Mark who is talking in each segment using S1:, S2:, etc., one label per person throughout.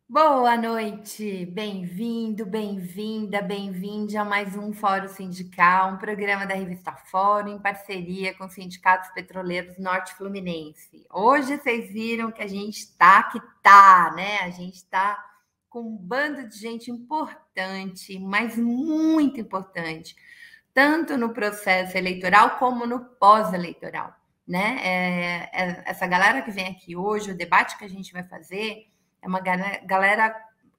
S1: Boa noite, bem-vindo, bem-vinda, bem-vinde a mais um Fórum Sindical, um programa da revista Fórum em parceria com os sindicatos petroleiros Norte Fluminense. Hoje vocês viram que a gente está que tá, né? A gente está com um bando de gente importante, mas muito importante, tanto no processo eleitoral como no pós-eleitoral, né? Essa galera que vem aqui hoje, o debate que a gente vai fazer é uma galera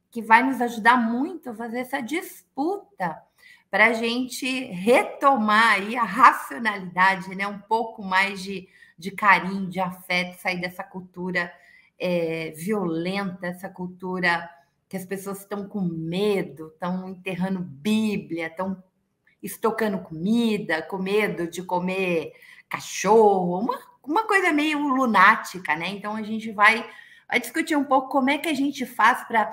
S1: que vai nos ajudar muito a fazer essa disputa para a gente retomar aí a racionalidade, né? Um pouco mais de carinho, de afeto, sair dessa cultura violenta, essa cultura que as pessoas estão com medo, estão enterrando Bíblia, estão estocando comida, com medo de comer cachorro, uma coisa meio lunática, né? Então a gente vai discutir um pouco como é que a gente faz para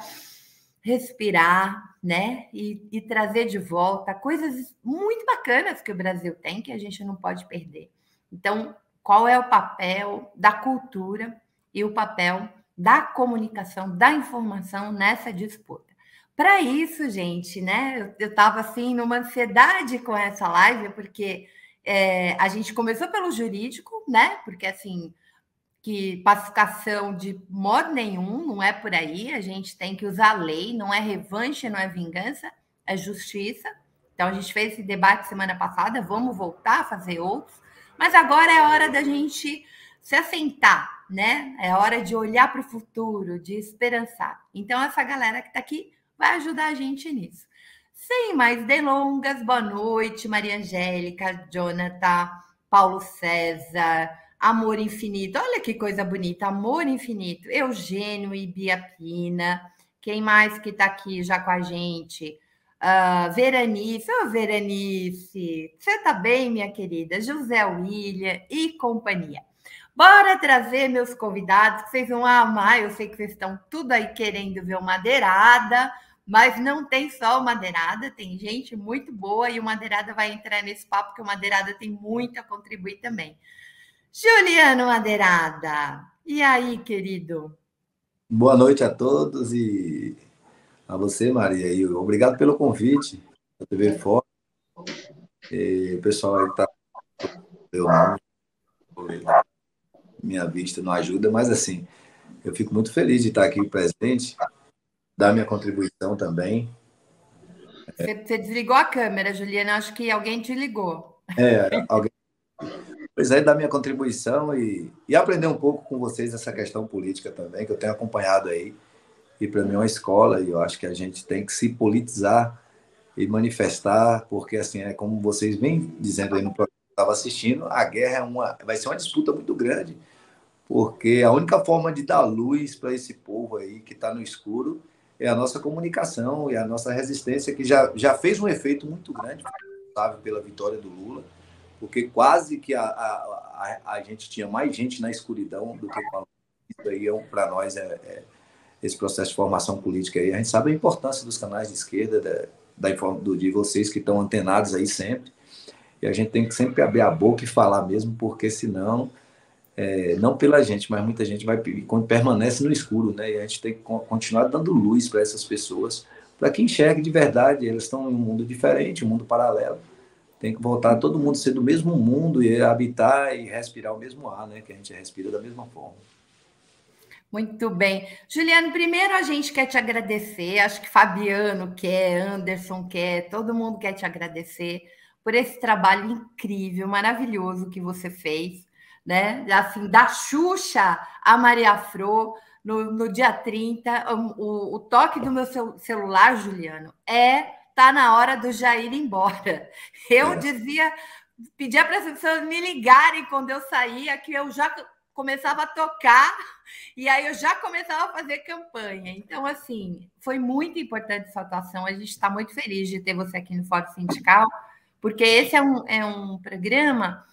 S1: respirar, né? E trazer de volta coisas muito bacanas que o Brasil tem, que a gente não pode perder. Então, qual é o papel da cultura e o papel da comunicação, da informação nessa disputa? Para isso, gente, né? Eu estava assim numa ansiedade com essa live, porque a gente começou pelo jurídico, né? Porque assim, que pacificação de modo nenhum, não é por aí. A gente tem que usar a lei, não é revanche, não é vingança, é justiça. Então a gente fez esse debate semana passada, vamos voltar a fazer outros, mas agora é hora da gente se assentar, né? É hora de olhar para o futuro, de esperançar. Então essa galera que está aqui vai ajudar a gente nisso. Sem mais delongas, boa noite, Maria Angélica, Jonathan, Paulo César, Amor Infinito. Olha que coisa bonita, Amor Infinito. Eugênio e Bia Pina. Quem mais que está aqui já com a gente? Veranice. Ô, Veranice, você está bem, minha querida? José William e companhia. Bora trazer meus convidados, que vocês vão amar. Eu sei que vocês estão tudo aí querendo ver o Madeirada, mas não tem só o Madeirada, tem gente muito boa e o Madeirada vai entrar nesse papo, porque o Madeirada tem muito a contribuir também. Juliano Madeirada, e aí, querido?
S2: Boa noite a todos e a você, Maria. E obrigado pelo convite da TV Fora. E o pessoal aí tá meu nome, minha vista não ajuda, mas assim, eu fico muito feliz de estar aqui presente, dar minha contribuição também.
S1: Você desligou a câmera, Juliana, acho que alguém te ligou.
S2: Alguém, pois é, dar minha contribuição e aprender um pouco com vocês essa questão política também, que eu tenho acompanhado aí. E para mim é uma escola e eu acho que a gente tem que se politizar e manifestar, porque assim, é como vocês vêm dizendo aí no programa que eu estava assistindo, a guerra vai ser uma disputa muito grande, porque a única forma de dar luz para esse povo aí que está no escuro é a nossa comunicação e a nossa resistência, que já fez um efeito muito grande, sabe, pela vitória do Lula, porque quase que a gente tinha mais gente na escuridão do que com a luz. Isso aí, para nós, esse processo de formação política aí. A gente sabe a importância dos canais de esquerda, de vocês que estão antenados aí sempre. E a gente tem que sempre abrir a boca e falar mesmo, porque senão, não pela gente, mas muita gente permanece no escuro, né? E a gente tem que continuar dando luz para essas pessoas, para que enxergue de verdade. Eles estão em um mundo diferente, um mundo paralelo. Tem que voltar todo mundo ser do mesmo mundo e habitar e respirar o mesmo ar, né? Que a gente respira da mesma forma.
S1: Muito bem. Juliano, primeiro a gente quer te agradecer, acho que Fabiano quer, Anderson quer, todo mundo quer te agradecer por esse trabalho incrível, maravilhoso que você fez, né? Assim, da Xuxa a Maria Fro, no dia 30, o toque do meu celular, Juliano, tá na hora do Jair ir embora. Eu
S2: É.
S1: dizia, pedia para as pessoas me ligarem quando eu saía, que eu já começava a tocar e aí eu já começava a fazer campanha. Então, assim, foi muito importante essa atuação. A gente está muito feliz de ter você aqui no Fórum Sindical, porque esse é um programa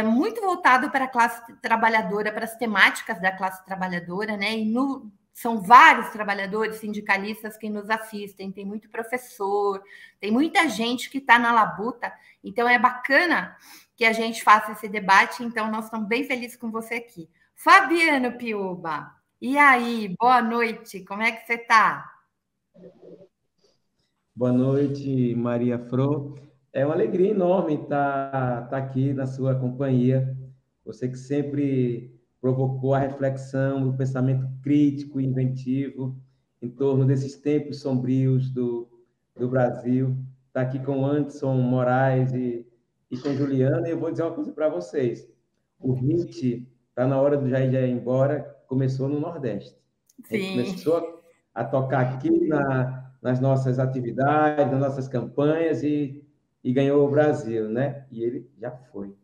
S1: muito voltado para a classe trabalhadora, para as temáticas da classe trabalhadora, né? São vários trabalhadores sindicalistas que nos assistem, tem muito professor, tem muita gente que está na labuta, então é bacana que a gente faça esse debate, então nós estamos bem felizes com você aqui. Fabiano Piuba, E aí, boa noite, como é que você está?
S3: Boa noite, Maria Fro. É uma alegria enorme estar aqui na sua companhia. Você que sempre provocou a reflexão, o pensamento crítico e inventivo em torno desses tempos sombrios do Brasil. Está aqui com Anderson Moraes e com Juliana. E eu vou dizer uma coisa para vocês. O hit está na hora do Jair ir embora, começou no Nordeste. A gente
S1: Sim.
S3: começou a tocar aqui nas nossas atividades, nas nossas campanhas e ganhou o Brasil, né? E ele já foi.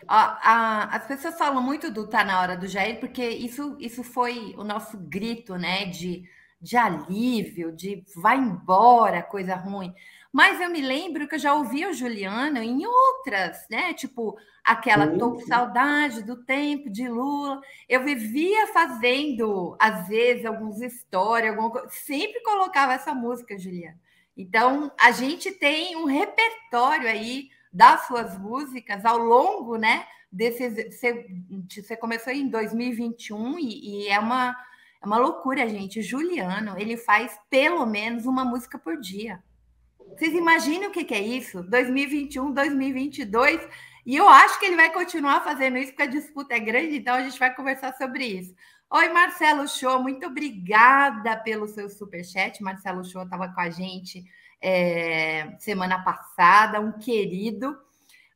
S1: As pessoas falam muito do tá na hora do Jair, porque isso foi o nosso grito, né? De alívio, de vai embora, coisa ruim. Mas eu me lembro que eu já ouvi o Juliano em outras, né? Tipo, aquela tô com
S3: Sim.
S1: saudade do tempo de Lula. Eu vivia fazendo, às vezes, alguns stories, alguma coisa, sempre colocava essa música, Juliano. Então, a gente tem um repertório aí das suas músicas ao longo, né? Você começou em 2021 e é uma loucura, gente. O Juliano, ele faz pelo menos uma música por dia. Vocês imaginam o que é isso? 2021, 2022. E eu acho que ele vai continuar fazendo isso, porque a disputa é grande, então a gente vai conversar sobre isso. Oi, Marcelo Show, muito obrigada pelo seu superchat. Marcelo Show estava com a gente semana passada, um querido.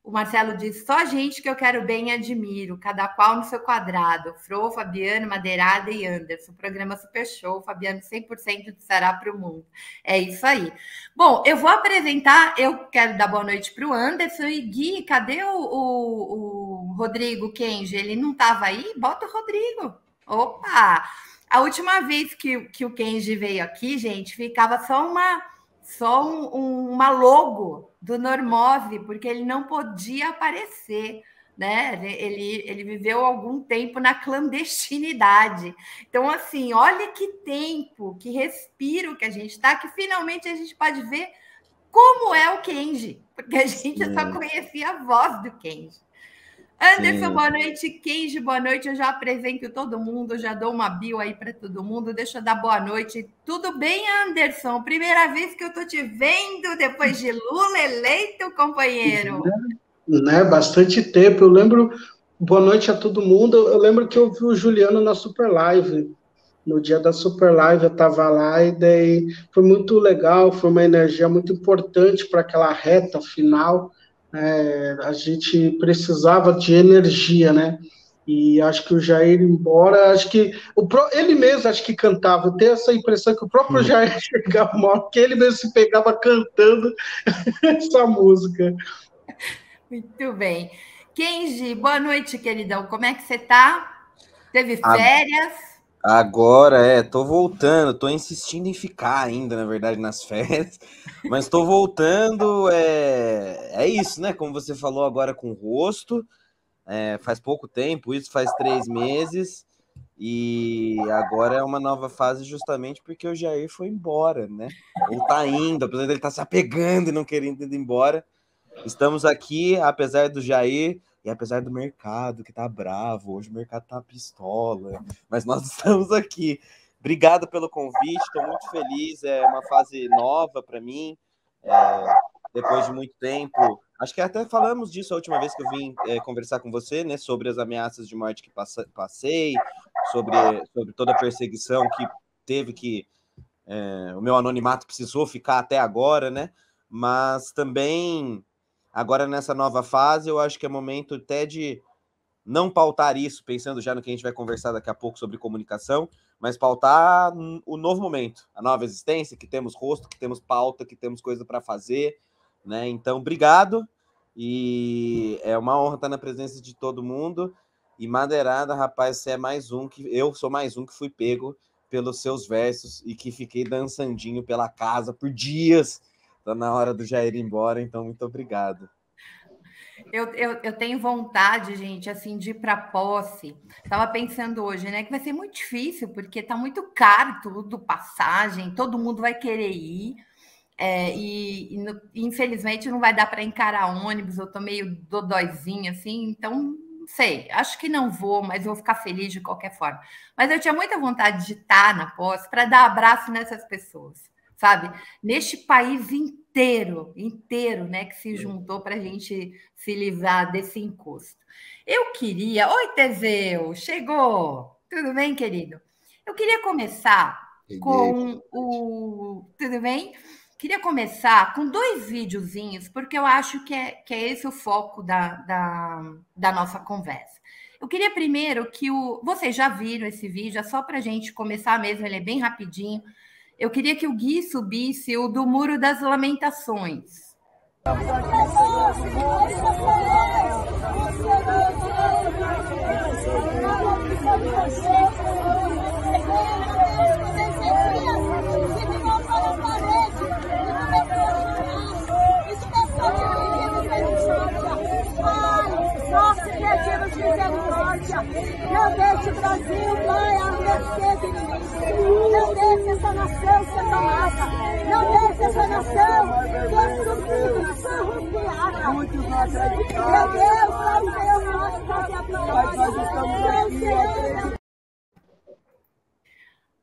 S1: O Marcelo diz: só gente que eu quero bem e admiro, cada qual no seu quadrado. Fro, Fabiano, Madeirada e Anderson. Programa Super Show. Fabiano 100% de Sará para o mundo. É isso aí. Bom, eu vou apresentar. Eu quero dar boa noite para o Anderson. E Gui, cadê o Rodrigo Kenji? Ele não estava aí? Bota o Rodrigo. Opa! A última vez que o Kenji veio aqui, gente, ficava uma logo do Normose, porque ele não podia aparecer, né? Ele viveu algum tempo na clandestinidade. Então, assim, olha que tempo, que respiro que a gente está, que finalmente a gente pode ver como é o Kenji, porque a gente só conhecia a voz do Kenji. Anderson,
S2: Sim.
S1: boa noite. Kenji, boa noite. Eu já apresento todo mundo, já dou uma bio aí para todo mundo. Deixa eu dar boa noite. Tudo bem, Anderson? Primeira vez que eu tô te vendo depois de Lula eleito, companheiro.
S4: Né, bastante tempo. Eu lembro, boa noite a todo mundo. Eu lembro que eu vi o Juliano na Super Live. No dia da Super Live eu estava lá e daí foi muito legal, foi uma energia muito importante para aquela reta final. A gente precisava de energia, né? E acho que o Jair, embora, acho que ele mesmo acho que cantava. Eu tenho essa impressão que o próprio Jair chegava uma hora que ele mesmo se pegava cantando essa música.
S1: Muito bem. Kenji, boa noite, queridão. Como é que você tá? Teve férias?
S5: Agora, tô voltando, tô insistindo em ficar ainda, na verdade, nas férias, mas tô voltando, é isso, né? Como você falou agora com o rosto, faz pouco tempo, isso faz 3 meses, e agora é uma nova fase justamente porque o Jair foi embora, né? Ou tá indo, apesar dele estar se apegando e não querendo ir embora. Estamos aqui, apesar do Jair e apesar do mercado que tá bravo, hoje o mercado tá pistola, mas nós estamos aqui. Obrigado pelo convite, estou muito feliz, é uma fase nova para mim, depois de muito tempo. Acho que até falamos disso a última vez que eu vim conversar com você, né, sobre as ameaças de morte que passei, sobre toda a perseguição que teve que o meu anonimato precisou ficar até agora, né? Mas também agora nessa nova fase, eu acho que é momento até de não pautar isso, pensando já no que a gente vai conversar daqui a pouco sobre comunicação, mas pautar o novo momento, a nova existência, que temos rosto, que temos pauta, que temos coisa para fazer, né? Então, obrigado, e é uma honra estar na presença de todo mundo. E Madeirada, rapaz, você é mais um que eu sou mais um que fui pego pelos seus versos e que fiquei dançandinho pela casa por dias. Tá na hora do Jair ir embora, então muito obrigado.
S1: Eu tenho vontade, gente, assim, de ir para posse. Estava pensando hoje, né, que vai ser muito difícil, porque está muito caro tudo, passagem, todo mundo vai querer ir. Infelizmente não vai dar para encarar ônibus, eu tô meio dodóizinha, assim, então não sei, acho que não vou, mas vou ficar feliz de qualquer forma. Mas eu tinha muita vontade de estar na posse para dar abraço nessas pessoas, sabe? Neste país inteiro, né, que se juntou para a gente se livrar desse encosto. Eu queria... Oi, Teseu, chegou! Tudo bem, querido? Eu queria começar com o... Tudo bem? Queria começar com 2 videozinhos, porque eu acho que é esse o foco da nossa conversa. Eu queria primeiro que vocês já viram esse vídeo, é só para a gente começar mesmo, ele é bem rapidinho. Eu queria que o Gui subisse o do Muro das Lamentações.
S6: Não deixe o Brasil, Pai, a mercê de inimigo. Não deixe essa nação ser tomada. Não deixe essa nação ser corrupida. Muitos não acreditaram. Meu Deus, nós fazer a vitória.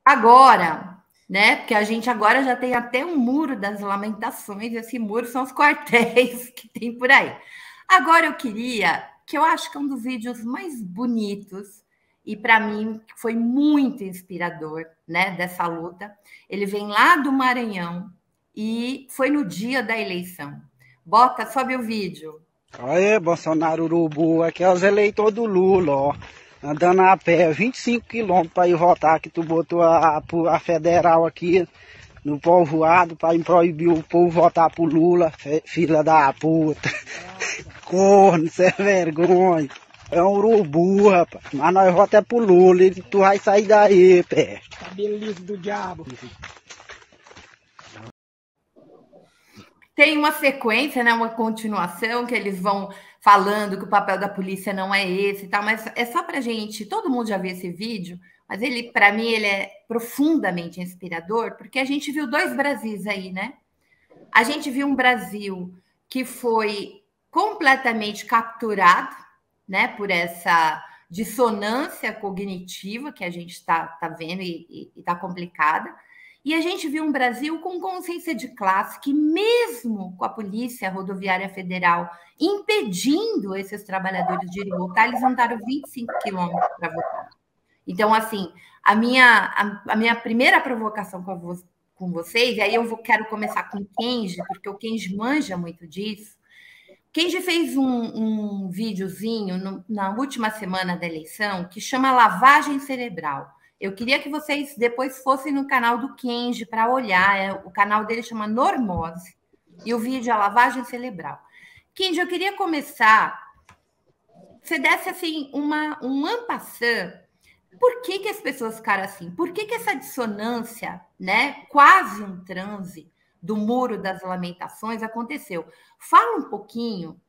S1: Agora, né? Porque a gente agora já tem até um Muro das Lamentações, e esse muro são os quartéis que tem por aí. Agora eu queria... que eu acho que é um dos vídeos mais bonitos e, para mim, foi muito inspirador, né, dessa luta. Ele vem lá do Maranhão e foi no dia da eleição. Bota, sobe o vídeo.
S7: Aí, Bolsonaro Urubu, aqui é os eleitores do Lula, ó, andando a pé, 25 quilômetros para ir votar, que tu botou a federal aqui no povoado para proibir o povo votar pro Lula, filha da puta. Corno, sem vergonha. É um urubu, rapaz. Mas nós votamos pro Lula e tu vai sair daí, pé. Cabelo liso do diabo.
S1: Tem uma sequência, né, uma continuação, que eles vão falando que o papel da polícia não é esse e tal, mas é só pra gente... Todo mundo já viu esse vídeo, mas ele, para mim, ele é profundamente inspirador, porque a gente viu 2 Brasis aí, né? A gente viu um Brasil que foi completamente capturado, né, por essa dissonância cognitiva que a gente está vendo e está complicada. E a gente viu um Brasil com consciência de classe que, mesmo com a Polícia Rodoviária Federal impedindo esses trabalhadores de irem votar, eles andaram 25 quilômetros para votar. Então, assim, a minha primeira provocação com vocês, e aí quero começar com o Kenji, porque o Kenji manja muito disso. Kenji fez um videozinho na última semana da eleição que chama Lavagem Cerebral. Eu queria que vocês depois fossem no canal do Kenji para olhar. O canal dele chama Normose. E o vídeo é Lavagem Cerebral. Kenji, eu queria começar... Você desse assim, um en passant. Por que as pessoas ficaram assim? Por que essa dissonância, né, quase um transe do Muro das Lamentações aconteceu? Fala um pouquinho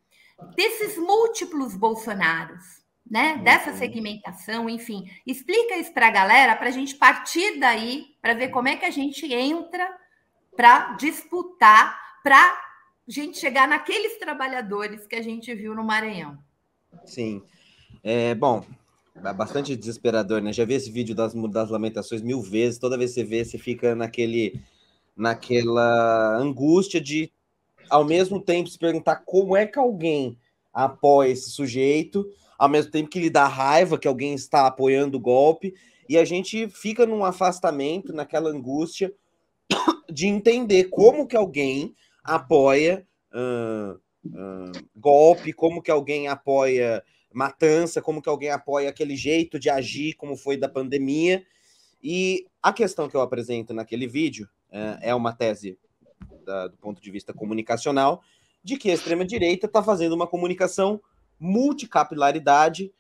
S1: desses múltiplos Bolsonaros, né? Dessa segmentação, enfim. Explica isso para a galera, para a gente partir daí, para ver como é que a gente entra para disputar, para a gente chegar naqueles trabalhadores que a gente viu no Maranhão.
S5: Sim. Bom, é bastante desesperador, né? Já vi esse vídeo das Lamentações 1000 vezes. Toda vez que você vê, você fica naquela angústia de, ao mesmo tempo, se perguntar como é que alguém apoia esse sujeito, ao mesmo tempo que lhe dá raiva que alguém está apoiando o golpe, e a gente fica num afastamento, naquela angústia de entender como que alguém apoia golpe, como que alguém apoia matança, como que alguém apoia aquele jeito de agir, como foi da pandemia. E a questão que eu apresento naquele vídeo é uma tese do ponto de vista comunicacional, de que a extrema-direita está fazendo uma comunicação multicapilaridade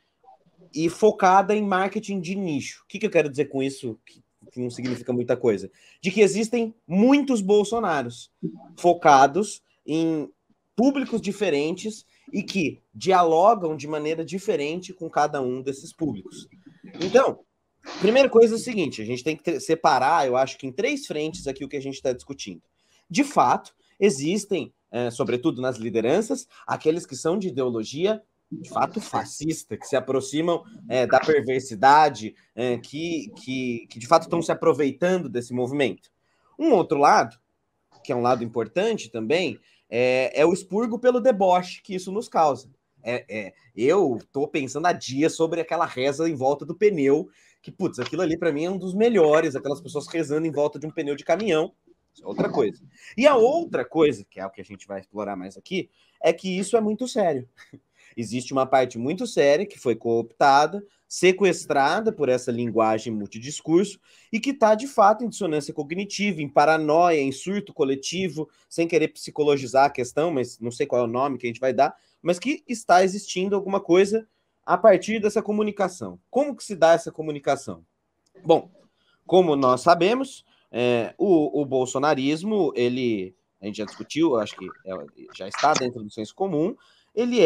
S5: e focada em marketing de nicho. O que eu quero dizer com isso, que não significa muita coisa? De que existem muitos Bolsonaros focados em públicos diferentes e que dialogam de maneira diferente com cada um desses públicos. Então, primeira coisa é o seguinte, a gente tem que separar, eu acho que em 3 frentes aqui o que a gente está discutindo. De fato, existem, sobretudo nas lideranças, aqueles que são de ideologia de fato fascista, que se aproximam da perversidade, que de fato estão se aproveitando desse movimento. Um outro lado, que é um lado importante também, é o expurgo pelo deboche que isso nos causa. Eu estou pensando há dias sobre aquela reza em volta do pneu, que, putz, aquilo ali para mim é um dos melhores, aquelas pessoas rezando em volta de um pneu de caminhão, isso é outra coisa. E a outra coisa, que é o que a gente vai explorar mais aqui, é que isso é muito sério. Existe uma parte muito séria que foi cooptada, sequestrada por essa linguagem multidiscurso e que está, de fato, em dissonância cognitiva, em paranoia, em surto coletivo, sem querer psicologizar a questão, mas não sei qual é o nome que a gente vai dar, mas que está existindo alguma coisa a partir dessa comunicação. Como que se dá essa comunicação? Bom, como nós sabemos, o bolsonarismo, a gente já discutiu, acho que já está dentro do senso comum, ele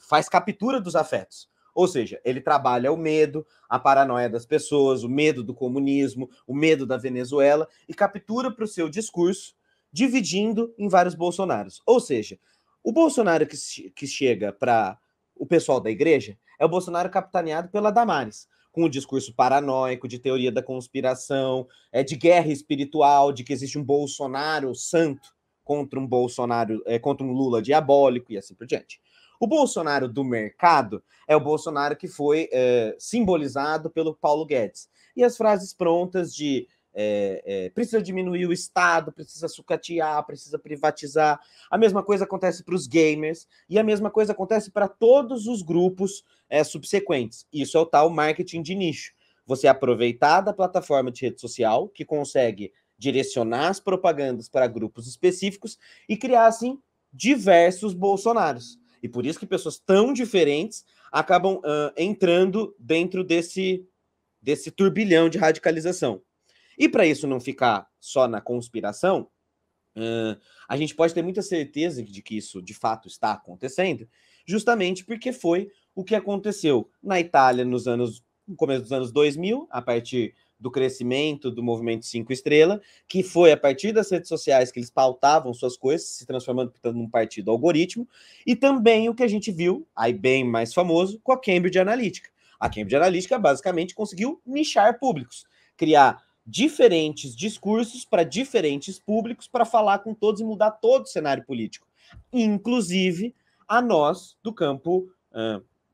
S5: faz captura dos afetos. Ou seja, ele trabalha o medo, a paranoia das pessoas, o medo do comunismo, o medo da Venezuela, e captura para o seu discurso, dividindo em vários Bolsonaros. Ou seja, o Bolsonaro que chega para o pessoal da igreja é o Bolsonaro capitaneado pela Damares, com o discurso paranoico, de teoria da conspiração, de guerra espiritual, de que existe um Bolsonaro santo contra um Bolsonaro, contra um Lula diabólico e assim por diante. O Bolsonaro do mercado é o Bolsonaro que foi simbolizado pelo Paulo Guedes. E as frases prontas de precisa diminuir o Estado, precisa sucatear, precisa privatizar. A mesma coisa acontece para os gamers e a mesma coisa acontece para todos os grupos subsequentes. Isso é o tal marketing de nicho. Você aproveitar da plataforma de rede social que consegue direcionar as propagandas para grupos específicos e criar, assim, diversos Bolsonaros. E por isso que pessoas tão diferentes acabam entrando dentro desse turbilhão de radicalização. E para isso não ficar só na conspiração, a gente pode ter muita certeza de que isso de fato está acontecendo, justamente porque foi o que aconteceu na Itália no começo dos anos 2000, a partir do crescimento do movimento 5 Estrela, que foi a partir das redes sociais que eles pautavam suas coisas, se transformando, portanto, num partido algoritmo, e também o que a gente viu, aí bem mais famoso, com a Cambridge Analytica. A Cambridge Analytica basicamente conseguiu nichar públicos, criar diferentes discursos para diferentes públicos para falar com todos e mudar todo o cenário político, inclusive a nós do campo,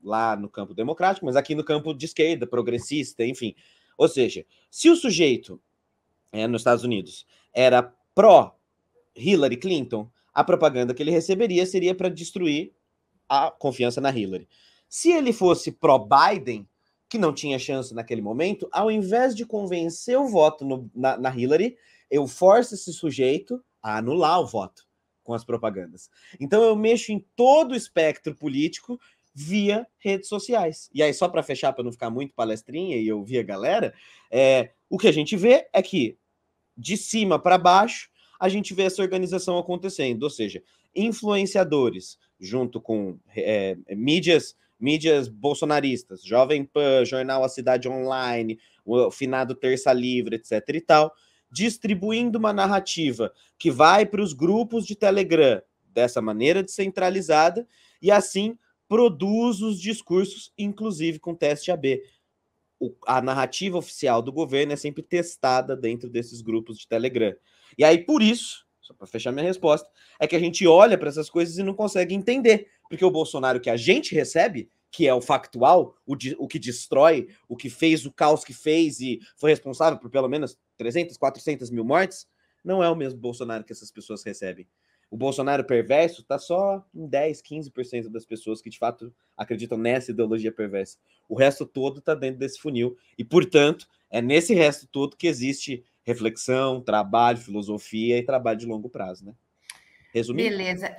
S5: lá no campo democrático, mas aqui no campo de esquerda, progressista, enfim. Ou seja, se o sujeito nos Estados Unidos era pró-Hillary Clinton, a propaganda que ele receberia seria para destruir a confiança na Hillary. Se ele fosse pró-Biden, que não tinha chance naquele momento, ao invés de convencer o voto na Hillary, eu forço esse sujeito a anular o voto com as propagandas. Então eu mexo em todo o espectro político via redes sociais. E aí, só para fechar, para não ficar muito palestrinha e ouvir a galera, o que a gente vê é que, de cima para baixo, a gente vê essa organização acontecendo, ou seja, influenciadores, junto com mídias bolsonaristas, Jovem Pan, Jornal A Cidade Online, o finado Terça Livre, etc. e tal, distribuindo uma narrativa que vai para os grupos de Telegram dessa maneira descentralizada e assim produz os discursos, inclusive com teste AB. A narrativa oficial do governo é sempre testada dentro desses grupos de Telegram. E aí, por isso, só para fechar minha resposta, é que a gente olha para essas coisas e não consegue entender, porque o Bolsonaro que a gente recebe, que é o factual, o que destrói, o que fez o caos que fez e foi responsável por pelo menos 300, 400 mil mortes, não é o mesmo Bolsonaro que essas pessoas recebem. O Bolsonaro perverso está só em 10, 15% das pessoas que de fato acreditam nessa ideologia perversa. O resto todo está dentro desse funil e, portanto, é nesse resto todo que existe reflexão, trabalho, filosofia e trabalho de longo prazo, né? Resumindo?
S1: Beleza.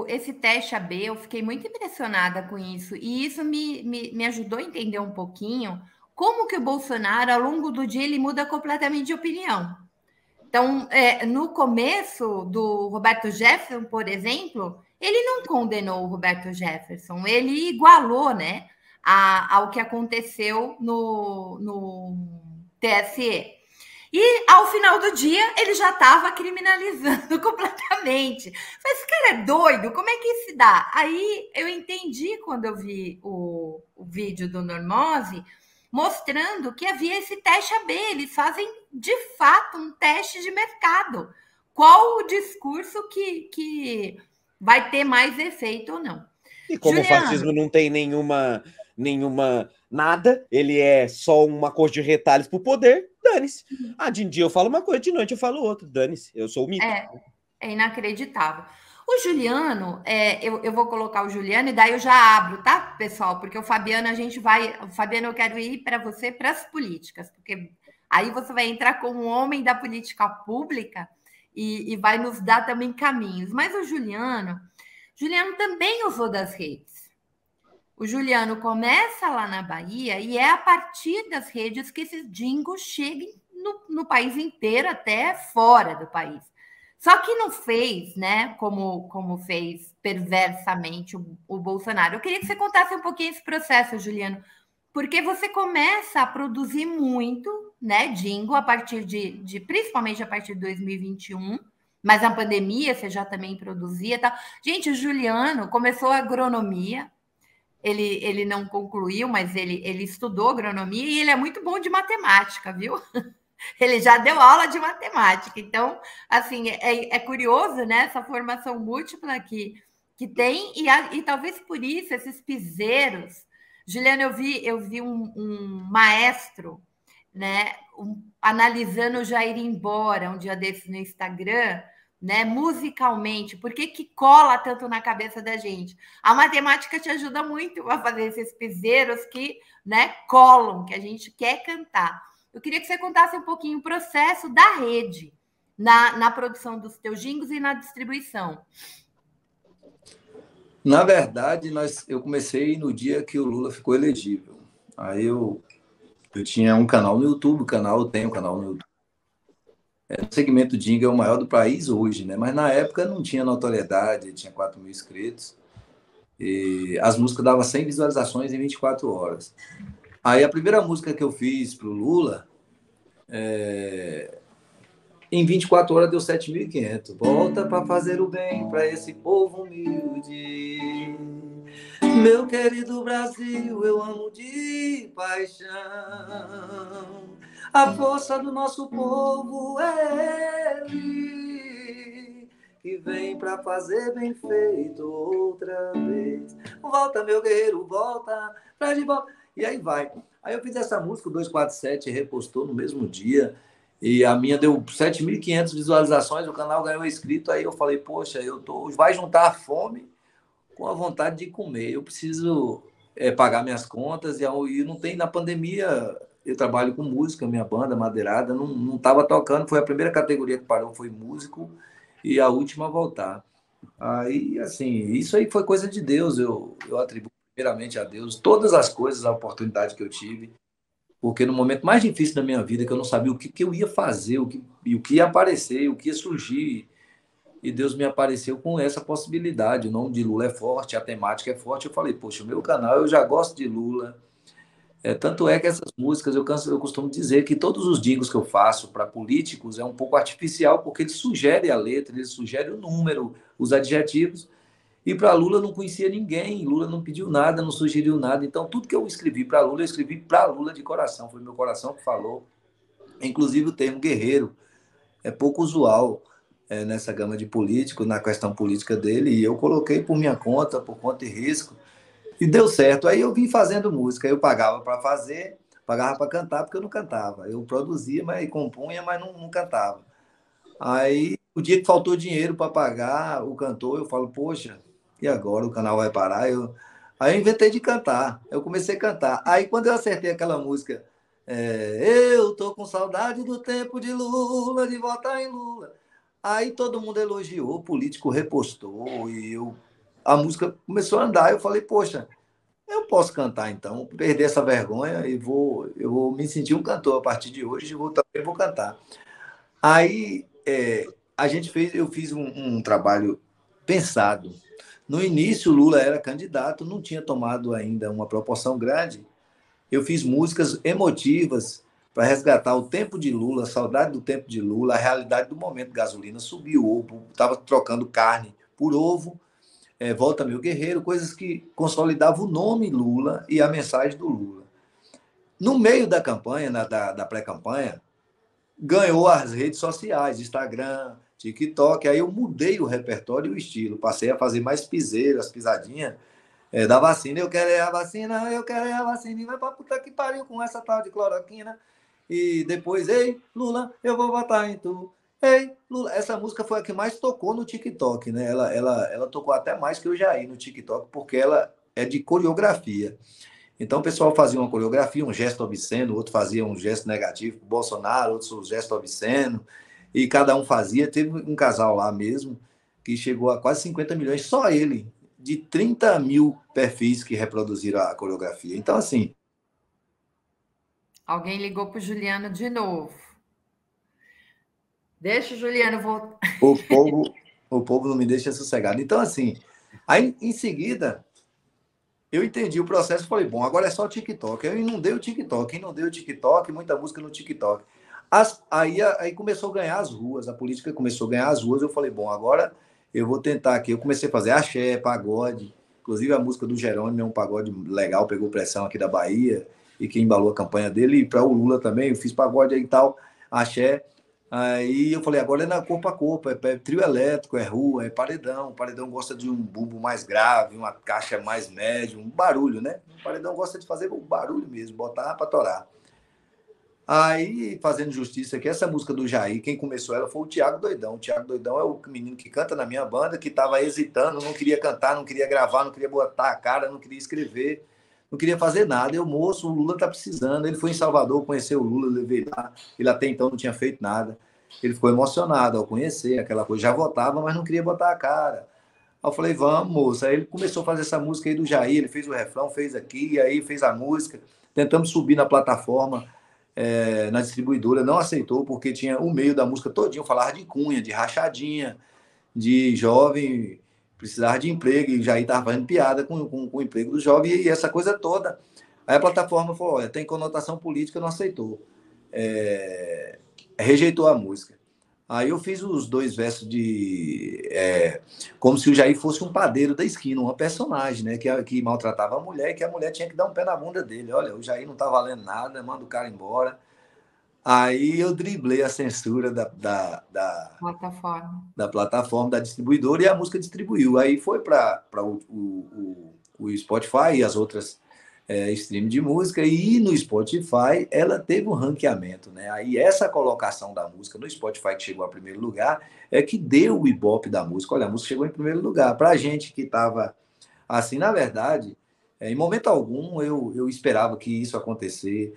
S1: Esse teste AB, eu fiquei muito impressionada com isso. E isso me ajudou a entender um pouquinho como que o Bolsonaro, ao longo do dia, ele muda completamente de opinião. Então, no começo do Roberto Jefferson, por exemplo, ele não condenou o Roberto Jefferson, ele igualou, né, ao que aconteceu no TSE. E ao final do dia ele já estava criminalizando completamente. Falei, esse cara é doido, como é que isso se dá? Aí eu entendi quando eu vi o vídeo do Normose, mostrando que havia esse teste AB. Eles fazem de fato um teste de mercado. Qual o discurso que vai ter mais efeito ou não?
S5: E como o fascismo não tem nenhuma nada, ele é só uma cor de retalhos para o poder, dane-se. De dia eu falo uma coisa, de noite eu falo outra, dane-se, eu sou o mito.
S1: É inacreditável. O Juliano, eu vou colocar o Juliano e daí eu já abro, tá, pessoal? Porque o Fabiano, Fabiano, eu quero ir para você para as políticas, porque aí você vai entrar como homem da política pública e vai nos dar também caminhos. Mas o Juliano também usou das redes. O Juliano começa lá na Bahia e é a partir das redes que esses jingles cheguem no país inteiro, até fora do país. Só que não fez, né, como fez perversamente o Bolsonaro. Eu queria que você contasse um pouquinho esse processo, Juliano, porque você começa a produzir muito, né, jingle a partir principalmente a partir de 2021, mas na pandemia você já também produzia, tá? Gente, o Juliano começou a agronomia, ele não concluiu, mas ele estudou agronomia e ele é muito bom de matemática, viu? Ele já deu aula de matemática. Então, assim, é curioso, né? Essa formação múltipla que tem, e talvez por isso esses piseiros. Juliana, eu vi um maestro, né, analisando o Jair embora um dia desses no Instagram, né, musicalmente, por que cola tanto na cabeça da gente? A matemática te ajuda muito a fazer esses piseiros que, né, colam, que a gente quer cantar. Eu queria que você contasse um pouquinho o processo da rede na produção dos teus jingles e na distribuição.
S2: Na verdade, eu comecei no dia que o Lula ficou elegível. Aí eu tinha um canal no YouTube, eu tenho um canal no YouTube. O segmento jingle é o maior do país hoje, né? Mas na época não tinha notoriedade, tinha 4 mil inscritos. E as músicas davam 100 visualizações em 24 horas. Aí a primeira música que eu fiz para o Lula, em 24 horas deu 7.500. Volta para fazer o bem para esse povo humilde. Meu querido Brasil, eu amo de paixão. A força do nosso povo é ele, que vem para fazer bem feito outra vez. Volta, meu guerreiro, volta, traz de volta. E aí vai. Aí eu fiz essa música, o 247 repostou no mesmo dia, e a minha deu 7.500 visualizações, o canal ganhou inscrito. Aí eu falei, poxa, vai juntar a fome com a vontade de comer. Eu preciso pagar minhas contas, e não tem, na pandemia, eu trabalho com música, minha banda, Madeirada, não estava tocando, foi a primeira categoria que parou, foi músico, e a última a voltar. Aí, assim, isso aí foi coisa de Deus, eu atribuo primeiramente a Deus todas as coisas, a oportunidade que eu tive, porque no momento mais difícil da minha vida, que eu não sabia o que eu ia fazer, o que ia aparecer, o que ia surgir, e Deus me apareceu com essa possibilidade. O nome de Lula é forte, a temática é forte. Eu falei, poxa, o meu canal, eu já gosto de Lula. Tanto é que essas músicas, eu costumo dizer que todos os jingles que eu faço para políticos é um pouco artificial, porque eles sugerem a letra, eles sugerem o número, os adjetivos. E para Lula eu não conhecia ninguém, Lula não pediu nada, não sugeriu nada. Então, tudo que eu escrevi para Lula, eu escrevi para Lula de coração. Foi meu coração que falou. Inclusive o termo guerreiro é pouco usual nessa gama de político, na questão política dele, e eu coloquei por minha conta, por conta e risco, e deu certo. Aí eu vim fazendo música, eu pagava para fazer, pagava para cantar, porque eu não cantava. Eu produzia, mas compunha, mas não cantava. Aí, o dia que faltou dinheiro para pagar o cantor, eu falo, poxa, e agora? O canal vai parar? Aí eu inventei de cantar, eu comecei a cantar. Aí, quando eu acertei aquela música, eu tô com saudade do tempo de Lula, de votar em Lula. Aí todo mundo elogiou, o político repostou, e a música começou a andar. Eu falei, poxa, eu posso cantar então, perder essa vergonha e eu vou me sentir um cantor a partir de hoje, eu vou cantar. Aí eu fiz um trabalho pensado. No início, o Lula era candidato, não tinha tomado ainda uma proporção grande. Eu fiz músicas emotivas para resgatar o tempo de Lula, a saudade do tempo de Lula, a realidade do momento. Gasolina subiu, ovo, estava trocando carne por ovo, Volta Meu Guerreiro, coisas que consolidavam o nome Lula e a mensagem do Lula. No meio da campanha, da pré-campanha, ganhou as redes sociais, Instagram, TikTok, aí eu mudei o repertório e o estilo, passei a fazer mais piseiras, pisadinha da vacina. Eu quero a vacina, eu quero a vacina, e vai pra puta que pariu com essa tal de cloroquina. E depois, ei, Lula, eu vou votar em tu. Ei, Lula. Essa música foi a que mais tocou no TikTok, né? Ela tocou até mais que o Jair no TikTok, porque ela é de coreografia. Então o pessoal fazia uma coreografia, um gesto obsceno, outro fazia um gesto negativo para o Bolsonaro, outro um gesto obsceno, e cada um fazia. Teve um casal lá mesmo que chegou a quase 50 milhões, só ele, de 30 mil perfis que reproduziram a coreografia. Então, assim...
S1: Alguém ligou para o Juliano de novo. Deixa o Juliano voltar.
S2: O povo não me deixa sossegado. Então, assim, aí em seguida, eu entendi o processo e falei, bom, agora é só o TikTok. Eu inundei o TikTok, muita música no TikTok. Aí começou a ganhar as ruas, a política começou a ganhar as ruas. Eu falei, bom, agora eu vou tentar aqui. Eu comecei a fazer axé, pagode. Inclusive, a música do Jerônimo é um pagode legal, pegou pressão aqui da Bahia, e que embalou a campanha dele. E para o Lula também, eu fiz pagode aí e tal, axé. Aí eu falei, agora é na corpo a corpo, é trio elétrico, é rua, é paredão. O paredão gosta de um bumbo mais grave, uma caixa mais média, um barulho, né? O paredão gosta de fazer o barulho mesmo, botar para torar. Aí, fazendo justiça aqui, essa música do Jair, quem começou ela foi o Thiago Doidão. O Thiago Doidão é o menino que canta na minha banda, que estava hesitando, não queria cantar, não queria gravar, não queria botar a cara, não queria escrever, não queria fazer nada. Eu, moço, o Lula tá precisando. Ele foi em Salvador, conheceu o Lula, levei lá. Ele até então não tinha feito nada. Ele ficou emocionado ao conhecer aquela coisa. Já votava, mas não queria botar a cara. Aí eu falei, vamos, moço. Aí ele começou a fazer essa música aí do Jair. Ele fez o refrão, fez aqui, aí fez a música. Tentamos subir na plataforma, na distribuidora. Não aceitou, porque tinha o meio da música todinho. Falava de cunha, de rachadinha, de jovem precisar de emprego, e Jair estava fazendo piada com o emprego do jovem, e essa coisa toda. Aí a plataforma falou, olha, tem conotação política, não aceitou. Rejeitou a música. Aí eu fiz os 2 versos de... como se o Jair fosse um padeiro da esquina, uma personagem, né, que maltratava a mulher, e que a mulher tinha que dar um pé na bunda dele. Olha, o Jair não tá valendo nada, manda o cara embora. Aí eu driblei a censura da plataforma, da distribuidora, e a música distribuiu. Aí foi para o Spotify e as outras stream de música, e no Spotify ela teve um ranqueamento, né? Aí essa colocação da música no Spotify, que chegou a primeiro lugar, é que deu o ibope da música. Olha, a música chegou em primeiro lugar. Para a gente que estava assim, na verdade, em momento algum eu esperava que isso acontecer,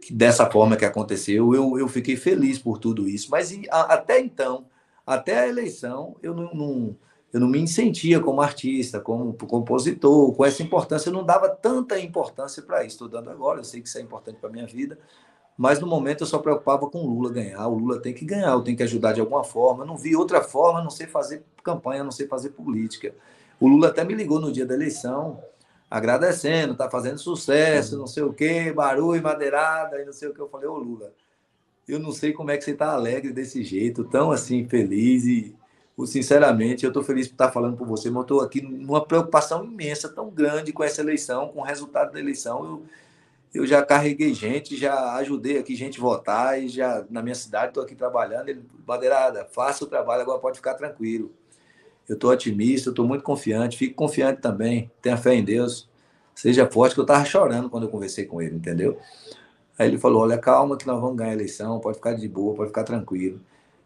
S2: dessa forma que aconteceu. Eu fiquei feliz por tudo isso, mas até então, até a eleição, eu não me sentia como artista, como compositor, com essa importância. Eu não dava tanta importância para isso. Estou dando agora, eu sei que isso é importante para a minha vida, mas no momento eu só preocupava com o Lula ganhar. O Lula tem que ganhar, eu tenho que ajudar de alguma forma. Eu não vi outra forma, não sei fazer campanha, não sei fazer política. O Lula até me ligou no dia da eleição, agradecendo, tá fazendo sucesso, não sei o quê, barulho, madeirada, e não sei o que. Eu falei, ô Lula, eu não sei como é que você tá alegre desse jeito, tão assim, feliz, e sinceramente, eu tô feliz por estar falando por você, mas eu tô aqui numa preocupação imensa, tão grande com essa eleição, com o resultado da eleição. Eu já carreguei gente, já ajudei aqui gente votar, e já na minha cidade estou aqui trabalhando. Ele, Madeirada, faça o trabalho, agora pode ficar tranquilo. Eu estou otimista, eu estou muito confiante, fique confiante também, tenha fé em Deus, seja forte, que eu estava chorando quando eu conversei com ele, entendeu? Aí ele falou, olha, calma que nós vamos ganhar a eleição, pode ficar de boa, pode ficar tranquilo.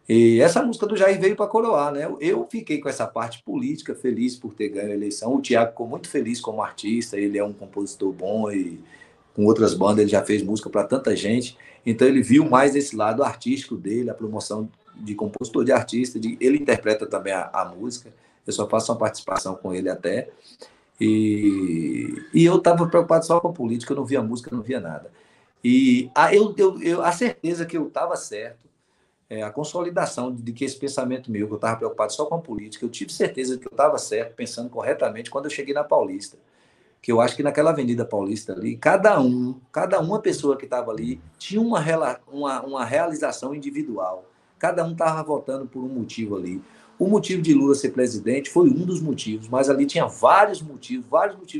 S2: E essa música do Jair veio para coroar, né? Eu fiquei com essa parte política, feliz por ter ganho a eleição. O Thiago ficou muito feliz como artista, ele é um compositor bom e com outras bandas ele já fez música para tanta gente, então ele viu mais esse lado artístico dele, a promoção de compositor, de artista, ele interpreta também a música, eu só faço uma participação com ele até, e eu estava preocupado só com a política, eu não via música, não via nada. E a certeza que eu estava certo, a consolidação de que esse pensamento meu, que eu estava preocupado só com a política, eu tive certeza que eu estava certo, pensando corretamente, quando eu cheguei na Paulista. que eu acho que naquela Avenida Paulista ali, cada uma pessoa que estava ali tinha uma realização individual. Cada um estava votando por um motivo ali. O motivo de Lula ser presidente foi um dos motivos, mas ali tinha vários motivos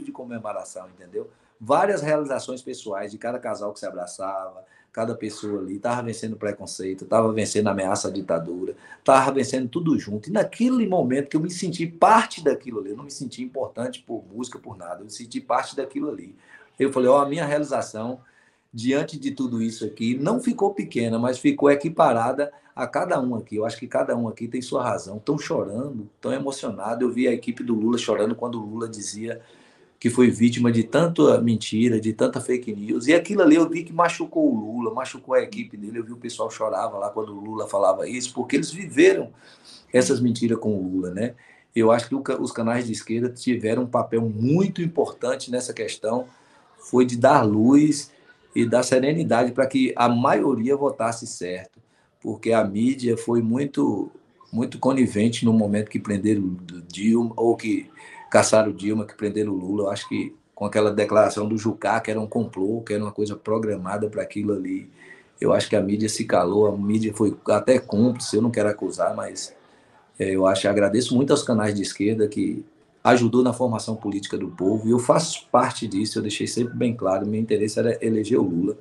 S2: de comemoração, entendeu? Várias realizações pessoais de cada casal que se abraçava, cada pessoa ali estava vencendo preconceito, estava vencendo a ameaça à ditadura, estava vencendo tudo junto. E naquele momento que eu me senti parte daquilo ali, eu não me senti importante por música, por nada, eu me senti parte daquilo ali. Eu falei, a minha realização diante de tudo isso aqui não ficou pequena, mas ficou equiparada a cada um aqui. Eu acho que cada um aqui tem sua razão. Estão chorando, estão emocionados. Eu vi a equipe do Lula chorando quando o Lula dizia que foi vítima de tanta mentira, de tanta fake news. E aquilo ali eu vi que machucou o Lula, machucou a equipe dele. Eu vi o pessoal chorava lá quando o Lula falava isso, porque eles viveram essas mentiras com o Lula, né? Eu acho que os canais de esquerda tiveram um papel muito importante nessa questão, foi de dar luz e dar serenidade para que a maioria votasse certo, porque a mídia foi muito conivente no momento que prenderam Dilma, ou que caçaram Dilma, que prenderam Lula. Eu acho que com aquela declaração do Jucá, que era um complô, que era uma coisa programada para aquilo ali, eu acho que a mídia se calou, a mídia foi até cúmplice, eu não quero acusar, mas eu agradeço muito aos canais de esquerda que ajudou na formação política do povo, e eu faço parte disso, eu deixei sempre bem claro, meu interesse era eleger o Lula.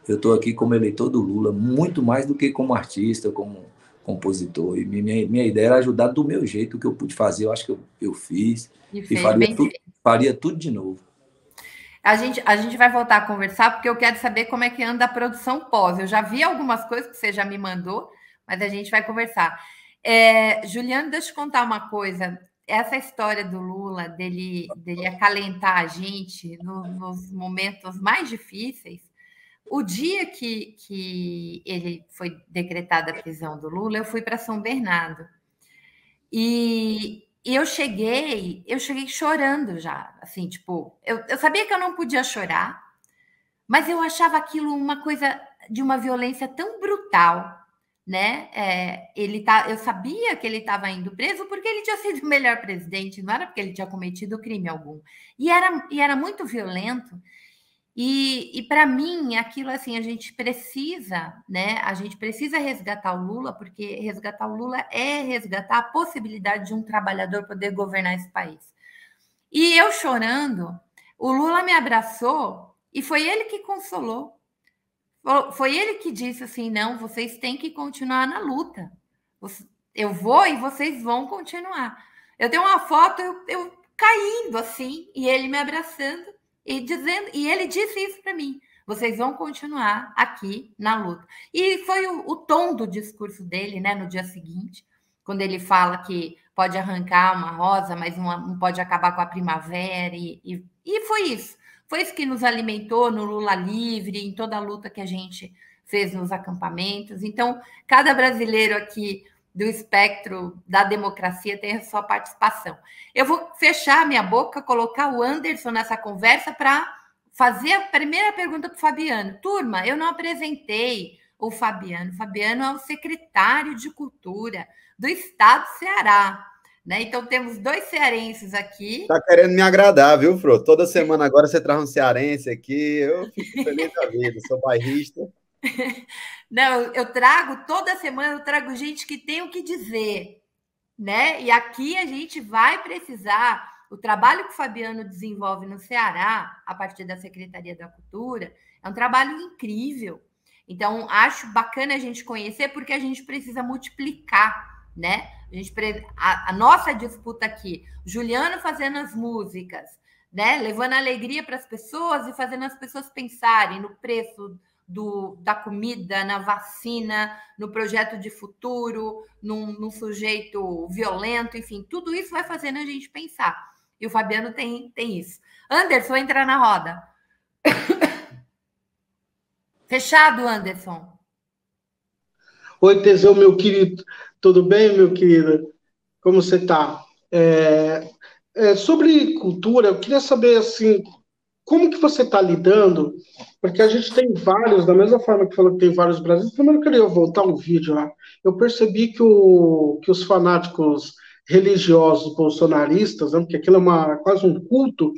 S2: Eu estou aqui como eleitor do Lula, muito mais do que como artista, como compositor, e minha ideia era ajudar do meu jeito, o que eu pude fazer, eu acho que eu fiz, e faria tudo de novo.
S1: A gente vai voltar a conversar, porque eu quero saber como é que anda a produção pós. Eu já vi algumas coisas que você já me mandou, mas a gente vai conversar. Juliano, deixa eu contar uma coisa. Essa história do Lula, dele acalentar a gente nos momentos mais difíceis, o dia que ele foi decretada a prisão do Lula, eu fui para São Bernardo. E eu cheguei chorando já, assim, tipo, eu sabia que eu não podia chorar, mas eu achava aquilo uma coisa de uma violência tão brutal, né? Eu sabia que ele estava indo preso porque ele tinha sido o melhor presidente, não era porque ele tinha cometido crime algum. E era muito violento. E para mim, aquilo assim, a gente precisa, né? A gente precisa resgatar o Lula, porque resgatar o Lula é resgatar a possibilidade de um trabalhador poder governar esse país. E eu chorando, o Lula me abraçou e foi ele que consolou. Foi ele que disse assim: não, vocês têm que continuar na luta. Eu vou e vocês vão continuar. Eu tenho uma foto, eu caindo assim, e ele me abraçando. E ele disse isso para mim: vocês vão continuar aqui na luta. E foi o tom do discurso dele, né, no dia seguinte, quando ele fala que pode arrancar uma rosa, mas não pode acabar com a primavera. E foi isso. Foi isso que nos alimentou no Lula Livre, em toda a luta que a gente fez nos acampamentos. Então, cada brasileiro aqui do espectro da democracia tem a sua participação. Eu vou fechar minha boca, colocar o Anderson nessa conversa para fazer a primeira pergunta para o Fabiano. Turma, eu não apresentei o Fabiano. O Fabiano é o secretário de Cultura do Estado do Ceará, né? Então, temos 2 cearenses aqui.
S8: Tá querendo me agradar, viu, Fro? Toda semana agora você traz um cearense aqui, eu fico feliz da vida, sou bairrista.
S1: Não, toda semana eu trago gente que tem o que dizer, né? E aqui a gente vai precisar, o trabalho que o Fabiano desenvolve no Ceará, a partir da Secretaria da Cultura, é um trabalho incrível. Então, acho bacana a gente conhecer, porque a gente precisa multiplicar, né? A nossa disputa aqui, Juliano fazendo as músicas, né? Levando alegria para as pessoas e fazendo as pessoas pensarem no preço da comida, na vacina, no projeto de futuro, num sujeito violento, enfim, tudo isso vai fazendo a gente pensar. E o Fabiano tem isso. Anderson, entra na roda. Fechado, Anderson.
S4: Oi, Teseu, meu querido. Tudo bem, meu querido? Como você está? Sobre cultura, eu queria saber, assim, como que você está lidando, porque a gente tem vários, da mesma forma que falou que tem vários brasileiros. Primeiro eu queria voltar um vídeo lá. Eu percebi que os fanáticos religiosos bolsonaristas, né, porque aquilo é quase um culto,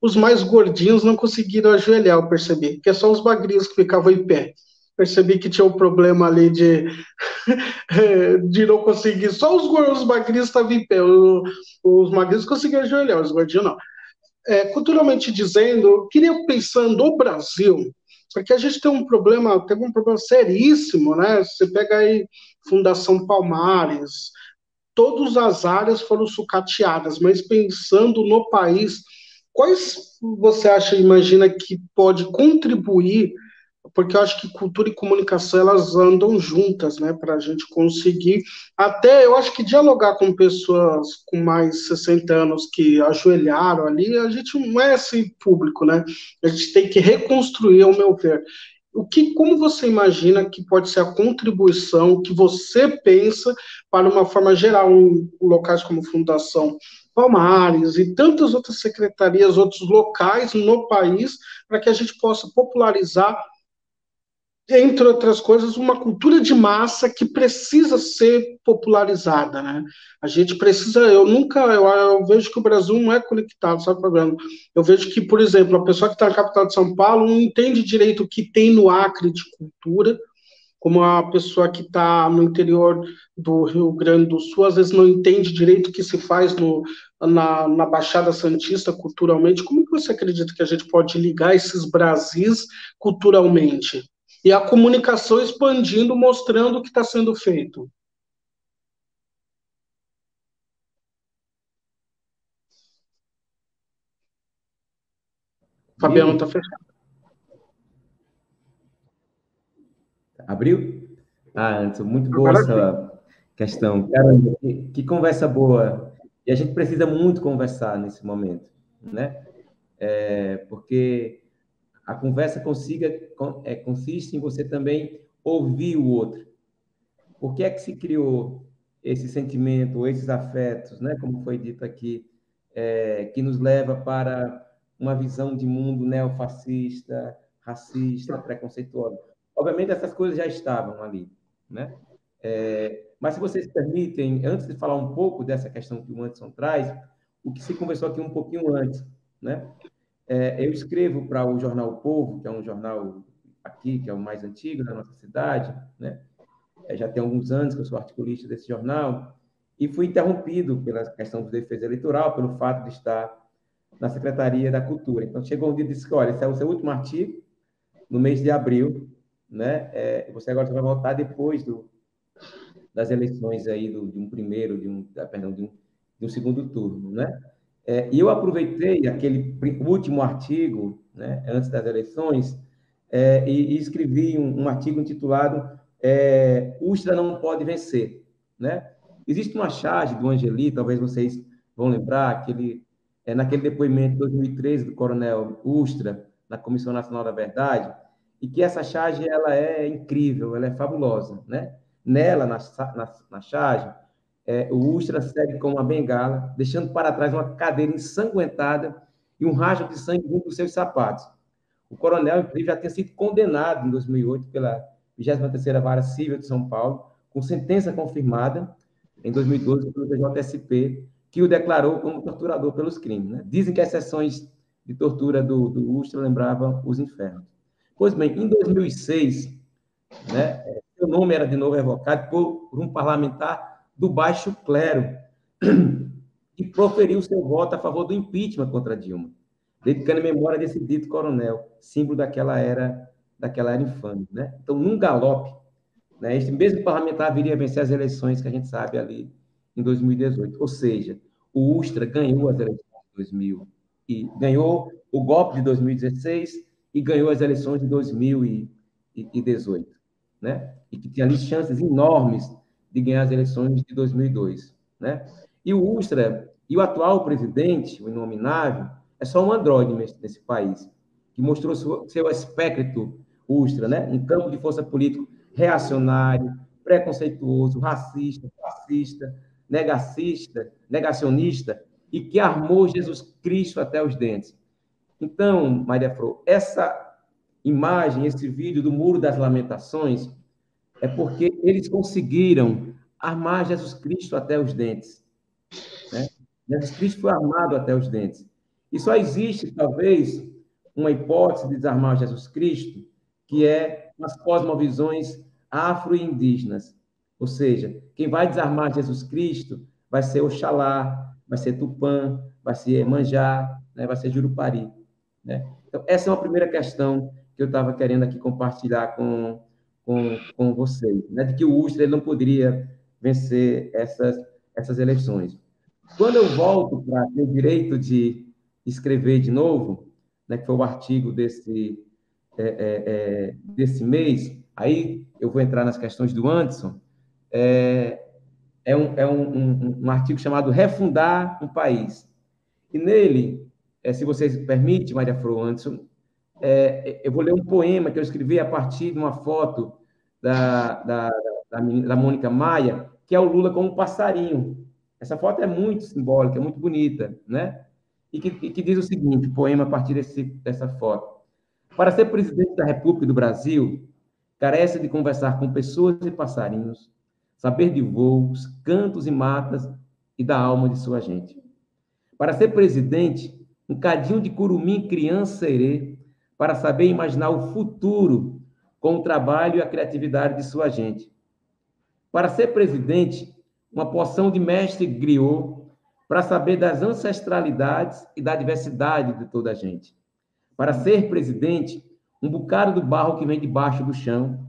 S4: os mais gordinhos não conseguiram ajoelhar, eu percebi, porque só os magrinhos que ficavam em pé. Percebi que tinha um problema ali de, de não conseguir, só os magrinhos estavam em pé, os magrinhos conseguiam ajoelhar, os gordinhos não. Culturalmente dizendo, eu queria pensar no Brasil, porque a gente tem um problema seríssimo, né? Você pega aí Fundação Palmares, todas as áreas foram sucateadas, mas pensando no país, quais você acha, imagina, que pode contribuir, porque eu acho que cultura e comunicação, elas andam juntas, né, para a gente conseguir, até, eu acho que dialogar com pessoas com mais de 60 anos que ajoelharam ali, a gente não é assim público, né, a gente tem que reconstruir, ao meu ver. Como você imagina que pode ser a contribuição que você pensa para uma forma geral, locais como Fundação Palmares e tantas outras secretarias, outros locais no país, para que a gente possa popularizar, entre outras coisas, uma cultura de massa que precisa ser popularizada, né? A gente precisa, eu vejo que o Brasil não é conectado, sabe o problema? Eu vejo que, por exemplo, a pessoa que está na capital de São Paulo não entende direito o que tem no Acre de cultura, como a pessoa que está no interior do Rio Grande do Sul, às vezes não entende direito o que se faz na Baixada Santista culturalmente. Como que você acredita que a gente pode ligar esses Brasis culturalmente? E a comunicação expandindo, mostrando o que está sendo feito. Fabiano está fechado.
S3: Abriu? Anderson, muito boa essa questão. Caramba, que conversa boa. E a gente precisa muito conversar nesse momento, né? Porque a conversa consiste em você também ouvir o outro. Por que é que se criou esse sentimento, esses afetos, né? Como foi dito aqui, que nos leva para uma visão de mundo neofascista, racista, preconceituosa. Obviamente, essas coisas já estavam ali, né? Mas, se vocês permitem, antes de falar um pouco dessa questão que o Anderson traz, o que se conversou aqui um pouquinho antes, né? Eu escrevo para o jornal O Povo, que é um jornal aqui, que é o mais antigo da nossa cidade, né? Já tem alguns anos que eu sou articulista desse jornal, e fui interrompido pela questão de defesa eleitoral, pelo fato de estar na Secretaria da Cultura. Então, chegou um dia e disse: olha, esse é o seu último artigo, no mês de abril, né? Você agora vai voltar depois das eleições aí de um segundo turno, né? E eu aproveitei aquele último artigo, né, antes das eleições, e escrevi um artigo intitulado Ustra não pode vencer, né? Existe uma charge do Angeli, talvez vocês vão lembrar, naquele depoimento de 2013 do coronel Ustra, na Comissão Nacional da Verdade, e que essa charge ela é incrível, ela é fabulosa, né? Nela, na charge, o Ustra segue com uma bengala, deixando para trás uma cadeira ensanguentada e um rajo de sangue junto dos seus sapatos. O coronel, inclusive, já tinha sido condenado em 2008 pela 23ª Vara Civil de São Paulo, com sentença confirmada em 2012 pelo TJSP, que o declarou como torturador pelos crimes, né? Dizem que as sessões de tortura do Ustra lembravam os infernos. Pois bem, em 2006, né, seu nome era de novo revocado por um parlamentar do baixo clero, que proferiu seu voto a favor do impeachment contra Dilma, dedicando em memória desse dito coronel, símbolo daquela era infame, né? Então, num galope, né, este mesmo parlamentar viria a vencer as eleições que a gente sabe ali em 2018. Ou seja, o Ustra ganhou as eleições de 2000 e ganhou o golpe de 2016 e ganhou as eleições de 2018, né? E que tinha ali chances enormes de ganhar as eleições de 2002, né? E o Ustra, e o atual presidente, o inominável, é só um androide nesse país, que mostrou seu espectro Ustra, né? Um campo de força político reacionário, preconceituoso, racista, fascista, negacionista, e que armou Jesus Cristo até os dentes. Então, Maria Flor, essa imagem, esse vídeo do Muro das Lamentações, é porque eles conseguiram armar Jesus Cristo até os dentes, né? Jesus Cristo foi armado até os dentes. E só existe, talvez, uma hipótese de desarmar Jesus Cristo, que é as cosmovisões afro-indígenas. Ou seja, quem vai desarmar Jesus Cristo vai ser Oxalá, vai ser Tupã, vai ser Iemanjá, né? Vai ser Jurupari. Né? Então, essa é uma primeira questão que eu estava querendo aqui compartilhar com vocês, né? De que o Ustra ele não poderia vencer essas eleições. Quando eu volto para ter o direito de escrever de novo, né, que foi o artigo desse mês, aí eu vou entrar nas questões do Anderson, um artigo chamado Refundar um País. E nele, se vocês permitem, Maria Flor, Anderson, eu vou ler um poema que eu escrevi a partir de uma foto da Mônica Maia, que é o Lula como um passarinho. Essa foto é muito simbólica, é muito bonita, né? E que diz o seguinte, o poema a partir dessa foto. Para ser presidente da República do Brasil, carece de conversar com pessoas e passarinhos, saber de voos, cantos e matas e da alma de sua gente. Para ser presidente, um cadinho de curumim criança serê, para saber imaginar o futuro com o trabalho e a criatividade de sua gente. Para ser presidente, uma porção de mestre griot, para saber das ancestralidades e da diversidade de toda a gente. Para ser presidente, um bocado do barro que vem debaixo do chão,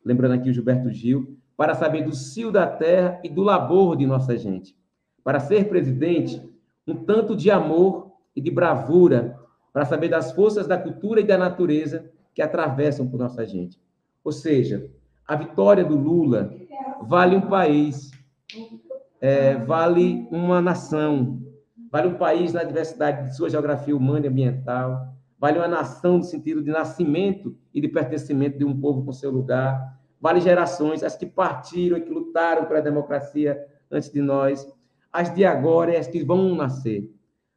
S3: lembrando aqui o Gilberto Gil, para saber do cio da terra e do labor de nossa gente. Para ser presidente, um tanto de amor e de bravura, para saber das forças da cultura e da natureza que atravessam por nossa gente. Ou seja, a vitória do Lula vale um país, vale uma nação, vale um país na diversidade de sua geografia humana e ambiental, vale uma nação no sentido de nascimento e de pertencimento de um povo com seu lugar, vale gerações, as que partiram e que lutaram pela democracia antes de nós, as de agora e as que vão nascer.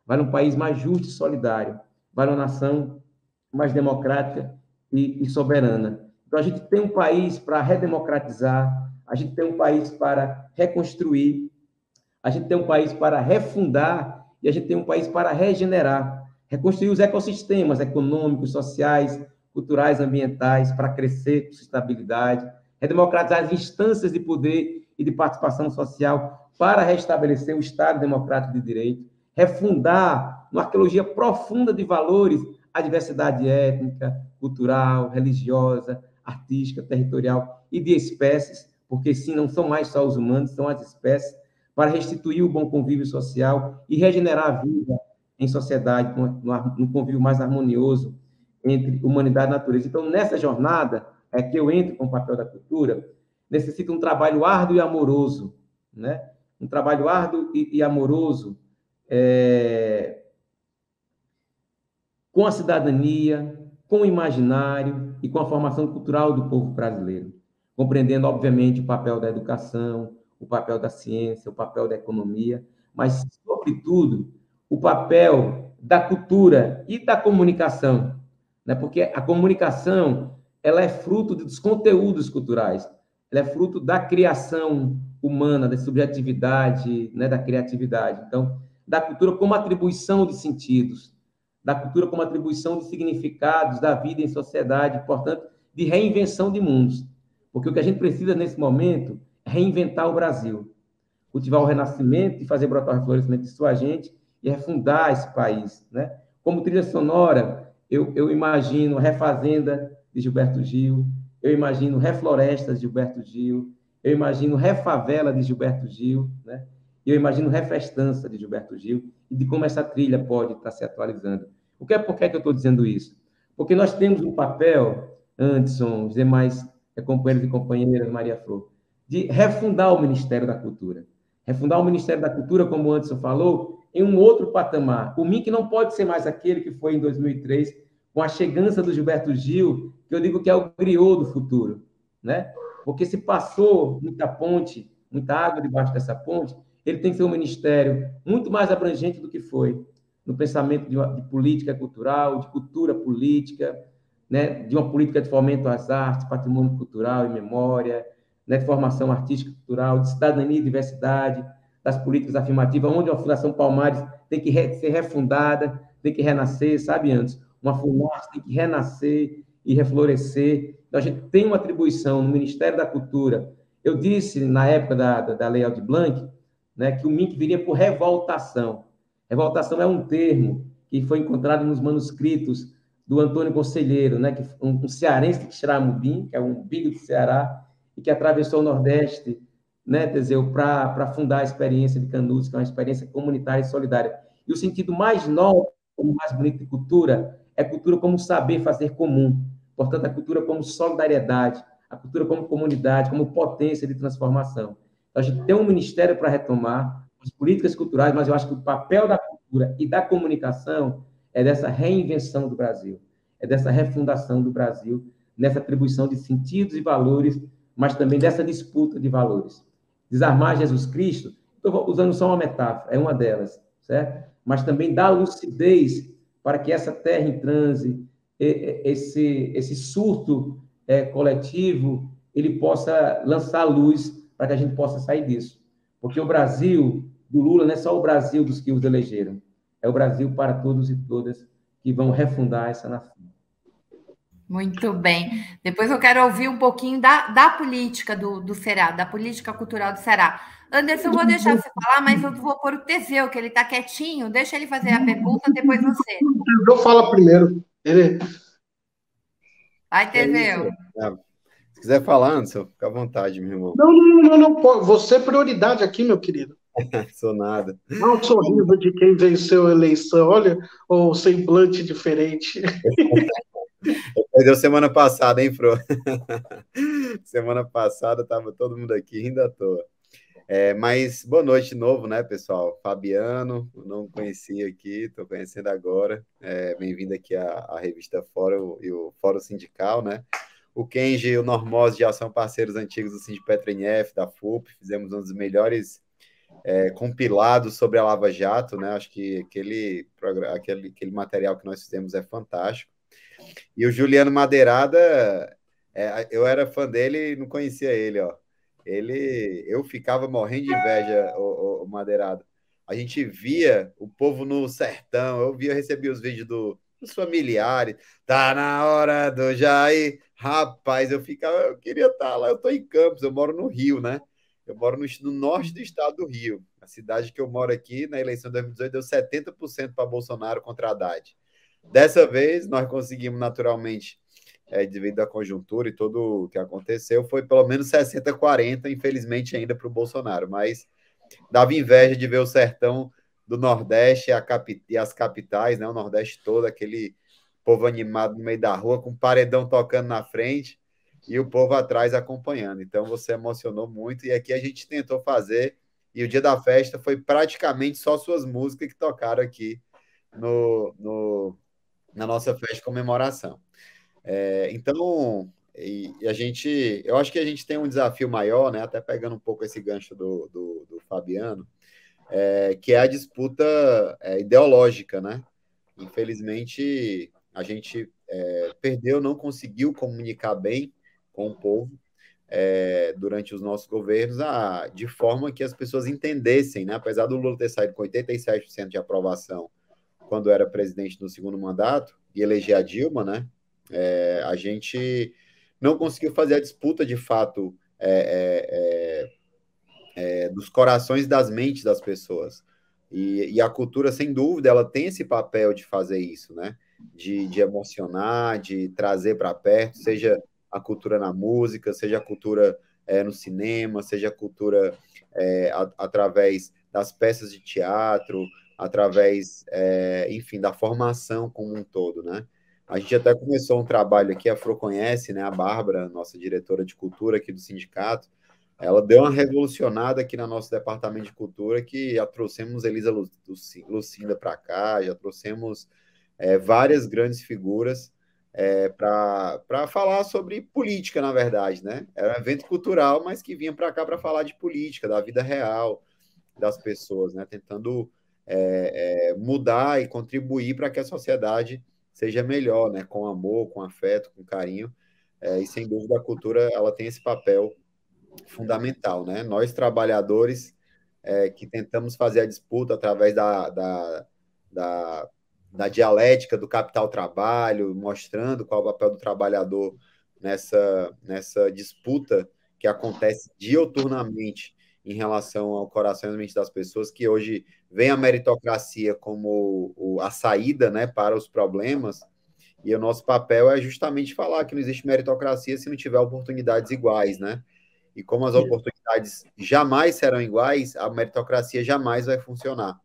S3: Vale um país mais justo e solidário, vale uma nação mais democrática e soberana. Então, a gente tem um país para redemocratizar, a gente tem um país para reconstruir, a gente tem um país para refundar e a gente tem um país para regenerar, reconstruir os ecossistemas econômicos, sociais, culturais, ambientais, para crescer com sustentabilidade, redemocratizar as instâncias de poder e de participação social para restabelecer o Estado democrático de direito, refundar, uma arqueologia profunda de valores, a diversidade étnica, cultural, religiosa, artística, territorial e de espécies, porque, sim, não são mais só os humanos, são as espécies, para restituir o bom convívio social e regenerar a vida em sociedade, num convívio mais harmonioso entre humanidade e natureza. Então, nessa jornada, é que eu entro com o papel da cultura, necessita um trabalho árduo e amoroso, né? Um trabalho árduo e amoroso, com a cidadania, com o imaginário e com a formação cultural do povo brasileiro, compreendendo, obviamente, o papel da educação, o papel da ciência, o papel da economia, mas, sobretudo, o papel da cultura e da comunicação, né? Porque a comunicação ela é fruto dos conteúdos culturais, ela é fruto da criação humana, da subjetividade, né? Da criatividade. Então, da cultura como atribuição de sentidos, da cultura como atribuição de significados da vida em sociedade, portanto, de reinvenção de mundos. Porque o que a gente precisa nesse momento é reinventar o Brasil, cultivar o renascimento e fazer brotar o reflorescimento de sua gente e refundar esse país, né? Como trilha sonora, eu imagino Refazenda, de Gilberto Gil, eu imagino Reflorestas, de Gilberto Gil, eu imagino Refavela, de Gilberto Gil, né? Eu imagino Refestança, de Gilberto Gil, e de como essa trilha pode estar se atualizando. Por que eu estou dizendo isso? Porque nós temos um papel, Anderson, os demais companheiros e companheiras, Maria Flor, de refundar o Ministério da Cultura. Refundar o Ministério da Cultura, como o Anderson falou, em um outro patamar. O MINC não pode ser mais aquele que foi em 2003, com a chegança do Gilberto Gil, que eu digo que é o griot do futuro, né? Porque se passou muita ponte, muita água debaixo dessa ponte, ele tem que ser um ministério muito mais abrangente do que foi, no pensamento de política cultural, de cultura política, né? De uma política de fomento às artes, patrimônio cultural e memória, né? De formação artística e cultural, de cidadania e diversidade, das políticas afirmativas, onde a Fundação Palmares tem que ser refundada, tem que renascer, sabe, Anderson? Uma Funarte tem que renascer e reflorescer. Então, a gente tem uma atribuição no Ministério da Cultura. Eu disse, na época da Lei Aldir Blanc, né, que o MINC viria por revoltação. Revoltação é um termo que foi encontrado nos manuscritos do Antônio Conselheiro, né, que um cearense de Xeramubim, que é um umbigo do Ceará, e que atravessou o Nordeste, né, Teseu, para fundar a experiência de Canudos, que é uma experiência comunitária e solidária. E o sentido mais nobre, mais bonito de cultura, é cultura como saber fazer comum. Portanto, a cultura como solidariedade, a cultura como comunidade, como potência de transformação. Então, a gente tem um ministério para retomar as políticas culturais, mas eu acho que o papel da cultura e da comunicação é dessa reinvenção do Brasil, é dessa refundação do Brasil, nessa atribuição de sentidos e valores, mas também dessa disputa de valores. Desarmar Jesus Cristo, estou usando só uma metáfora, é uma delas, certo? Mas também dar lucidez para que essa terra em transe, esse surto coletivo, ele possa lançar luz para que a gente possa sair disso. Porque o Brasil do Lula não é só o Brasil dos que os elegeram, é o Brasil para todos e todas que vão refundar essa nação.
S1: Muito bem. Depois eu quero ouvir um pouquinho da política do Ceará, da política cultural do Ceará. Anderson, eu vou deixar você falar, mas eu vou pôr o Teseu, que ele está quietinho. Deixa ele fazer a pergunta, depois você.
S4: O Teseu fala primeiro. Ele...
S1: Vai, Teseu.
S8: Se quiser falar, Anderson, fica à vontade, meu irmão.
S4: Não. Você é prioridade aqui, meu querido.
S8: Sou nada.
S4: Não, sorriso de quem venceu a eleição. Olha o semblante diferente.
S8: Perdeu semana passada, hein, Fro? Semana passada estava todo mundo aqui rindo à toa. Mas boa noite de novo, né, pessoal? Fabiano, eu não conhecia aqui, estou conhecendo agora. Bem-vindo aqui à revista Fórum e o Fórum Sindical, né? O Kenji e o Normose já são parceiros antigos do Sindipetro-NF, da FUP. Fizemos um dos melhores compilados sobre a Lava Jato, né? Acho que aquele material que nós fizemos é fantástico. E o Juliano Madeirada, eu era fã dele e não conhecia ele, ó. Eu ficava morrendo de inveja, o Madeirada. A gente via o povo no sertão, eu recebia os vídeos dos familiares, tá na hora do Jair. Rapaz, eu queria estar lá, eu tô em Campos, eu moro no Rio, né? Eu moro no norte do estado do Rio. A cidade que eu moro aqui, na eleição de 2018, deu 70% para Bolsonaro contra Haddad. Dessa vez, nós conseguimos naturalmente, devido à conjuntura e tudo o que aconteceu, foi pelo menos 60-40, infelizmente ainda para o Bolsonaro, mas dava inveja de ver o sertão do Nordeste e as capitais, né, o Nordeste todo, aquele povo animado no meio da rua, com paredão tocando na frente e o povo atrás acompanhando. Então, você emocionou muito e aqui a gente tentou fazer, e o dia da festa foi praticamente só suas músicas que tocaram aqui na nossa festa de comemoração. Então, eu acho que a gente tem um desafio maior, né, até pegando um pouco esse gancho do Fabiano, que é a disputa ideológica, né? Infelizmente, a gente perdeu, não conseguiu comunicar bem com o povo durante os nossos governos, de forma que as pessoas entendessem, né? Apesar do Lula ter saído com 87% de aprovação quando era presidente no segundo mandato, e eleger a Dilma, né? A gente não conseguiu fazer a disputa, de fato, dos corações e das mentes das pessoas. E a cultura, sem dúvida, ela tem esse papel de fazer isso, né? De emocionar, de trazer para perto, seja a cultura na música, seja a cultura no cinema, seja a cultura através das peças de teatro, através, enfim, da formação como um todo, né? A gente até começou um trabalho aqui, a Fro conhece, né? A Bárbara, nossa diretora de cultura aqui do sindicato, ela deu uma revolucionada aqui no nosso departamento de cultura, que já trouxemos Elisa Lucinda para cá, já trouxemos várias grandes figuras para falar sobre política, na verdade, né? Era um evento cultural, mas que vinha para cá para falar de política, da vida real das pessoas, né? Tentando mudar e contribuir para que a sociedade seja melhor, né? Com amor, com afeto, com carinho. E, sem dúvida, a cultura ela tem esse papel fundamental, né? Nós, trabalhadores, que tentamos fazer a disputa através da da dialética do capital-trabalho, mostrando qual é o papel do trabalhador nessa disputa que acontece diuturnamente em relação ao coração e à mente das pessoas, que hoje vem a meritocracia como a saída, né, para os problemas, e o nosso papel é justamente falar que não existe meritocracia se não tiver oportunidades iguais, né? E como as oportunidades jamais serão iguais, a meritocracia jamais vai funcionar.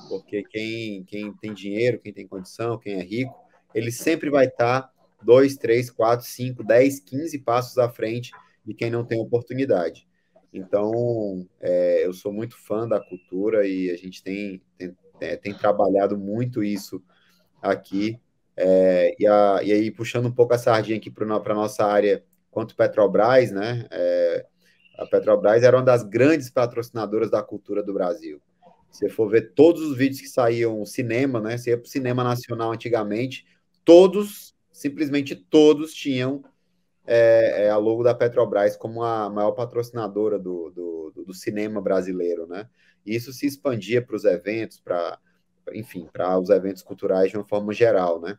S8: Porque quem tem dinheiro, quem tem condição, quem é rico, ele sempre vai estar 2, 3, 4, 5, 10, 15 passos à frente de quem não tem oportunidade. Então, eu sou muito fã da cultura e a gente tem trabalhado muito isso aqui. E aí, puxando um pouco a sardinha aqui para a nossa área, quanto Petrobras, né? A Petrobras era uma das grandes patrocinadoras da cultura do Brasil. Se você for ver todos os vídeos que saíam no cinema, né? Você ia para o cinema nacional antigamente, simplesmente todos tinham a logo da Petrobras como a maior patrocinadora do cinema brasileiro, né? E isso se expandia para os eventos, para os eventos culturais de uma forma geral, né?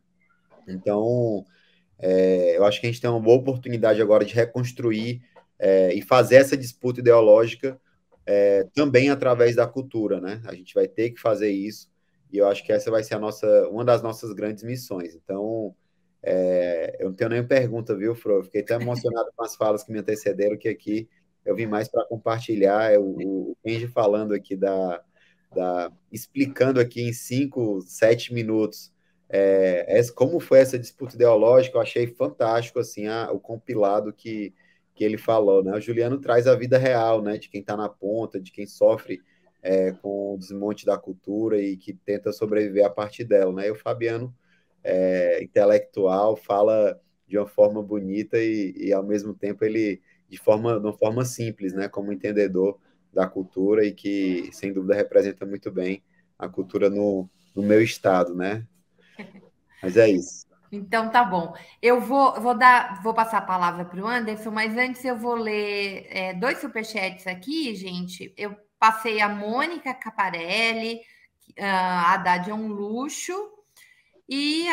S8: Então, eu acho que a gente tem uma boa oportunidade agora de reconstruir e fazer essa disputa ideológica também através da cultura, né? A gente vai ter que fazer isso, e eu acho que essa vai ser uma das nossas grandes missões. Então, eu não tenho nenhuma pergunta, viu, Fro? Eu fiquei tão emocionado com as falas que me antecederam, que aqui eu vim mais para compartilhar o Kenji falando aqui explicando aqui em 5, 7 minutos como foi essa disputa ideológica. Eu achei fantástico assim, o compilado que ele falou, né? O Juliano traz a vida real, né, de quem está na ponta, de quem sofre com o desmonte da cultura e que tenta sobreviver a partir dela, né? E o Fabiano, intelectual, fala de uma forma bonita e ao mesmo tempo ele de uma forma simples, né, como entendedor da cultura, e que sem dúvida representa muito bem a cultura no meu estado, né? Mas é isso.
S1: Então tá bom. Eu vou passar a palavra para o Anderson, mas antes eu vou ler 2 superchats aqui, gente. Eu passei a Mônica Caparelli, a Haddad é um luxo, e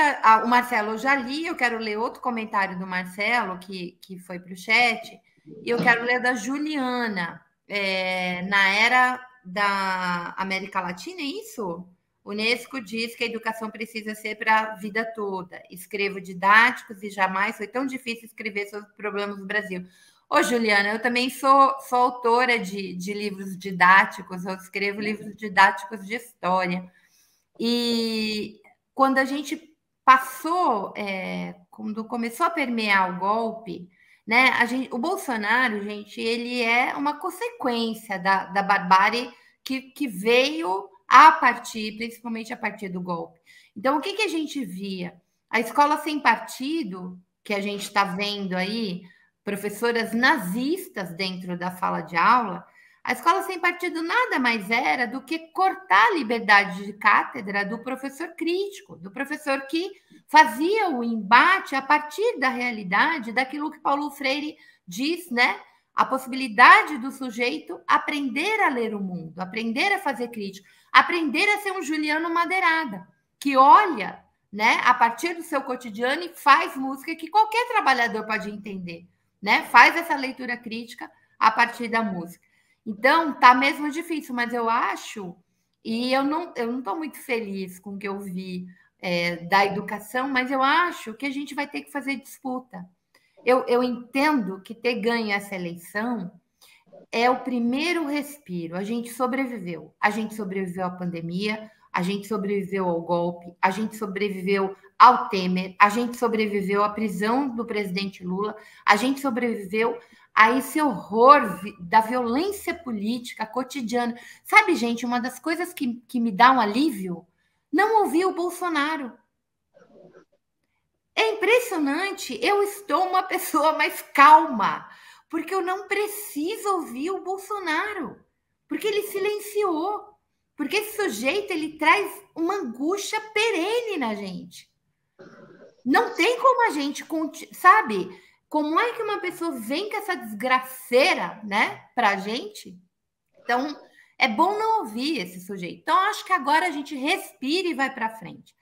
S1: o Marcelo eu já li. Eu quero ler outro comentário do Marcelo, que foi para o chat, e eu quero ler da Juliana. Na era da América Latina, é isso? Unesco diz que a educação precisa ser para a vida toda. Escrevo didáticos e jamais foi tão difícil escrever sobre os problemas do Brasil. Ô, Juliana, eu também sou autora de livros didáticos, eu escrevo livros didáticos de história. E quando a gente passou, quando começou a permear o golpe, né, o Bolsonaro, gente, ele é uma consequência da barbárie que veio principalmente a partir do golpe. Então, o que a gente via? A escola sem partido, que a gente está vendo aí, professoras nazistas dentro da sala de aula, a escola sem partido nada mais era do que cortar a liberdade de cátedra do professor crítico, do professor que fazia o embate a partir da realidade, daquilo que Paulo Freire diz, né? A possibilidade do sujeito aprender a ler o mundo, aprender a fazer crítica, aprender a ser um Juliano Madeirada, que olha, né, a partir do seu cotidiano e faz música que qualquer trabalhador pode entender, né? Faz essa leitura crítica a partir da música. Então, tá mesmo difícil, mas eu acho, e eu não estou muito feliz com o que eu vi da educação, mas eu acho que a gente vai ter que fazer disputa. Eu entendo que ter ganho essa eleição é o primeiro respiro. A gente sobreviveu. A gente sobreviveu à pandemia, a gente sobreviveu ao golpe, a gente sobreviveu ao Temer, a gente sobreviveu à prisão do presidente Lula, a gente sobreviveu a esse horror da violência política cotidiana. Sabe, gente, uma das coisas que me dá um alívio? Não ouvir o Bolsonaro. É impressionante. Eu estou uma pessoa mais calma, porque eu não preciso ouvir o Bolsonaro, porque ele silenciou, porque esse sujeito ele traz uma angústia perene na gente. Não tem como a gente, sabe? Como é que uma pessoa vem com essa desgraceira, né, pra gente? Então, é bom não ouvir esse sujeito. Então, acho que agora a gente respira e vai para frente.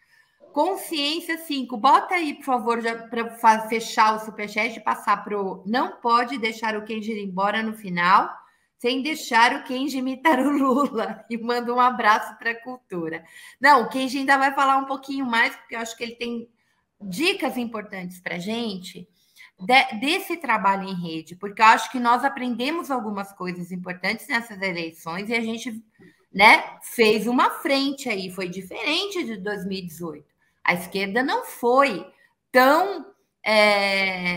S1: Consciência 5, bota aí, por favor, para fechar o superchat e passar para o... Não pode deixar o Kenji ir embora no final, sem deixar o Kenji imitar o Lula. E manda um abraço para a cultura. Não, o Kenji ainda vai falar um pouquinho mais, porque eu acho que ele tem dicas importantes para a gente desse trabalho em rede, porque eu acho que nós aprendemos algumas coisas importantes nessas eleições e a gente, né, fez uma frente aí, foi diferente de 2018. A esquerda não foi tão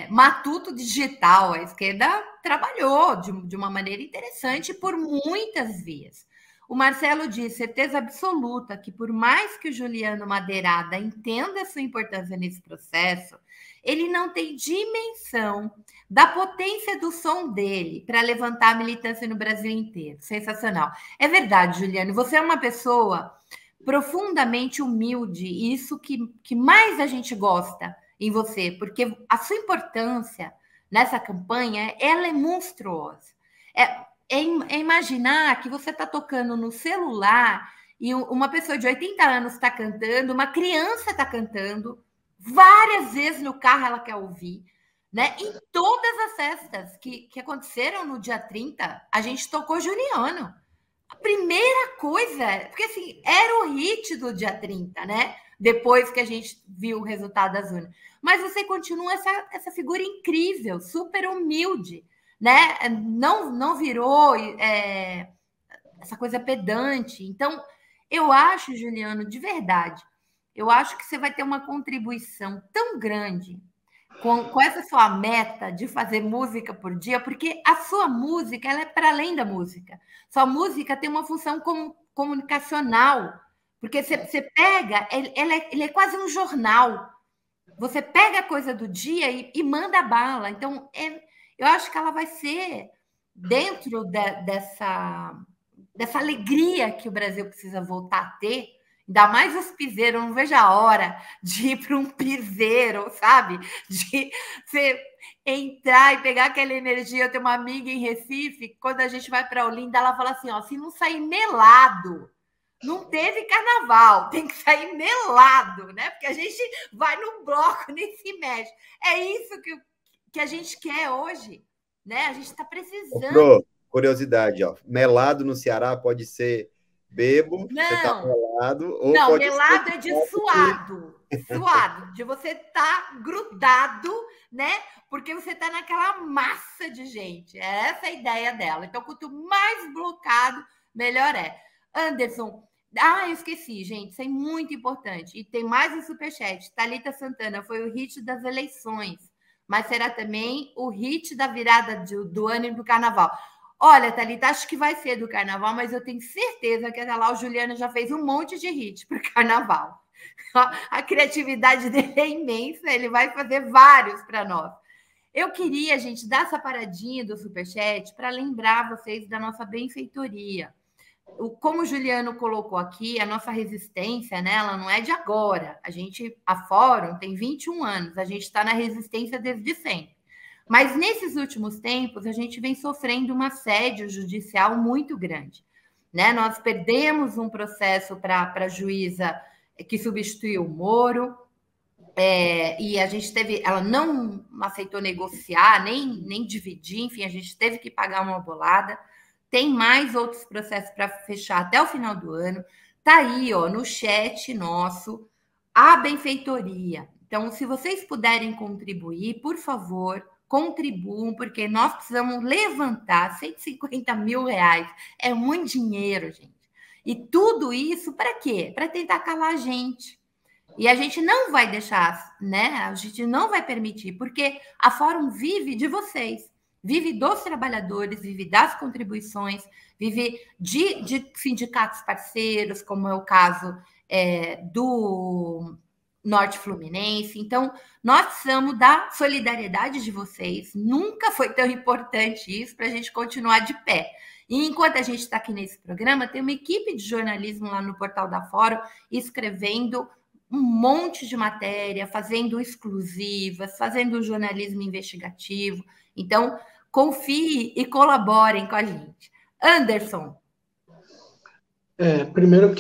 S1: matuto digital, a esquerda trabalhou de uma maneira interessante por muitas vias. O Marcelo diz, certeza absoluta, que por mais que o Juliano Madeirada entenda a sua importância nesse processo, ele não tem dimensão da potência do som dele para levantar a militância no Brasil inteiro. Sensacional. É verdade, Juliano, você é uma pessoa profundamente humilde, e isso que mais a gente gosta em você, porque a sua importância nessa campanha, ela é monstruosa. É imaginar que você está tocando no celular e uma pessoa de 80 anos está cantando, uma criança está cantando, várias vezes no carro ela quer ouvir, né? Em todas as festas que aconteceram no dia 30, a gente tocou Juliano. A primeira coisa, porque assim, era o hit do dia 30, né? Depois que a gente viu o resultado das urnas. Mas você continua essa figura incrível, super humilde, né? Não virou essa coisa pedante. Então, eu acho, Juliano, de verdade, eu acho que você vai ter uma contribuição tão grande com essa sua meta de fazer música por dia, porque a sua música ela é para além da música. Sua música tem uma função comunicacional, porque você pega, ele é quase um jornal. Você pega a coisa do dia e manda bala. Então, eu acho que ela vai ser dentro dessa alegria que o Brasil precisa voltar a ter. Ainda mais os piseiros, eu não vejo a hora de ir para um piseiro, sabe? De você entrar e pegar aquela energia. Eu tenho uma amiga em Recife, quando a gente vai para Olinda, ela fala assim, ó, se não sair melado, não teve carnaval, tem que sair melado, né? Porque a gente vai no bloco, nem se mexe. É isso que a gente quer hoje, né? A gente está precisando.
S8: Pro, curiosidade, ó, melado no Ceará pode ser bebo,
S1: não,
S8: você tá melado, ou
S1: não,
S8: pode
S1: melado
S8: ser
S1: é de suado, de você estar grudado, né? Porque você tá naquela massa de gente. É essa a ideia dela. Então, quanto mais blocado, melhor é. Anderson, eu esqueci, gente, isso é muito importante. E tem mais um superchat. Thalita Santana, foi o hit das eleições, mas será também o hit da virada do ano e do carnaval. Olha, Thalita, acho que vai ser do carnaval, mas eu tenho certeza que até lá o Juliano já fez um monte de hit para o carnaval. A criatividade dele é imensa, ele vai fazer vários para nós. Eu queria, gente, dar essa paradinha do superchat para lembrar vocês da nossa benfeitoria. Como o Juliano colocou aqui, a nossa resistência, né, ela não é de agora. A Fórum tem 21 anos, a gente está na resistência desde sempre. Mas nesses últimos tempos, a gente vem sofrendo um assédio judicial muito grande, né? Nós perdemos um processo para a juíza que substituiu o Moro, e a gente ela não aceitou negociar, nem dividir, enfim, a gente teve que pagar uma bolada. Tem mais outros processos para fechar até o final do ano. Tá aí, ó, no chat nosso, a benfeitoria. Então, se vocês puderem contribuir, por favor, contribuam, porque nós precisamos levantar 150 mil reais. É muito dinheiro, gente. E tudo isso para quê? Para tentar calar a gente. E a gente não vai deixar, né? A gente não vai permitir, porque a Fórum vive de vocês, vive dos trabalhadores, vive das contribuições, vive de sindicatos parceiros, como é o caso do Norte Fluminense. Então, nós precisamos da solidariedade de vocês. Nunca foi tão importante isso para a gente continuar de pé. E enquanto a gente está aqui nesse programa, tem uma equipe de jornalismo lá no portal da Fórum escrevendo um monte de matéria, fazendo exclusivas, fazendo jornalismo investigativo. Então, confie e colaborem com a gente. Anderson.
S4: Primeiro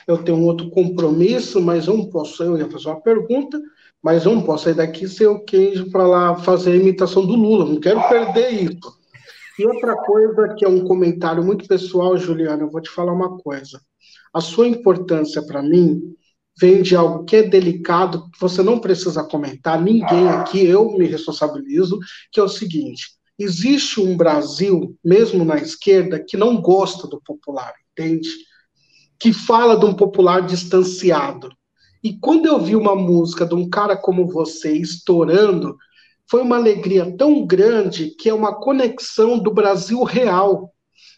S4: eu tenho um outro compromisso, mas eu ia fazer uma pergunta, mas eu não posso sair daqui sem o queijo para lá fazer a imitação do Lula, não quero perder isso. E outra coisa que é um comentário muito pessoal, Juliana, eu vou te falar uma coisa. A sua importância para mim vem de algo que é delicado, que você não precisa comentar, ninguém aqui, eu me responsabilizo, que é o seguinte: existe um Brasil, mesmo na esquerda, que não gosta do popular, entende? Que fala de um popular distanciado. E quando eu vi uma música de um cara como você estourando, foi uma alegria tão grande que é uma conexão do Brasil real.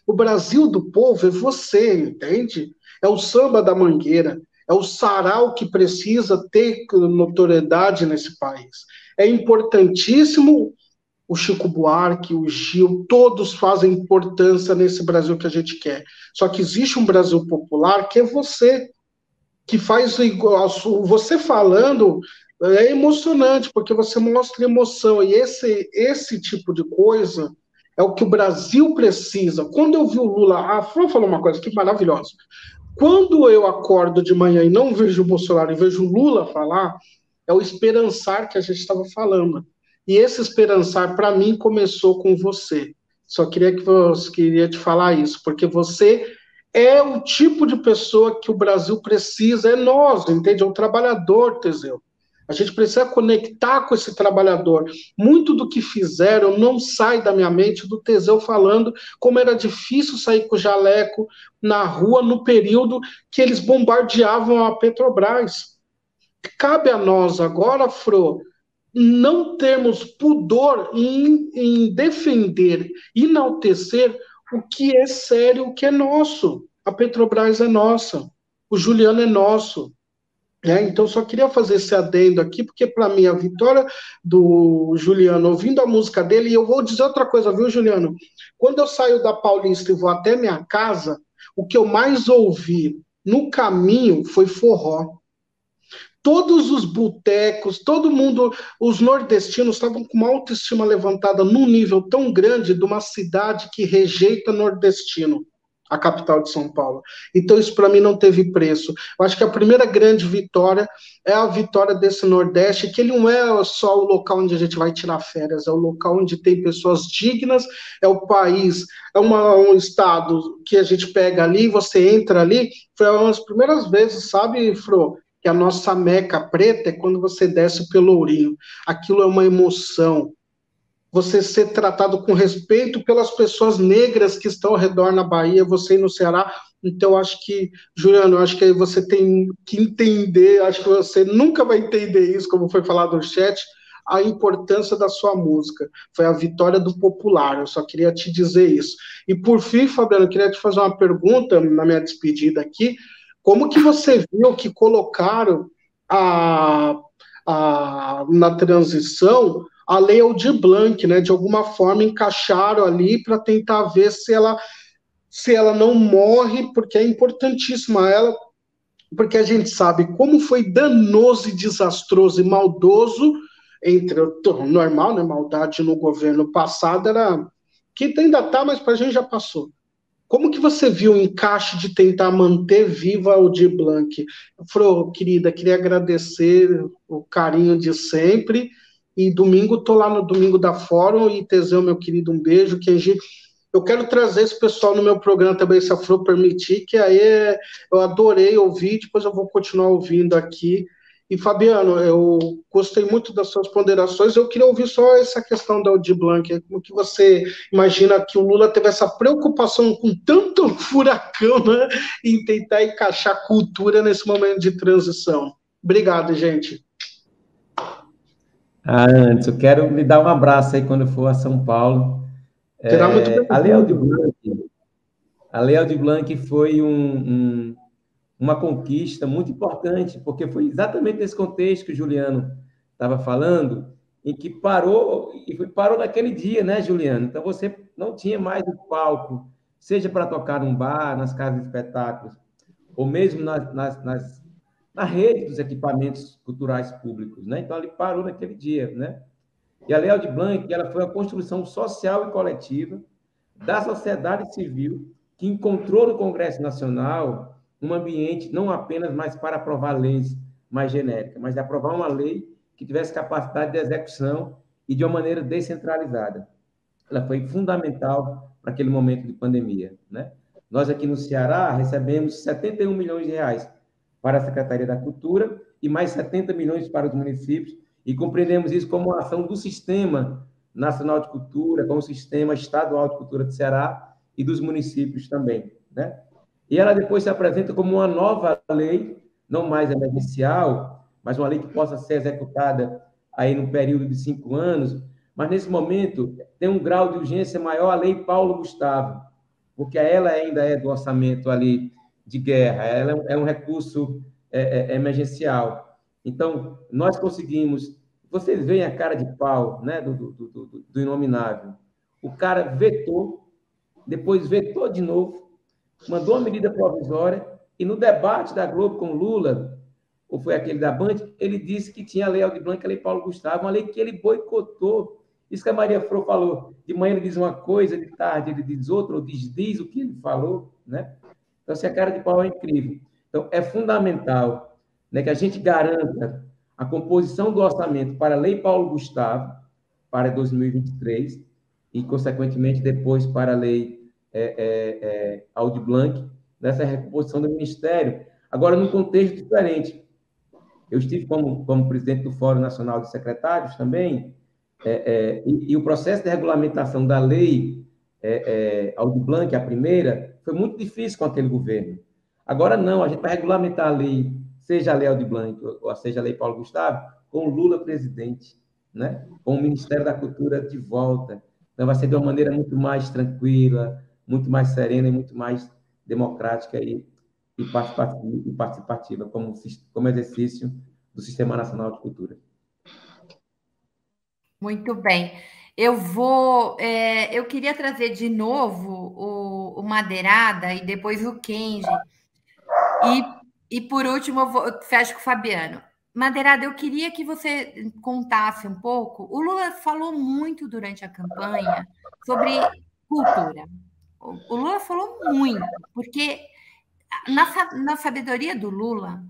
S4: O Brasil do povo é você, entende? É o samba da mangueira, é o sarau que precisa ter notoriedade nesse país. É importantíssimo o Chico Buarque, o Gil, todos fazem importância nesse Brasil que a gente quer. Só que existe um Brasil popular que é você, que faz igual. Você falando é emocionante, porque você mostra emoção, e esse tipo de coisa é o que o Brasil precisa. Quando eu vi o Lula, a Fran falou uma coisa que maravilhosa. Quando eu acordo de manhã e não vejo o Bolsonaro e vejo o Lula falar, é o esperançar que a gente estava falando. E esse esperançar, para mim, começou com você. Só queria te falar isso, porque você é o tipo de pessoa que o Brasil precisa, é nós, entende? É um trabalhador, Teseu. A gente precisa conectar com esse trabalhador. Muito do que fizeram não sai da minha mente do Teseu falando como era difícil sair com o jaleco na rua no período que eles bombardeavam a Petrobras. Cabe a nós agora, Fro, não termos pudor em defender, enaltecer o que é sério, o que é nosso. A Petrobras é nossa, o Juliano é nosso. Então, só queria fazer esse adendo aqui, porque para mim a vitória do Juliano, ouvindo a música dele, e eu vou dizer outra coisa, viu, Juliano? Quando eu saio da Paulista e vou até minha casa, o que eu mais ouvi no caminho foi forró. Todos os botecos, todo mundo, os nordestinos estavam com uma autoestima levantada num nível tão grande de uma cidade que rejeita nordestino, a capital de São Paulo. Então isso para mim não teve preço. Eu acho que a primeira grande vitória é a vitória desse Nordeste, que ele não é só o local onde a gente vai tirar férias, é o local onde tem pessoas dignas, é o país, é um estado que a gente pega ali, você entra ali, foi uma das primeiras vezes, sabe, Fro, que a nossa Meca preta é quando você desce pelo Ourinho. Aquilo é uma emoção. Você ser tratado com respeito pelas pessoas negras que estão ao redor na Bahia, você no Ceará. Então, acho que, Juliano, acho que você tem que entender, acho que você nunca vai entender isso, como foi falado no chat, a importância da sua música. Foi a vitória do popular, eu só queria te dizer isso. E, por fim, Fabiano, eu queria te fazer uma pergunta na minha despedida aqui. Como que você viu que colocaram na transição a Lei Aldir Blanc, né? De alguma forma encaixaram ali para tentar ver se ela não morre, porque é importantíssima ela, porque a gente sabe como foi danoso e desastroso e maldoso, normal, né? Maldade no governo passado era que ainda está, mas para a gente já passou. Como que você viu o encaixe de tentar manter viva a Aldir Blanc? Fro, querida, queria agradecer o carinho de sempre. E domingo, estou lá no Domingo da Fórum. E Teseu, meu querido, um beijo. Eu quero trazer esse pessoal no meu programa também, se a Fro permitir, que aí eu adorei ouvir, depois eu vou continuar ouvindo aqui. E, Fabiano, eu gostei muito das suas ponderações. Eu queria ouvir só essa questão da Aldir Blanc. Como que você imagina que o Lula teve essa preocupação com tanto furacão, né, em tentar encaixar cultura nesse momento de transição? Obrigado, gente.
S3: Antes, eu quero lhe dar um abraço aí quando for a São Paulo.
S4: Será muito bem.
S3: A Lei Aldir Blanc foi uma conquista muito importante, porque foi exatamente nesse contexto que o Juliano estava falando, em que parou naquele dia, né, Juliano? Então, você não tinha mais o palco, seja para tocar num bar, nas casas de espetáculos, ou mesmo na rede dos equipamentos culturais públicos, né? Então, ele parou naquele dia, né? E a Lei Aldir Blanc, ela foi a construção social e coletiva da sociedade civil que encontrou no Congresso Nacional um ambiente não apenas mais para aprovar leis mais genéricas, mas de aprovar uma lei que tivesse capacidade de execução e de uma maneira descentralizada. Ela foi fundamental para aquele momento de pandemia, né? Nós aqui no Ceará recebemos 71 milhões de reais para a Secretaria da Cultura e mais 70 milhões para os municípios, e compreendemos isso como uma ação do Sistema Nacional de Cultura, como o Sistema Estadual de Cultura do Ceará e dos municípios também, né? E ela depois se apresenta como uma nova lei, não mais emergencial, mas uma lei que possa ser executada aí no período de 5 anos, mas nesse momento tem um grau de urgência maior a Lei Paulo Gustavo, porque ela ainda é do orçamento ali de guerra, ela é um recurso emergencial. Então, nós conseguimos, vocês veem a cara de pau, né, do inominável. O cara vetou, depois vetou de novo, mandou uma medida provisória, e no debate da Globo com Lula, ou foi aquele da Band, ele disse que tinha a Lei Aldir Blanc e a Lei Paulo Gustavo, uma lei que ele boicotou. Isso que a Maria Fro falou, de manhã ele diz uma coisa, de tarde ele diz outra, ou diz o que ele falou, né? Então, assim, a cara de pau é incrível. Então, é fundamental, né, que a gente garanta a composição do orçamento para a Lei Paulo Gustavo, para 2023, e, consequentemente, depois para a Lei Aldir Blanc, nessa recomposição do Ministério. Agora, num contexto diferente. Eu estive como presidente do Fórum Nacional de Secretários também, e o processo de regulamentação da lei Aldir Blanc, a primeira, foi muito difícil com aquele governo. Agora não, a gente vai regulamentar a lei, seja a lei Aldir Blanc ou seja a lei Paulo Gustavo, com o Lula presidente, né? Com o Ministério da Cultura de volta. Então vai ser de uma maneira muito mais tranquila, muito mais serena e muito mais democrática e participativa como exercício do Sistema Nacional de Cultura.
S1: Muito bem. Eu queria trazer de novo o Madeirada e depois o Kenji. E por último, eu fecho com o Fabiano. Madeirada, eu queria que você contasse um pouco. O Lula falou muito durante a campanha sobre cultura. O Lula falou muito, porque na sabedoria do Lula,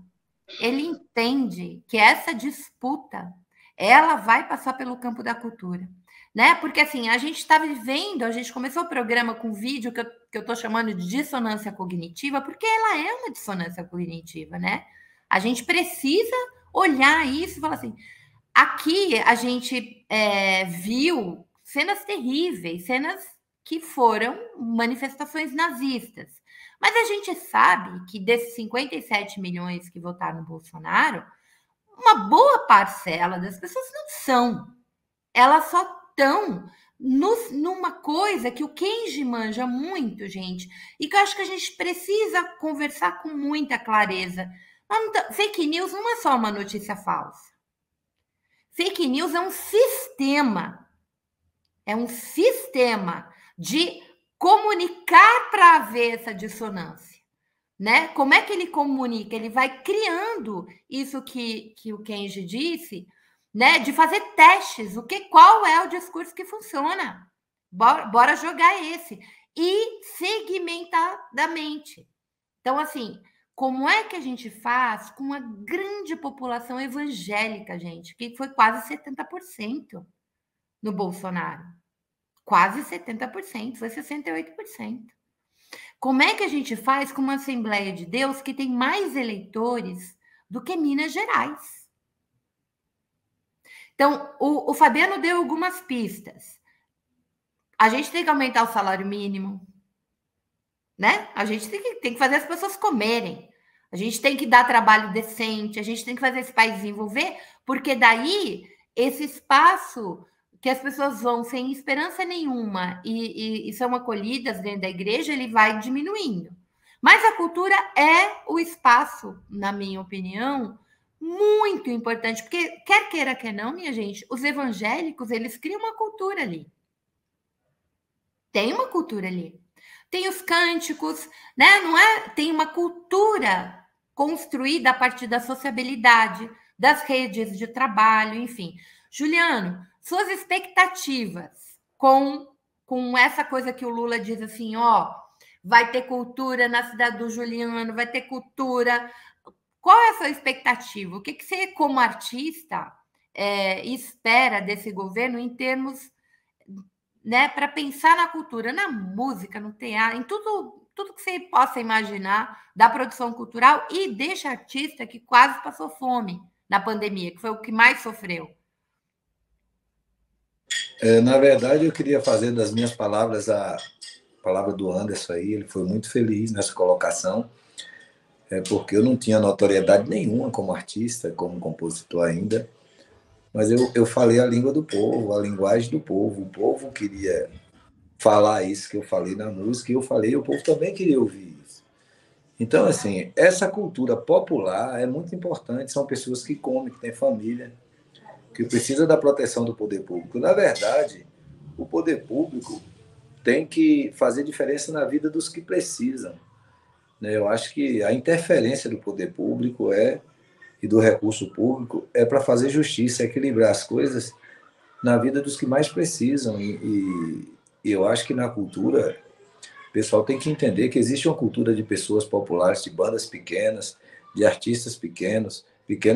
S1: ele entende que essa disputa ela vai passar pelo campo da cultura, né? Porque assim, a gente está vivendo, a gente começou o programa com um vídeo que eu estou chamando de dissonância cognitiva, porque ela é uma dissonância cognitiva, né? A gente precisa olhar isso e falar assim, aqui a gente viu cenas terríveis, cenas que foram manifestações nazistas. Mas a gente sabe que desses 57 milhões que votaram no Bolsonaro, uma boa parcela das pessoas não são. Elas só estão numa coisa que o Kenji manja muito, gente, e que eu acho que a gente precisa conversar com muita clareza. Fake news não é só uma notícia falsa. Fake news é um sistema. É um sistema de comunicar para haver essa dissonância, né? Como é que ele comunica? Ele vai criando isso que o Kenji disse, né? De fazer testes, qual é o discurso que funciona? Bora jogar esse e segmentadamente. Então, assim, como é que a gente faz com uma grande população evangélica, gente, que foi quase 70% no Bolsonaro? Quase 70%, foi 68%. Como é que a gente faz com uma Assembleia de Deus que tem mais eleitores do que Minas Gerais? Então, o Fabiano deu algumas pistas. A gente tem que aumentar o salário mínimo, né? A gente tem que fazer as pessoas comerem. A gente tem que dar trabalho decente, a gente tem que fazer esse país desenvolver, porque daí esse espaço que as pessoas vão sem esperança nenhuma e são acolhidas dentro da igreja, ele vai diminuindo. Mas a cultura é o espaço, na minha opinião, muito importante, porque quer queira, quer não, minha gente, os evangélicos, eles criam uma cultura ali. Tem uma cultura ali. Tem os cânticos, né? Não é? Tem uma cultura construída a partir da sociabilidade, das redes de trabalho, enfim. Juliano, suas expectativas com essa coisa que o Lula diz assim, ó, vai ter cultura na cidade do Juliano, vai ter cultura. Qual é a sua expectativa? O que você, como artista, espera desse governo em termos, né, para pensar na cultura, na música, no teatro, em tudo que você possa imaginar da produção cultural e desse artista que quase passou fome na pandemia, que foi o que mais sofreu?
S2: Na verdade, eu queria fazer das minhas palavras a palavra do Anderson aí. Ele foi muito feliz nessa colocação, porque eu não tinha notoriedade nenhuma como artista, como compositor ainda, mas eu falei a língua do povo, a linguagem do povo. O povo queria falar isso que eu falei na música, e eu falei, e o povo também queria ouvir isso. Então, assim, essa cultura popular é muito importante. São pessoas que comem, que têm família, que precisa da proteção do poder público. Na verdade, o poder público tem que fazer diferença na vida dos que precisam, né? Eu acho que a interferência do poder público e do recurso público é para fazer justiça, equilibrar as coisas na vida dos que mais precisam. E eu acho que na cultura, o pessoal tem que entender que existe uma cultura de pessoas populares, de bandas pequenas, de artistas pequenos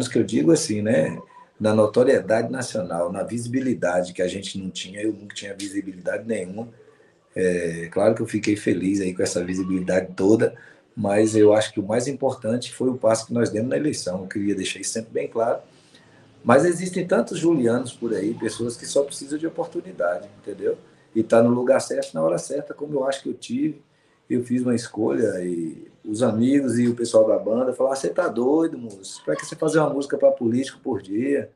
S2: que eu digo assim, né? Na notoriedade nacional, na visibilidade que a gente não tinha. Eu nunca tinha visibilidade nenhuma. Claro que eu fiquei feliz aí com essa visibilidade toda, mas eu acho que o mais importante foi o passo que nós demos na eleição. Eu queria deixar isso sempre bem claro. Mas existem tantos Julianos por aí, pessoas que só precisam de oportunidade, entendeu? E tá no lugar certo, na hora certa, como eu acho que eu tive. Eu fiz uma escolha e os amigos e o pessoal da banda falaram: você tá doido, moço? Para que você fazer uma música para político por dia?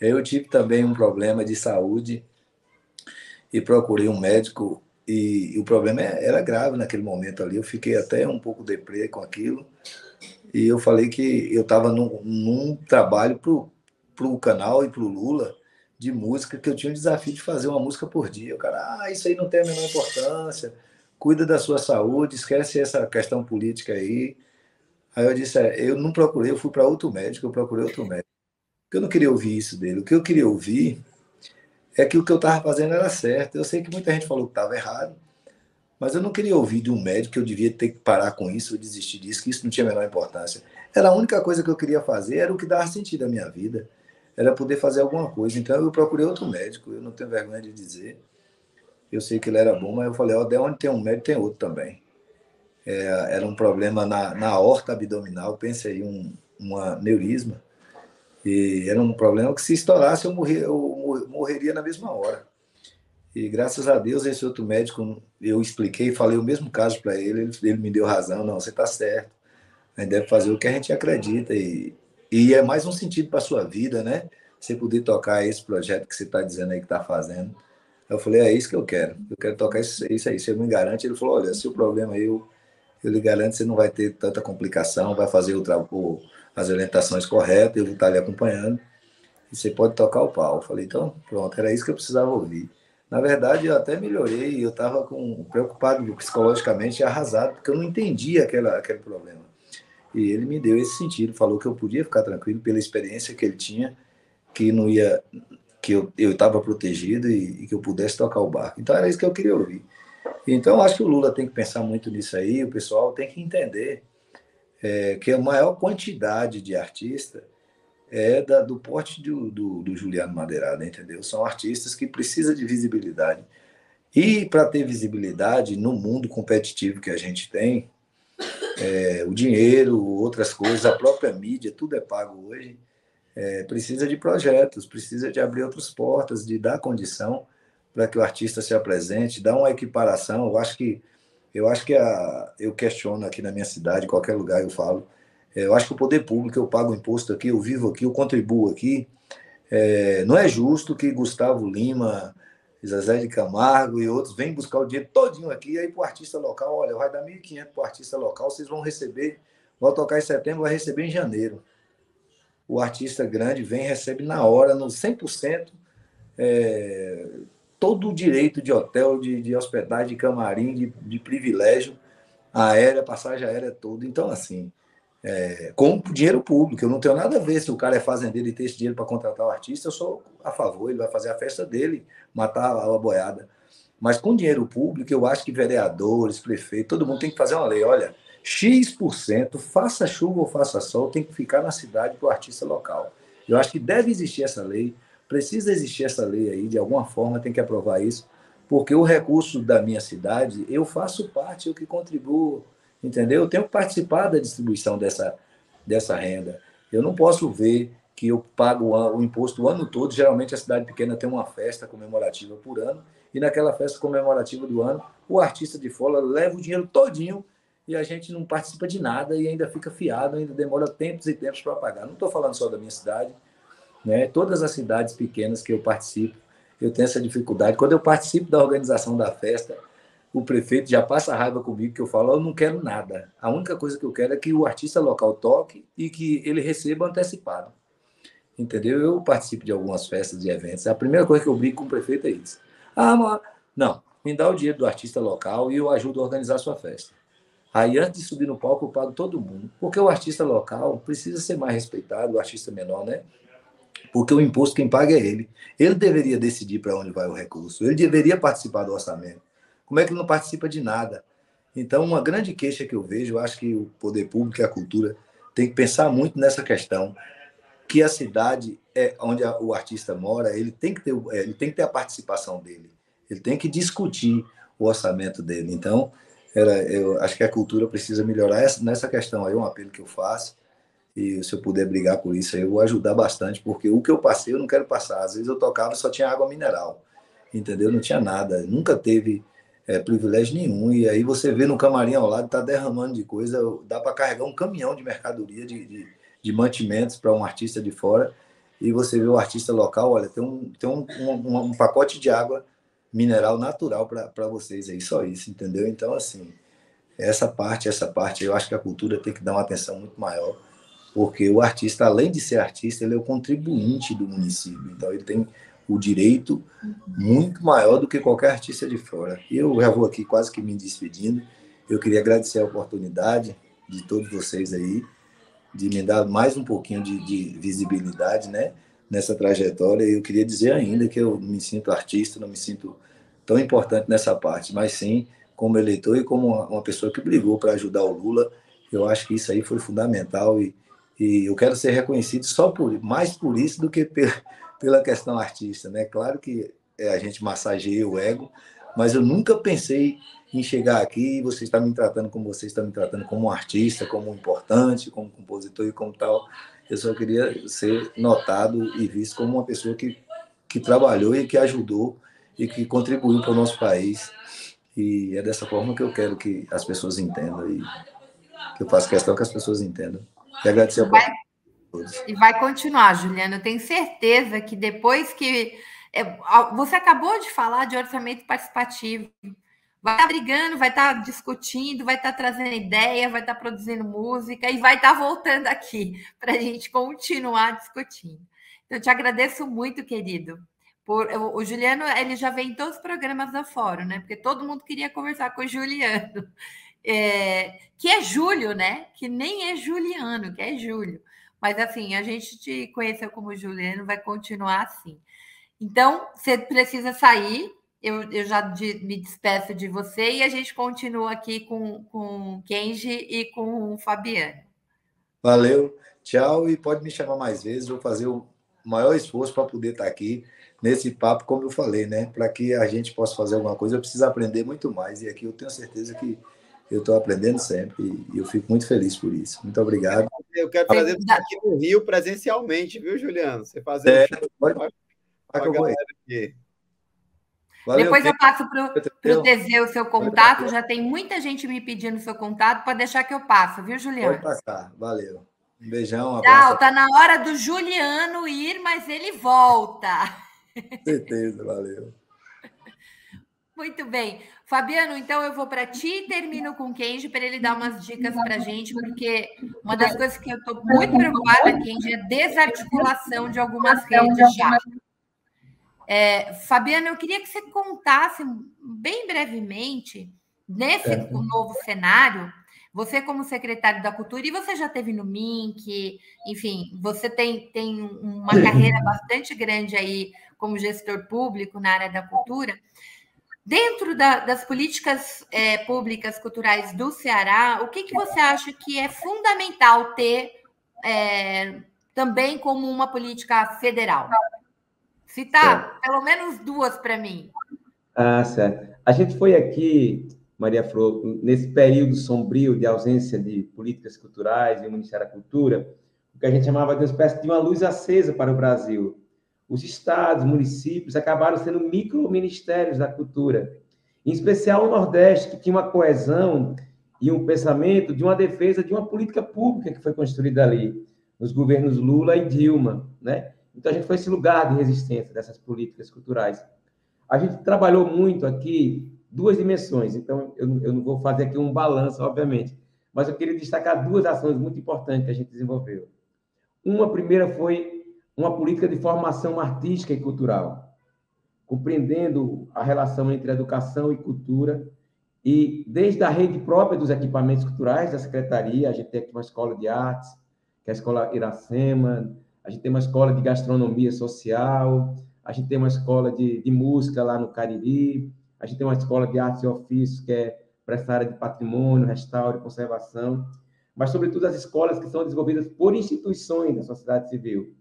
S2: Eu tive também um problema de saúde e procurei um médico, e o problema era grave naquele momento ali. Eu fiquei até um pouco deprê com aquilo, e eu falei que eu estava num trabalho pro canal e pro Lula de música, que eu tinha um desafio de fazer uma música por dia. O cara, isso aí não tem a menor importância, cuida da sua saúde, esquece essa questão política aí. Aí eu disse, eu não procurei, eu fui para outro médico, porque eu não queria ouvir isso dele. O que eu queria ouvir é que o que eu estava fazendo era certo. Eu sei que muita gente falou que estava errado, mas eu não queria ouvir de um médico que eu devia ter que parar com isso, ou desistir disso, que isso não tinha a menor importância. Era a única coisa que eu queria fazer, era o que dava sentido à minha vida, era poder fazer alguma coisa. Então eu procurei outro médico, eu não tenho vergonha de dizer. Eu sei que ele era bom, mas eu falei, de onde tem um médico, tem outro também. Era um problema na aorta abdominal, pensa aí, um aneurisma. E era um problema que, se estourasse, eu morreria na mesma hora. E graças a Deus, esse outro médico, eu expliquei, falei o mesmo caso para ele, ele me deu razão. Não, você está certo, a gente deve fazer o que a gente acredita. E é mais um sentido para a sua vida, né? Você poder tocar esse projeto que você está dizendo aí que está fazendo. Eu falei, é isso que eu quero tocar isso aí, você me garante. Ele falou, olha, se o problema aí, eu lhe garanto que você não vai ter tanta complicação, vai fazer as orientações corretas, eu vou estar lhe acompanhando, e você pode tocar o pau. Eu falei, então, pronto, era isso que eu precisava ouvir. Na verdade, eu até melhorei, eu estava preocupado psicologicamente e arrasado, porque eu não entendia aquele problema. E ele me deu esse sentido, falou que eu podia ficar tranquilo pela experiência que ele tinha, que não ia... que eu estava protegido e que eu pudesse tocar o barco. Então, era isso que eu queria ouvir. Então, acho que o Lula tem que pensar muito nisso aí, o pessoal tem que entender que a maior quantidade de artistas é do porte do Juliano Madeirada, entendeu? São artistas que precisam de visibilidade. E, para ter visibilidade no mundo competitivo que a gente tem, o dinheiro, outras coisas, a própria mídia, tudo é pago hoje, precisa de projetos, precisa de abrir outras portas, de dar condição para que o artista se apresente, dar uma equiparação. Eu questiono aqui na minha cidade, em qualquer lugar eu falo, eu acho que o poder público, eu pago imposto aqui, eu vivo aqui, eu contribuo aqui, não é justo que Gustavo Lima, Zezé de Camargo e outros venham buscar o dinheiro todinho aqui, e aí para o artista local, olha, vai dar 1.500 para o artista local, vocês vão receber, vão tocar em setembro, vai receber em janeiro. O artista grande vem e recebe na hora, no 100%, todo o direito de hotel, de hospedagem, de camarim, de privilégio, aérea, passagem aérea, tudo. Então, assim, com dinheiro público, eu não tenho nada a ver se o cara é fazendeiro e tem esse dinheiro para contratar o artista, eu sou a favor, ele vai fazer a festa dele, matar a boiada. Mas com dinheiro público, eu acho que vereadores, prefeitos, todo mundo tem que fazer uma lei. Olha, X%, faça chuva ou faça sol, tem que ficar na cidade para o artista local. Eu acho que deve existir essa lei, precisa existir essa lei aí, de alguma forma tem que aprovar isso, porque o recurso da minha cidade, eu faço parte, eu que contribuo, entendeu? Eu tenho que participar da distribuição dessa renda. Eu não posso ver que eu pago o imposto o ano todo. Geralmente a cidade pequena tem uma festa comemorativa por ano, e naquela festa comemorativa do ano, o artista de fora leva o dinheiro todinho e a gente não participa de nada e ainda fica fiado, ainda demora tempos e tempos para pagar. Não estou falando só da minha cidade, né? Todas as cidades pequenas que eu participo, eu tenho essa dificuldade. Quando eu participo da organização da festa, o prefeito já passa raiva comigo, que eu falo, eu não quero nada. A única coisa que eu quero é que o artista local toque e que ele receba antecipado. Entendeu? Eu participo de algumas festas e eventos. A primeira coisa que eu brigo com o prefeito é isso. Mas não, me dá o dinheiro do artista local e eu ajudo a organizar a sua festa. Aí, antes de subir no palco, eu pago todo mundo. Porque o artista local precisa ser mais respeitado, o artista menor, né? Porque o imposto quem paga é ele. Ele deveria decidir para onde vai o recurso. Ele deveria participar do orçamento. Como é que ele não participa de nada? Então, uma grande queixa que eu vejo, eu acho que o poder público e a cultura tem que pensar muito nessa questão, que a cidade onde o artista mora, ele tem que ter a participação dele. Ele tem que discutir o orçamento dele. Então, eu acho que a cultura precisa melhorar nessa questão. Aí é um apelo que eu faço. E se eu puder brigar por isso, eu vou ajudar bastante, porque o que eu passei, eu não quero passar. Às vezes eu tocava e só tinha água mineral, entendeu? Não tinha nada, nunca teve privilégio nenhum. E aí você vê no camarim ao lado, está derramando de coisa, dá para carregar um caminhão de mercadoria, de mantimentos para um artista de fora, e você vê o artista local, olha, tem um pacote de água mineral natural para vocês aí, só isso, entendeu? Então, assim, essa parte, eu acho que a cultura tem que dar uma atenção muito maior, porque o artista, além de ser artista, ele é o contribuinte do município. Então, ele tem o direito muito maior do que qualquer artista de fora. E eu já vou aqui quase que me despedindo. Eu queria agradecer a oportunidade de todos vocês aí, de me dar mais um pouquinho de visibilidade, né, nessa trajetória. E eu queria dizer ainda que eu não me sinto artista, não me sinto tão importante nessa parte, mas sim como eleitor e como uma pessoa que brigou para ajudar o Lula. Eu acho que isso aí foi fundamental e eu quero ser reconhecido mais por isso do que pela questão artista, né? Claro que a gente massageia o ego, mas eu nunca pensei em chegar aqui e vocês estão me tratando como vocês estão me tratando, como um artista, como um importante, como compositor e como tal. Eu só queria ser notado e visto como uma pessoa que trabalhou e que ajudou e que contribuiu para o nosso país. E é dessa forma que eu quero que as pessoas entendam e que eu faço questão que as pessoas entendam. E agradecer a todos.
S1: E vai continuar, Juliana. Eu tenho certeza que depois que... Você acabou de falar de orçamento participativo. Vai estar brigando, vai estar discutindo, vai estar trazendo ideia, vai estar produzindo música e vai estar voltando aqui para a gente continuar discutindo. Então, eu te agradeço muito, querido. O Juliano, ele já vem em todos os programas da Fórum, né? Porque todo mundo queria conversar com o Juliano. Que é Júlio, né? Que nem é Juliano, que é Júlio. Mas, assim, a gente te conheceu como Juliano, vai continuar assim. Então, você precisa sair, eu já me despeço de você e a gente continua aqui com o Kenji e com o Fabiano.
S2: Valeu, tchau, e pode me chamar mais vezes, vou fazer o maior esforço para poder estar aqui nesse papo, como eu falei, né? Para que a gente possa fazer alguma coisa, eu preciso aprender muito mais, e aqui eu tenho certeza que eu estou aprendendo sempre, e eu fico muito feliz por isso. Muito obrigado.
S8: Eu quero fazer isso aqui no Rio presencialmente, viu, Juliano? Você fazer um show
S2: pode
S8: a galera aqui.
S2: Valeu,
S1: depois eu passo para o Teseu o seu contato, já tem muita gente me pedindo o seu contato, pode deixar que eu passo, viu, Juliano?
S2: Pode passar, valeu. Um beijão, um
S1: Tchau,
S2: abraço.
S1: tá na hora do Juliano ir, mas ele volta.
S2: Certeza, valeu.
S1: Muito bem. Fabiano, então eu vou para ti e termino com o Kenji para ele dar umas dicas para a gente, porque uma das coisas que eu estou muito preocupada, Kenji, é a desarticulação de algumas redes já. Fabiano, eu queria que você contasse bem brevemente, nesse novo cenário, você como secretário da Cultura, e você já esteve no MINC, enfim, você tem uma carreira bastante grande aí como gestor público na área da cultura. Dentro das políticas públicas culturais do Ceará, o que você acha que é fundamental ter também como uma política federal? Citar pelo menos duas para mim.
S3: Ah, certo. A gente foi aqui, Maria Flor, nesse período sombrio de ausência de políticas culturais e o Ministério da Cultura, o que a gente chamava de uma espécie de uma luz acesa para o Brasil. Os estados, municípios acabaram sendo micro-ministérios da cultura, em especial o Nordeste, que tinha uma coesão e um pensamento de uma defesa de uma política pública que foi construída ali, nos governos Lula e Dilma, né? Então, a gente foi esse lugar de resistência dessas políticas culturais. A gente trabalhou muito aqui duas dimensões, então eu não vou fazer aqui um balanço, obviamente, mas eu queria destacar duas ações muito importantes que a gente desenvolveu. Uma primeira foi uma política de formação artística e cultural, compreendendo a relação entre educação e cultura, e desde a rede própria dos equipamentos culturais da Secretaria, a gente tem aqui uma escola de artes, que é a Escola Iracema, a gente tem uma escola de gastronomia social, a gente tem uma escola de música lá no Cariri, a gente tem uma escola de artes e ofícios, que é para essa área de patrimônio, restauro e conservação, mas, sobretudo, as escolas que são desenvolvidas por instituições da sociedade civil.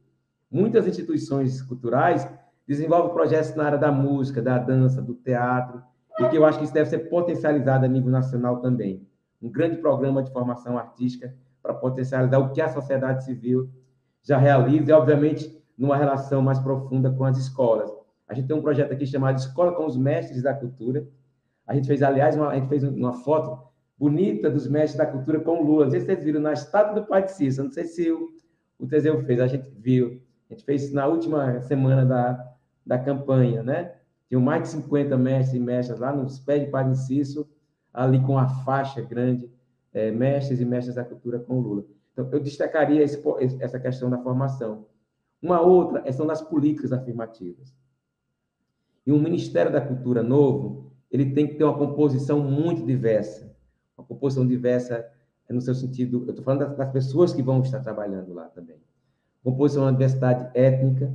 S3: Muitas instituições culturais desenvolvem projetos na área da música, da dança, do teatro, e que eu acho que isso deve ser potencializado a nível nacional também. Um grande programa de formação artística para potencializar o que a sociedade civil já realiza, e, obviamente, numa relação mais profunda com as escolas. A gente tem um projeto aqui chamado Escola com os Mestres da Cultura. A gente fez, aliás, uma foto bonita dos mestres da cultura com o Lula. Não sei se vocês viram na estátua do Pai de Cícero, não sei se o Teseu fez, a gente viu. A gente fez na última semana da campanha, né? Tinham mais de 50 mestres e mestras lá nos pés de Padre Cícero, ali com a faixa grande, mestres e mestras da cultura com o Lula. Então, eu destacaria essa questão da formação. Uma outra são das políticas afirmativas. E um Ministério da Cultura novo, ele tem que ter uma composição muito diversa. Uma composição diversa no seu sentido... Eu estou falando das pessoas que vão estar trabalhando lá também. Composição da diversidade étnica.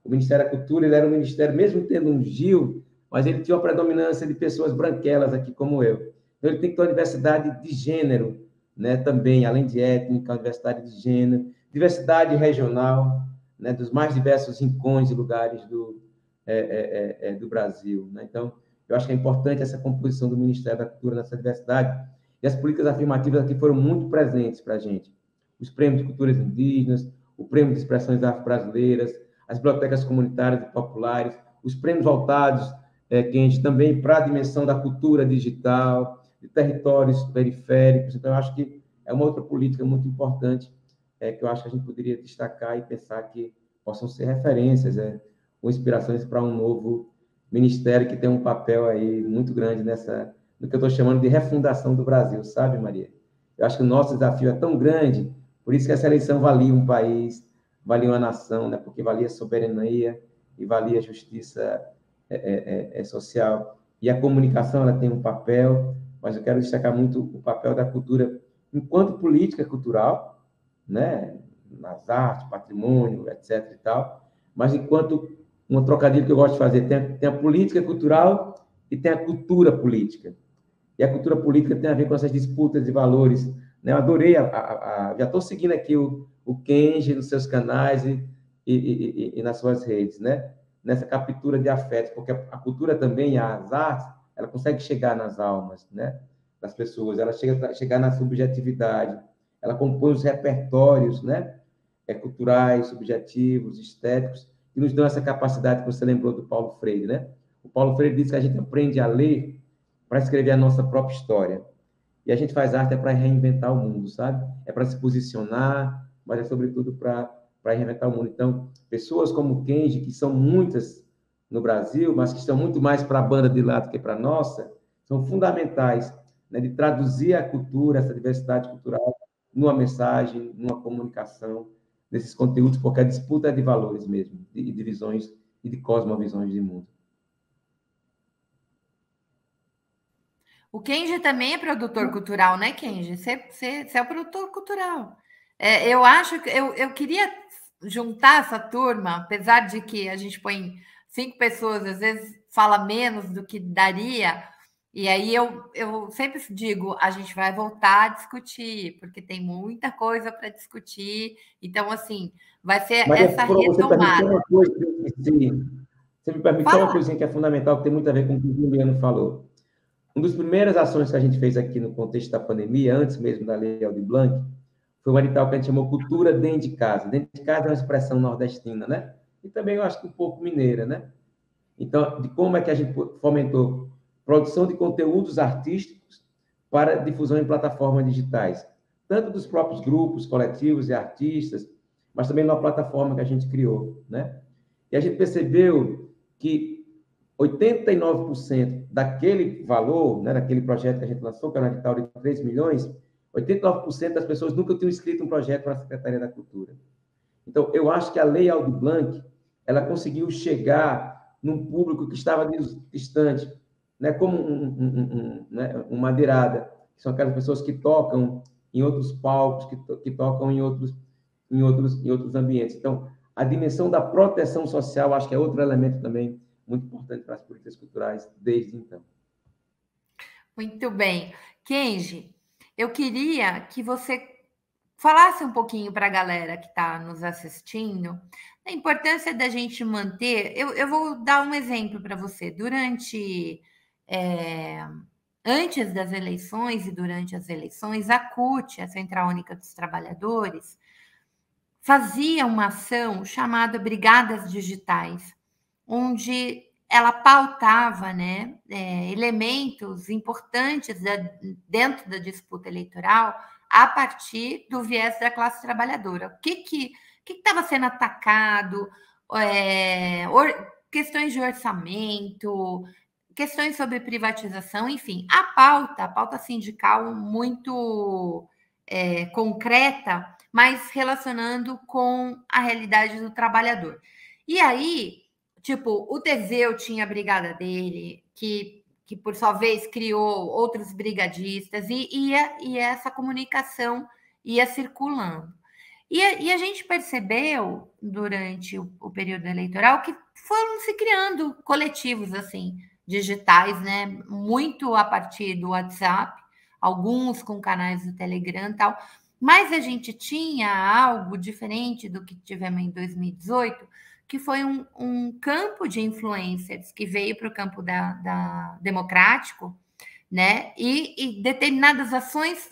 S3: O Ministério da Cultura, ele era um ministério, mesmo tendo um Gil, mas ele tinha uma predominância de pessoas branquelas aqui, como eu. Então, ele tem que ter uma diversidade de gênero, né, também, além de étnica, uma diversidade de gênero, diversidade regional, né, dos mais diversos rincões e lugares do Brasil, né? Então, eu acho que é importante essa composição do Ministério da Cultura nessa diversidade, e as políticas afirmativas aqui foram muito presentes para a gente. Os prêmios de culturas indígenas, o prêmio de expressões afro-brasileiras, as bibliotecas comunitárias e populares, os prêmios voltados, também para a dimensão da cultura digital, de territórios periféricos. Então, eu acho que é uma outra política muito importante, que eu acho que a gente poderia destacar e pensar que possam ser referências, ou inspirações para um novo ministério que tem um papel aí muito grande no que eu estou chamando de refundação do Brasil, sabe, Maria? Eu acho que o nosso desafio é tão grande, por isso que essa eleição valia um país, valia uma nação, né? Porque valia soberania e valia justiça social. E a comunicação, ela tem um papel, mas eu quero destacar muito o papel da cultura enquanto política cultural, né? Nas artes, patrimônio, etc. e tal, mas enquanto um trocadilho que eu gosto de fazer, tem a política cultural e tem a cultura política. E a cultura política tem a ver com essas disputas de valores, né? Eu adorei, já estou seguindo aqui o Kenji nos seus canais e nas suas redes, né? Nessa captura de afetos, porque a cultura também, as artes, ela consegue chegar nas almas, né? Das pessoas, ela chega a chegar na subjetividade, ela compõe os repertórios, né? Culturais, subjetivos, estéticos, que nos dão essa capacidade que você lembrou do Paulo Freire, né? O Paulo Freire disse que a gente aprende a ler para escrever a nossa própria história. E a gente faz arte para reinventar o mundo, sabe? É para se posicionar, mas é, sobretudo, para reinventar o mundo. Então, pessoas como o Kenji, que são muitas no Brasil, mas que estão muito mais para a banda de lá do que para a nossa, são fundamentais, né, de traduzir a cultura, essa diversidade cultural, numa mensagem, numa comunicação, nesses conteúdos, porque a disputa é de valores mesmo, de visões e de cosmovisões de mundo.
S1: O Kenji também é produtor cultural, né, Kenji? Você é o produtor cultural. Eu acho que eu queria juntar essa turma, apesar de que a gente põe 5 pessoas, às vezes fala menos do que daria. E aí eu sempre digo, a gente vai voltar a discutir, porque tem muita coisa para discutir. Então, assim, vai ser
S3: Maria,
S1: essa
S3: você perguntou
S1: retomada.
S3: uma coisa, você me perguntou uma coisinha que é fundamental, que tem muito a ver com o que o Juliano falou. Uma das primeiras ações que a gente fez aqui no contexto da pandemia, antes mesmo da Lei Aldir Blanc, foi um edital que a gente chamou Cultura Dentro de Casa. Dentro de casa é uma expressão nordestina, né? E também eu acho que um pouco mineira, né? Então, de como é que a gente fomentou produção de conteúdos artísticos para difusão em plataformas digitais, tanto dos próprios grupos, coletivos e artistas, mas também numa plataforma que a gente criou, né? E a gente percebeu que 89% daquele valor, né, daquele projeto que a gente lançou, que era um edital de 3 milhões, 89% das pessoas nunca tinham escrito um projeto para a Secretaria da Cultura. Então, eu acho que a Lei Aldir Blanc, ela conseguiu chegar num público que estava distante, né, como né, uma madeirada, que são aquelas pessoas que tocam em outros palcos, que tocam em outros ambientes. Então, a dimensão da proteção social, acho que é outro elemento também muito importante para as políticas culturais desde então.
S1: Muito bem. Kenji, eu queria que você falasse um pouquinho para a galera que está nos assistindo a importância da gente manter. Eu vou dar um exemplo para você. Antes das eleições e durante as eleições, a CUT, a Central Única dos Trabalhadores, fazia uma ação chamada Brigadas Digitais, onde ela pautava, né, elementos importantes dentro da disputa eleitoral a partir do viés da classe trabalhadora. O que estava sendo atacado, questões de orçamento, questões sobre privatização, enfim, a pauta sindical muito concreta, mas relacionando com a realidade do trabalhador. E aí, tipo, o Teseu tinha a brigada dele, que por sua vez criou outros brigadistas, e essa comunicação ia circulando. E a gente percebeu, durante o período eleitoral, que foram se criando coletivos, assim, digitais, né? Muito a partir do WhatsApp, alguns com canais do Telegram e tal, mas a gente tinha algo diferente do que tivemos em 2018, que foi um campo de influencers que veio para o campo da democrático, né? E determinadas ações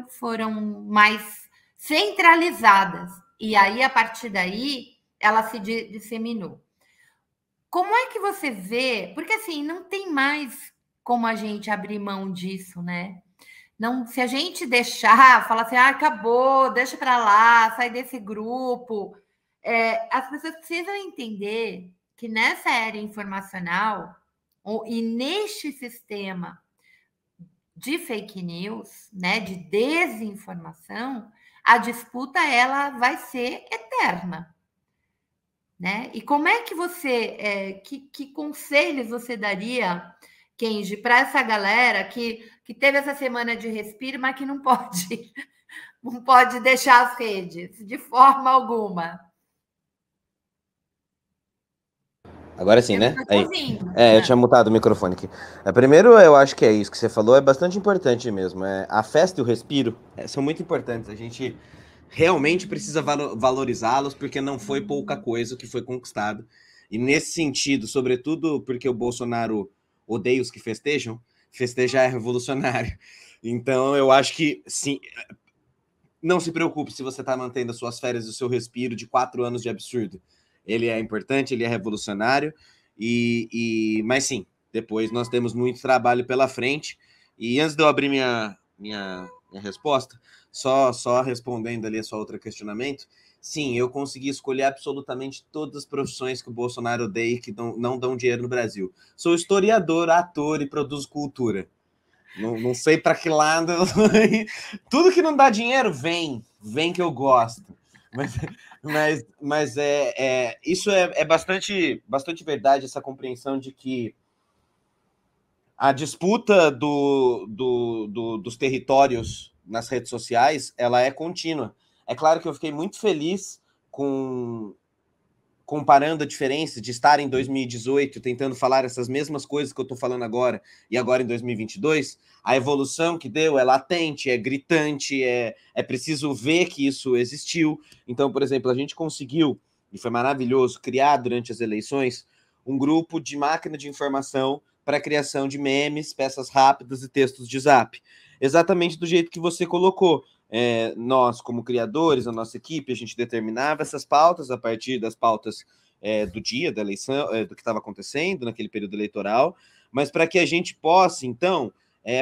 S1: foram mais centralizadas. E aí, a partir daí, ela se disseminou. Como é que você vê? Porque assim, não tem mais como a gente abrir mão disso, né? Não, se a gente deixar, falar assim, acabou, deixa para lá, sai desse grupo. As pessoas precisam entender que nessa era informacional e neste sistema de fake news, né, de desinformação, a disputa ela vai ser eterna, né? E como é que você, que conselhos você daria, Kenji, para essa galera que teve essa semana de respiro, mas que não pode deixar as redes de forma alguma?
S5: Agora sim, né? Aí.
S1: Ouvindo,
S5: eu tinha mutado o microfone aqui. Primeiro, eu acho que é isso que você falou, é bastante importante mesmo. A festa e o respiro são muito importantes. A gente realmente precisa valorizá-los, porque não foi pouca coisa que foi conquistado. E nesse sentido, sobretudo porque o Bolsonaro odeia os que festejam, festejar é revolucionário. Então, eu acho que, sim, não se preocupe se você está mantendo as suas férias e o seu respiro de 4 anos de absurdo. Ele é importante, ele é revolucionário, mas sim, depois nós temos muito trabalho pela frente. E antes de eu abrir minha resposta, só respondendo ali a sua outra questionamento, sim, eu consegui escolher absolutamente todas as profissões que o Bolsonaro odeia e que não dão dinheiro no Brasil. Sou historiador, ator e produzo cultura. Não sei para que lado. Tudo que não dá dinheiro, vem que eu gosto. Mas isso é bastante verdade, essa compreensão de que a disputa dos territórios nas redes sociais, ela é contínua. É claro que eu fiquei muito feliz com comparando a diferença de estar em 2018 tentando falar essas mesmas coisas que eu estou falando agora e agora em 2022, a evolução que deu é latente, é gritante, é preciso ver que isso existiu. Então, por exemplo, a gente conseguiu, e foi maravilhoso, criar durante as eleições um grupo de máquina de informação para a criação de memes, peças rápidas e textos de zap. Exatamente do jeito que você colocou. Nós, como criadores, a nossa equipe, a gente determinava essas pautas a partir das pautas do dia da eleição, do que estava acontecendo naquele período eleitoral, mas para que a gente possa, então,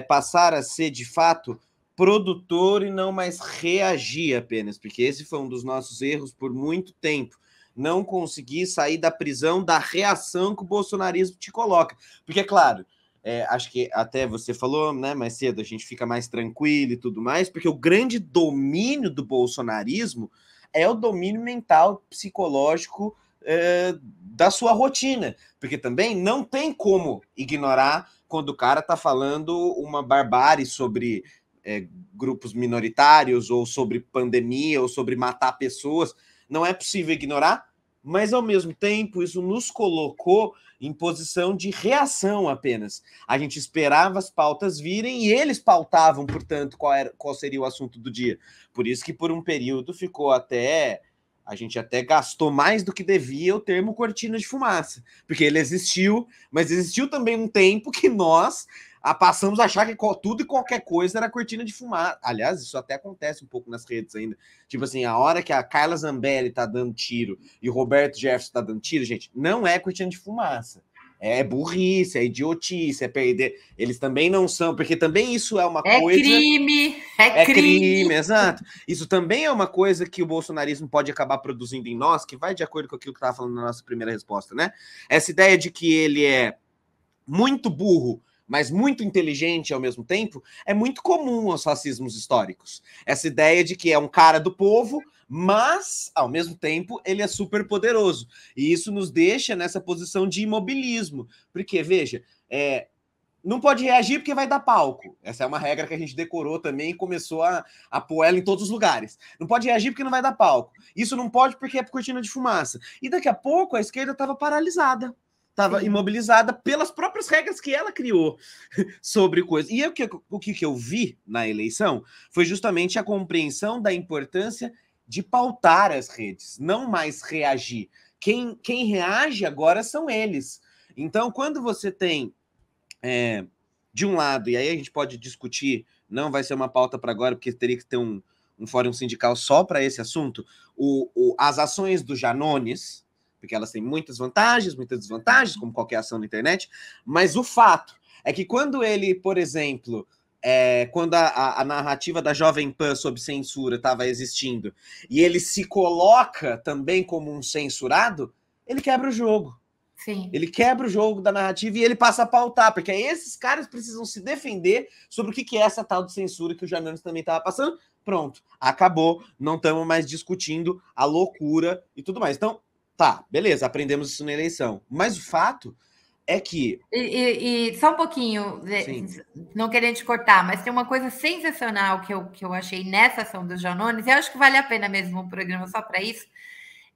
S5: passar a ser, de fato, produtor e não mais reagir apenas, porque esse foi um dos nossos erros por muito tempo. Não conseguir sair da prisão da reação que o bolsonarismo te coloca. Porque, claro, acho que até você falou, né, mais cedo, a gente fica mais tranquilo e tudo mais, porque o grande domínio do bolsonarismo é o domínio mental, psicológico da sua rotina. Porque também não tem como ignorar quando o cara está falando uma barbárie sobre grupos minoritários, ou sobre pandemia, ou sobre matar pessoas. Não é possível ignorar, mas, ao mesmo tempo, isso nos colocou em posição de reação apenas. A gente esperava as pautas virem e eles pautavam, portanto, qual seria o assunto do dia. Por isso que, por um período, ficou até... A gente até gastou mais do que devia o termo cortina de fumaça, porque ele existiu, mas existiu também um tempo que nós passamos a achar que tudo e qualquer coisa era cortina de fumaça. Aliás, isso até acontece um pouco nas redes ainda. Tipo assim, a hora que a Carla Zambelli tá dando tiro e o Roberto Jefferson tá dando tiro, gente, não é cortina de fumaça. É burrice, é idiotice, é perder. Eles também não são, porque também isso é uma coisa... É crime, exato. Isso também é uma coisa que o bolsonarismo pode acabar produzindo em nós, que vai de acordo com aquilo que eu estava falando na nossa primeira resposta, né? Essa ideia de que ele é muito burro, mas muito inteligente ao mesmo tempo, é muito comum aos fascismos históricos. Essa ideia de que é um cara do povo, mas, ao mesmo tempo, ele é super poderoso. E isso nos deixa nessa posição de imobilismo. Porque, veja, não pode reagir porque vai dar palco. Essa é uma regra que a gente decorou também e começou a pôr ela em todos os lugares. Não pode reagir porque não vai dar palco. Isso não pode porque é cortina de fumaça. E daqui a pouco a esquerda estava paralisada. Estava imobilizada pelas próprias regras que ela criou sobre coisas. E o que eu vi na eleição foi justamente a compreensão da importância de pautar as redes, não mais reagir. Quem reage agora são eles. Então, quando você tem, de um lado, e aí a gente pode discutir, não vai ser uma pauta para agora, porque teria que ter um fórum sindical só para esse assunto, as ações do Janones, porque elas têm muitas vantagens, muitas desvantagens, como qualquer ação na internet, mas o fato é que quando ele, por exemplo, quando a narrativa da Jovem Pan sobre censura estava existindo, e ele se coloca também como um censurado, ele quebra o jogo.
S1: Sim.
S5: Ele quebra o jogo da narrativa e ele passa a pautar, porque aí esses caras precisam se defender sobre o que é essa tal de censura que o Janones também estava passando. Pronto, acabou, não estamos mais discutindo a loucura e tudo mais. Então, tá, beleza, aprendemos isso na eleição. Mas o fato é que...
S1: E só um pouquinho,
S5: Sim.
S1: Não querendo te cortar, mas tem uma coisa sensacional que eu achei nessa ação dos Janones, e eu acho que vale a pena mesmo um programa só para isso,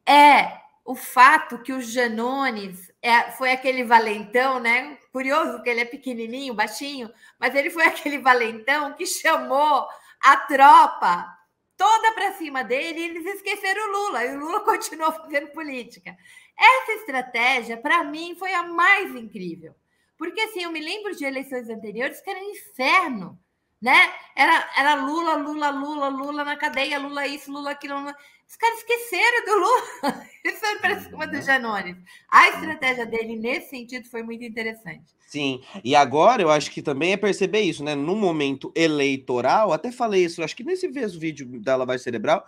S1: é o fato que o Janones foi aquele valentão, né? Curioso que ele é pequenininho, baixinho, mas ele foi aquele valentão que chamou a tropa toda para cima dele e eles esqueceram o Lula, e o Lula continuou fazendo política. Essa estratégia, para mim, foi a mais incrível. Porque, assim, eu me lembro de eleições anteriores que era um inferno, né? Era Lula, Lula, Lula, Lula na cadeia, Lula isso, Lula aquilo. Lula... Os caras esqueceram do Lula. Eles foram para cima do Janones. A estratégia dele, nesse sentido, foi muito interessante.
S5: Sim, e agora eu acho que também é perceber isso, né? No momento eleitoral, até falei isso, acho que nesse mesmo vídeo da Lavagem Cerebral,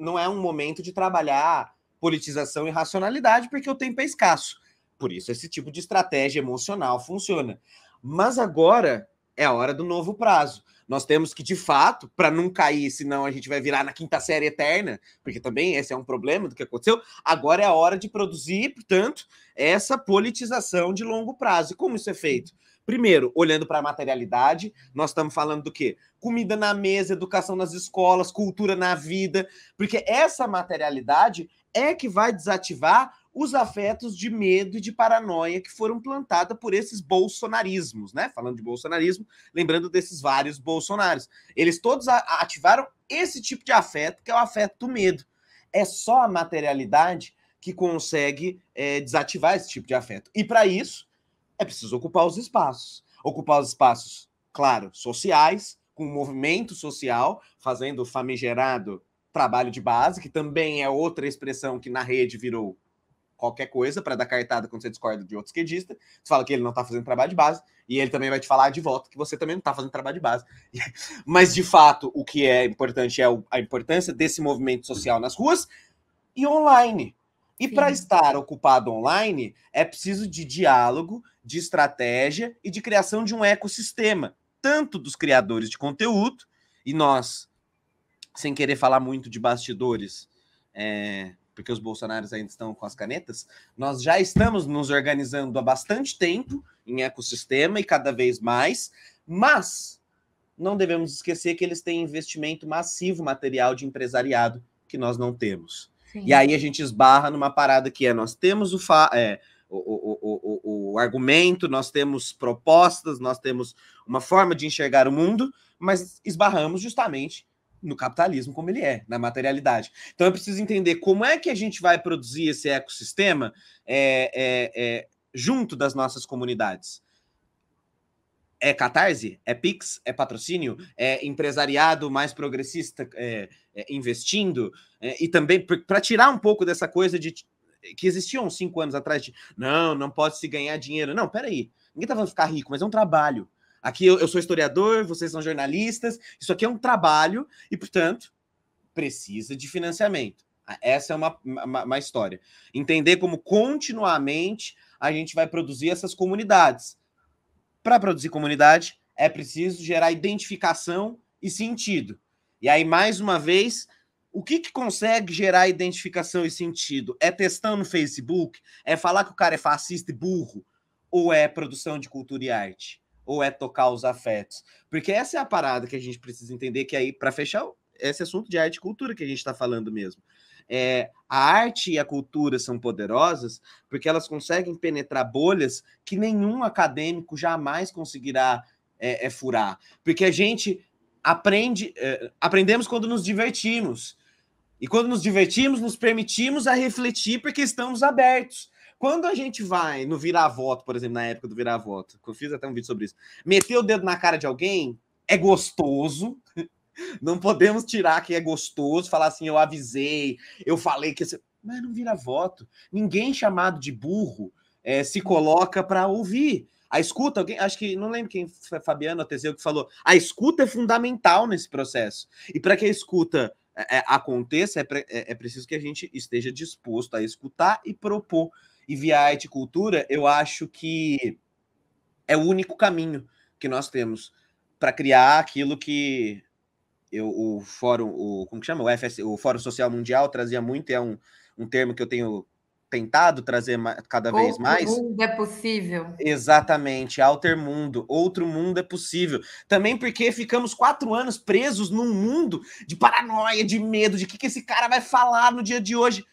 S5: não é um momento de trabalhar politização e racionalidade, porque o tempo é escasso. Por isso, esse tipo de estratégia emocional funciona. Mas agora é a hora do novo prazo. Nós temos que, de fato, para não cair, senão a gente vai virar na quinta série eterna, porque também esse é um problema do que aconteceu, agora é a hora de produzir, portanto, essa politização de longo prazo. E como isso é feito? Primeiro, olhando para a materialidade, nós estamos falando do quê? Comida na mesa, educação nas escolas, cultura na vida, porque essa materialidade é que vai desativar os afetos de medo e de paranoia que foram plantados por esses bolsonarismos, né? Falando de bolsonarismo, lembrando desses vários bolsonaros. Eles todos ativaram esse tipo de afeto, que é o afeto do medo. É só a materialidade que consegue desativar esse tipo de afeto. E para isso, é preciso ocupar os espaços. Ocupar os espaços, claro, sociais, com movimento social, fazendo o famigerado trabalho de base, que também é outra expressão que na rede virou qualquer coisa para dar cartada quando você discorda de outro esquerdista. Você fala que ele não está fazendo trabalho de base, e ele também vai te falar de volta que você também não está fazendo trabalho de base. Mas, de fato, o que é importante é a importância desse movimento social nas ruas e online. E para estar ocupado online, é preciso de diálogo, de estratégia e de criação de um ecossistema, tanto dos criadores de conteúdo, e nós, sem querer falar muito de bastidores, porque os bolsonaros ainda estão com as canetas, nós já estamos nos organizando há bastante tempo em ecossistema e cada vez mais, mas não devemos esquecer que eles têm investimento massivo material de empresariado que nós não temos. Sim. E aí a gente esbarra numa parada que nós temos o argumento, nós temos propostas, nós temos uma forma de enxergar o mundo, mas esbarramos justamente no capitalismo como ele é, na materialidade. Então é preciso entender como é que a gente vai produzir esse ecossistema junto das nossas comunidades. É catarse? É Pix? É patrocínio? É empresariado mais progressista investindo? E também para tirar um pouco dessa coisa de que existia uns 5 anos atrás de não pode se ganhar dinheiro. Não, peraí. Ninguém tá falando ficar rico, mas é um trabalho. Aqui eu sou historiador, vocês são jornalistas, isso aqui é um trabalho e, portanto, precisa de financiamento. Essa é uma história. Entender como continuamente a gente vai produzir essas comunidades. Para produzir comunidade, é preciso gerar identificação e sentido. E aí, mais uma vez, o que consegue gerar identificação e sentido? É testando no Facebook? É falar que o cara é fascista e burro? Ou é produção de cultura e arte? Ou é tocar os afetos? Porque essa é a parada que a gente precisa entender, que aí, para fechar esse assunto de arte e cultura que a gente está falando mesmo. A arte e a cultura são poderosas porque elas conseguem penetrar bolhas que nenhum acadêmico jamais conseguirá furar. Porque a gente aprendemos quando nos divertimos. E quando nos divertimos, nos permitimos a refletir porque estamos abertos. Quando a gente vai no virar-voto, por exemplo, na época do virar-voto, eu fiz até um vídeo sobre isso, meter o dedo na cara de alguém é gostoso. Não podemos tirar que é gostoso, falar assim, eu avisei, eu falei que... Mas não vira voto. Ninguém chamado de burro se coloca para ouvir. A escuta, alguém, acho que, não lembro quem foi, Fabiano ou Teseu, que falou, a escuta é fundamental nesse processo. E para que a escuta aconteça, é preciso que a gente esteja disposto a escutar e propor. E via arte e cultura, eu acho que é o único caminho que nós temos para criar aquilo que o Fórum, como que chama? O Fórum Social Mundial trazia muito, e é um termo que eu tenho tentado trazer cada vez mais.
S1: Outro mundo é possível.
S5: Exatamente, altermundo, outro mundo é possível. Também porque ficamos 4 anos presos num mundo de paranoia, de medo, de que esse cara vai falar no dia de hoje.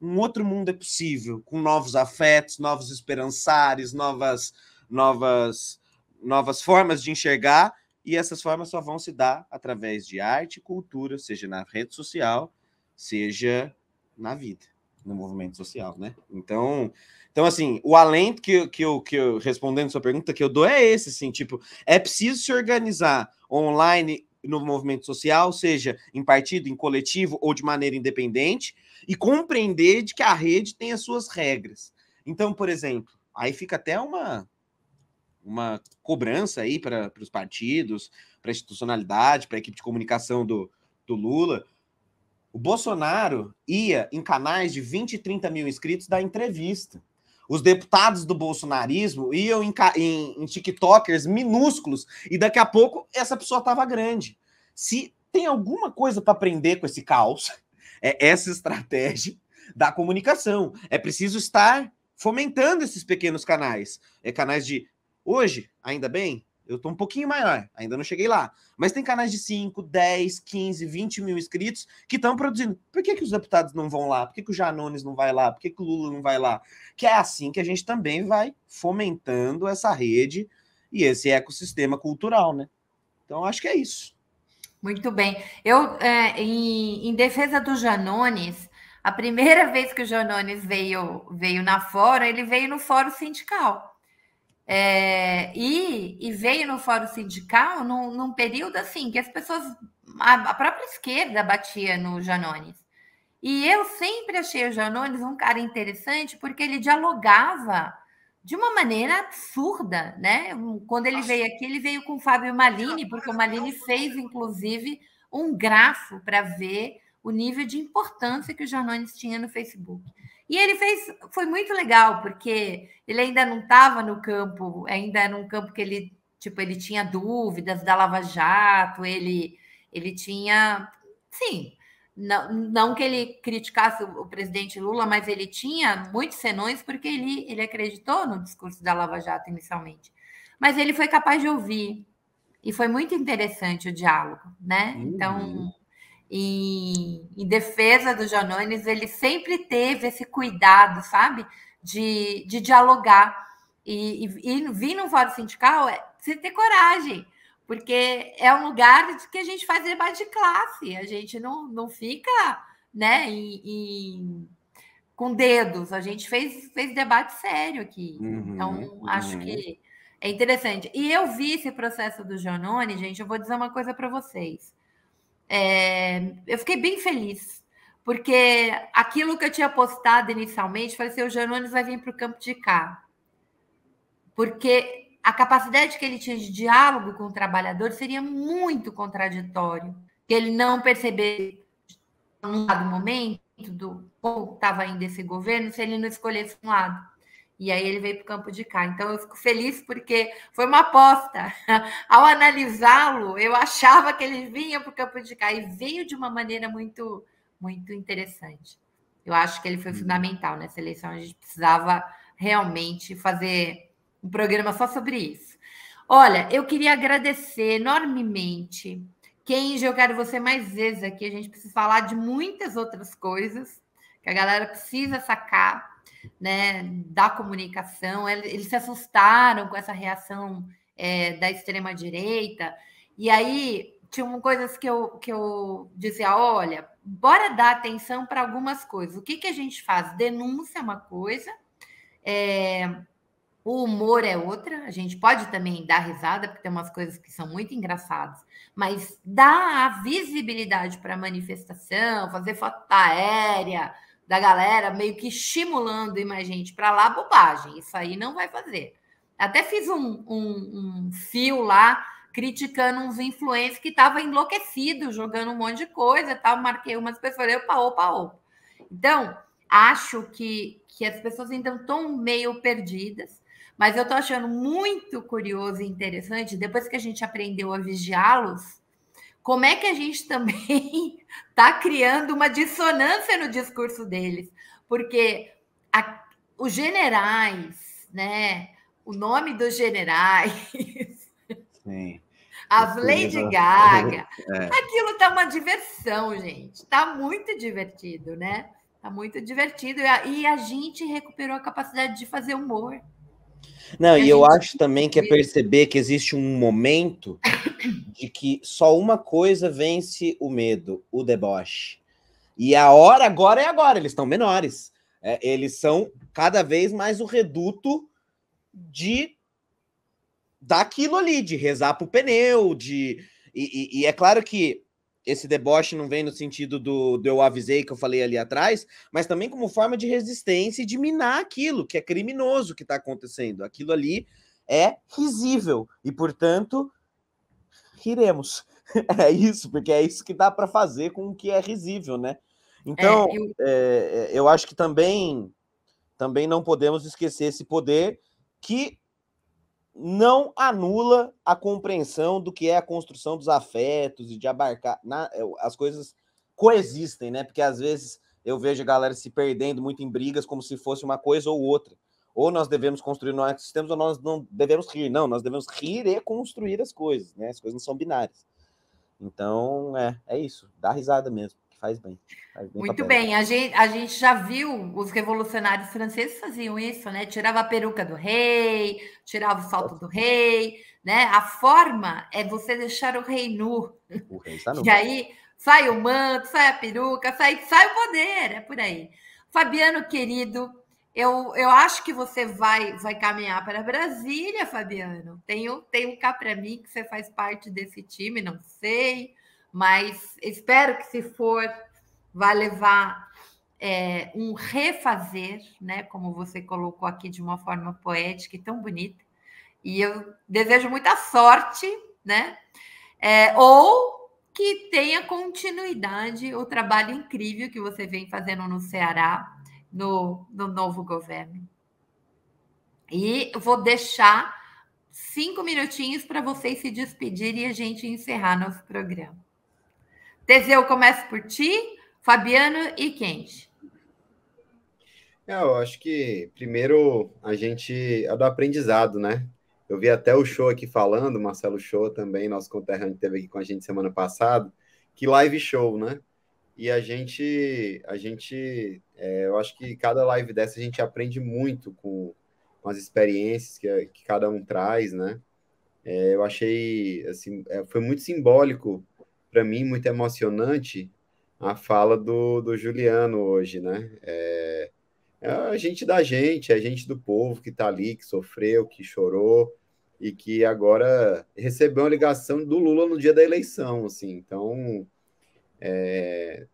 S5: Um outro mundo é possível, com novos afetos, novos esperançares, novas formas de enxergar, e essas formas só vão se dar através de arte e cultura, seja na rede social, seja na vida, no movimento social, né? Então assim, o alento que eu respondendo sua pergunta, que eu dou é esse, assim, tipo, é preciso se organizar online no movimento social, seja em partido, em coletivo ou de maneira independente, e compreender de que a rede tem as suas regras. Então, por exemplo, aí fica até uma cobrança aí para os partidos, para a institucionalidade, para a equipe de comunicação do Lula. O Bolsonaro ia em canais de 20 e 30 mil inscritos dar entrevista. Os deputados do bolsonarismo iam em tiktokers minúsculos e daqui a pouco essa pessoa estava grande. Se tem alguma coisa para aprender com esse caos, é essa estratégia da comunicação. É preciso estar fomentando esses pequenos canais. Canais de... Hoje, ainda bem, Eu tô um pouquinho maior, ainda não cheguei lá. Mas tem canais de 5, 10, 15, 20 mil inscritos que estão produzindo. Por que os deputados não vão lá? Por que o Janones não vai lá? Por que o Lula não vai lá? Que é assim que a gente também vai fomentando essa rede e esse ecossistema cultural, né? Então, acho que é isso.
S1: Muito bem. Eu, em defesa do Janones, a primeira vez que o Janones veio na Fórum, ele veio no Fórum Sindical. E veio no Fórum Sindical num período assim que as pessoas, a própria esquerda batia no Janones. E eu sempre achei o Janones um cara interessante porque ele dialogava de uma maneira absurda, né? Quando ele veio aqui, ele veio com o Fábio Malini, porque o Malini fez, inclusive, um grafo para ver o nível de importância que o Janones tinha no Facebook. E ele foi muito legal, porque ele ainda não estava no campo, ainda era um campo que ele tinha dúvidas da Lava Jato, ele tinha, sim, não que ele criticasse o presidente Lula, mas ele tinha muitos senões, porque ele acreditou no discurso da Lava Jato inicialmente. Mas ele foi capaz de ouvir, e foi muito interessante o diálogo, né? Então, em defesa do Janones, ele sempre teve esse cuidado, sabe? De dialogar. E vir no Fórum Sindical você ter coragem, porque é um lugar que a gente faz debate de classe, a gente não fica, né, com dedos, a gente fez debate sério aqui. Então, acho que é interessante. E eu vi esse processo do Janones, gente, eu vou dizer uma coisa para vocês. Eu fiquei bem feliz, porque aquilo que eu tinha postado inicialmente, falei assim, o Janones vai vir para o campo de cá. Porque a capacidade que ele tinha de diálogo com o trabalhador seria muito contraditório, que ele não perceber num dado momento como estava indo esse governo, se ele não escolhesse um lado. E aí ele veio para o campo de cá. Então, eu fico feliz porque foi uma aposta. Ao analisá-lo, eu achava que ele vinha para o campo de cá e veio de uma maneira muito, muito interessante. Eu acho que ele foi fundamental nessa eleição. A gente precisava realmente fazer um programa só sobre isso. Olha, eu queria agradecer enormemente. Kenji, eu quero você mais vezes aqui. A gente precisa falar de muitas outras coisas que a galera precisa sacar, né, da comunicação. Eles se assustaram com essa reação da extrema-direita. E aí tinham coisas que eu dizia, olha, bora dar atenção para algumas coisas. O que a gente faz? Denúncia é uma coisa, o humor é outra, a gente pode também dar risada, porque tem umas coisas que são muito engraçadas, mas dar a visibilidade para a manifestação, fazer foto aérea da galera, meio que estimulando e mais gente para lá, bobagem, isso aí não vai fazer. Até fiz um fio lá, criticando uns influencers que estavam enlouquecidos, jogando um monte de coisa, tal. Marquei umas pessoas, falei, opa. Então, acho que as pessoas ainda estão meio perdidas, mas eu estou achando muito curioso e interessante, depois que a gente aprendeu a vigiá-los, como é que a gente também está criando uma dissonância no discurso deles? Porque os generais, né? O nome dos generais,
S5: sim,
S1: as Lady Gaga, aquilo tá uma diversão, gente. Tá muito divertido, né? Tá muito divertido. E a gente recuperou a capacidade de fazer humor.
S5: Não, e eu acho também que é perceber que existe um momento de que só uma coisa vence o medo, o deboche. E a hora agora é agora, eles estão menores. Eles são cada vez mais o reduto daquilo ali, de rezar pro pneu, e é claro que esse deboche não vem no sentido do eu avisei que eu falei ali atrás, mas também como forma de resistência e de minar aquilo que é criminoso que está acontecendo. Aquilo ali é risível e, portanto, riremos. É isso, porque é isso que dá para fazer com o que é risível, né? Então, eu acho que também não podemos esquecer esse poder que não anula a compreensão do que é a construção dos afetos e de abarcar. As coisas coexistem, né? Porque às vezes eu vejo a galera se perdendo muito em brigas como se fosse uma coisa ou outra. ou nós devemos construir novos ecossistemas, ou nós não devemos rir. Não, nós devemos rir e construir as coisas, né? As coisas não são binárias. Então, é isso. Dá risada mesmo, que faz bem.
S1: Muito bem. A gente já viu os revolucionários franceses faziam isso, né? Tirava a peruca do rei, tirava o salto do rei, né? A forma é você deixar o rei nu.
S5: O rei está nu.
S1: E aí sai o manto, sai a peruca, sai o poder, é por aí. Fabiano, querido, eu acho que você vai caminhar para Brasília, Fabiano. Tenho cá para mim que você faz parte desse time, não sei, mas espero que, se for, vai levar um refazer, né? Como você colocou aqui de uma forma poética e tão bonita. E eu desejo muita sorte, né? Ou que tenha continuidade o trabalho incrível que você vem fazendo no Ceará, no novo governo. E eu vou deixar 5 minutinhos para vocês se despedirem e a gente encerrar nosso programa. Teseu, começa por ti, Fabiano e Kenji.
S8: Eu acho que primeiro a gente é do aprendizado, né? Eu vi até o Show aqui falando, o Marcelo Show também, nosso conterrâneo, esteve aqui com a gente semana passada, que live show, né? E eu acho que cada live dessa a gente aprende muito com as experiências que cada um traz, né? Eu achei, assim, foi muito simbólico para mim, muito emocionante a fala do Juliano hoje, né? É a gente da gente, é a gente do povo que está ali, que sofreu, que chorou e que agora recebeu uma ligação do Lula no dia da eleição, assim. Então, é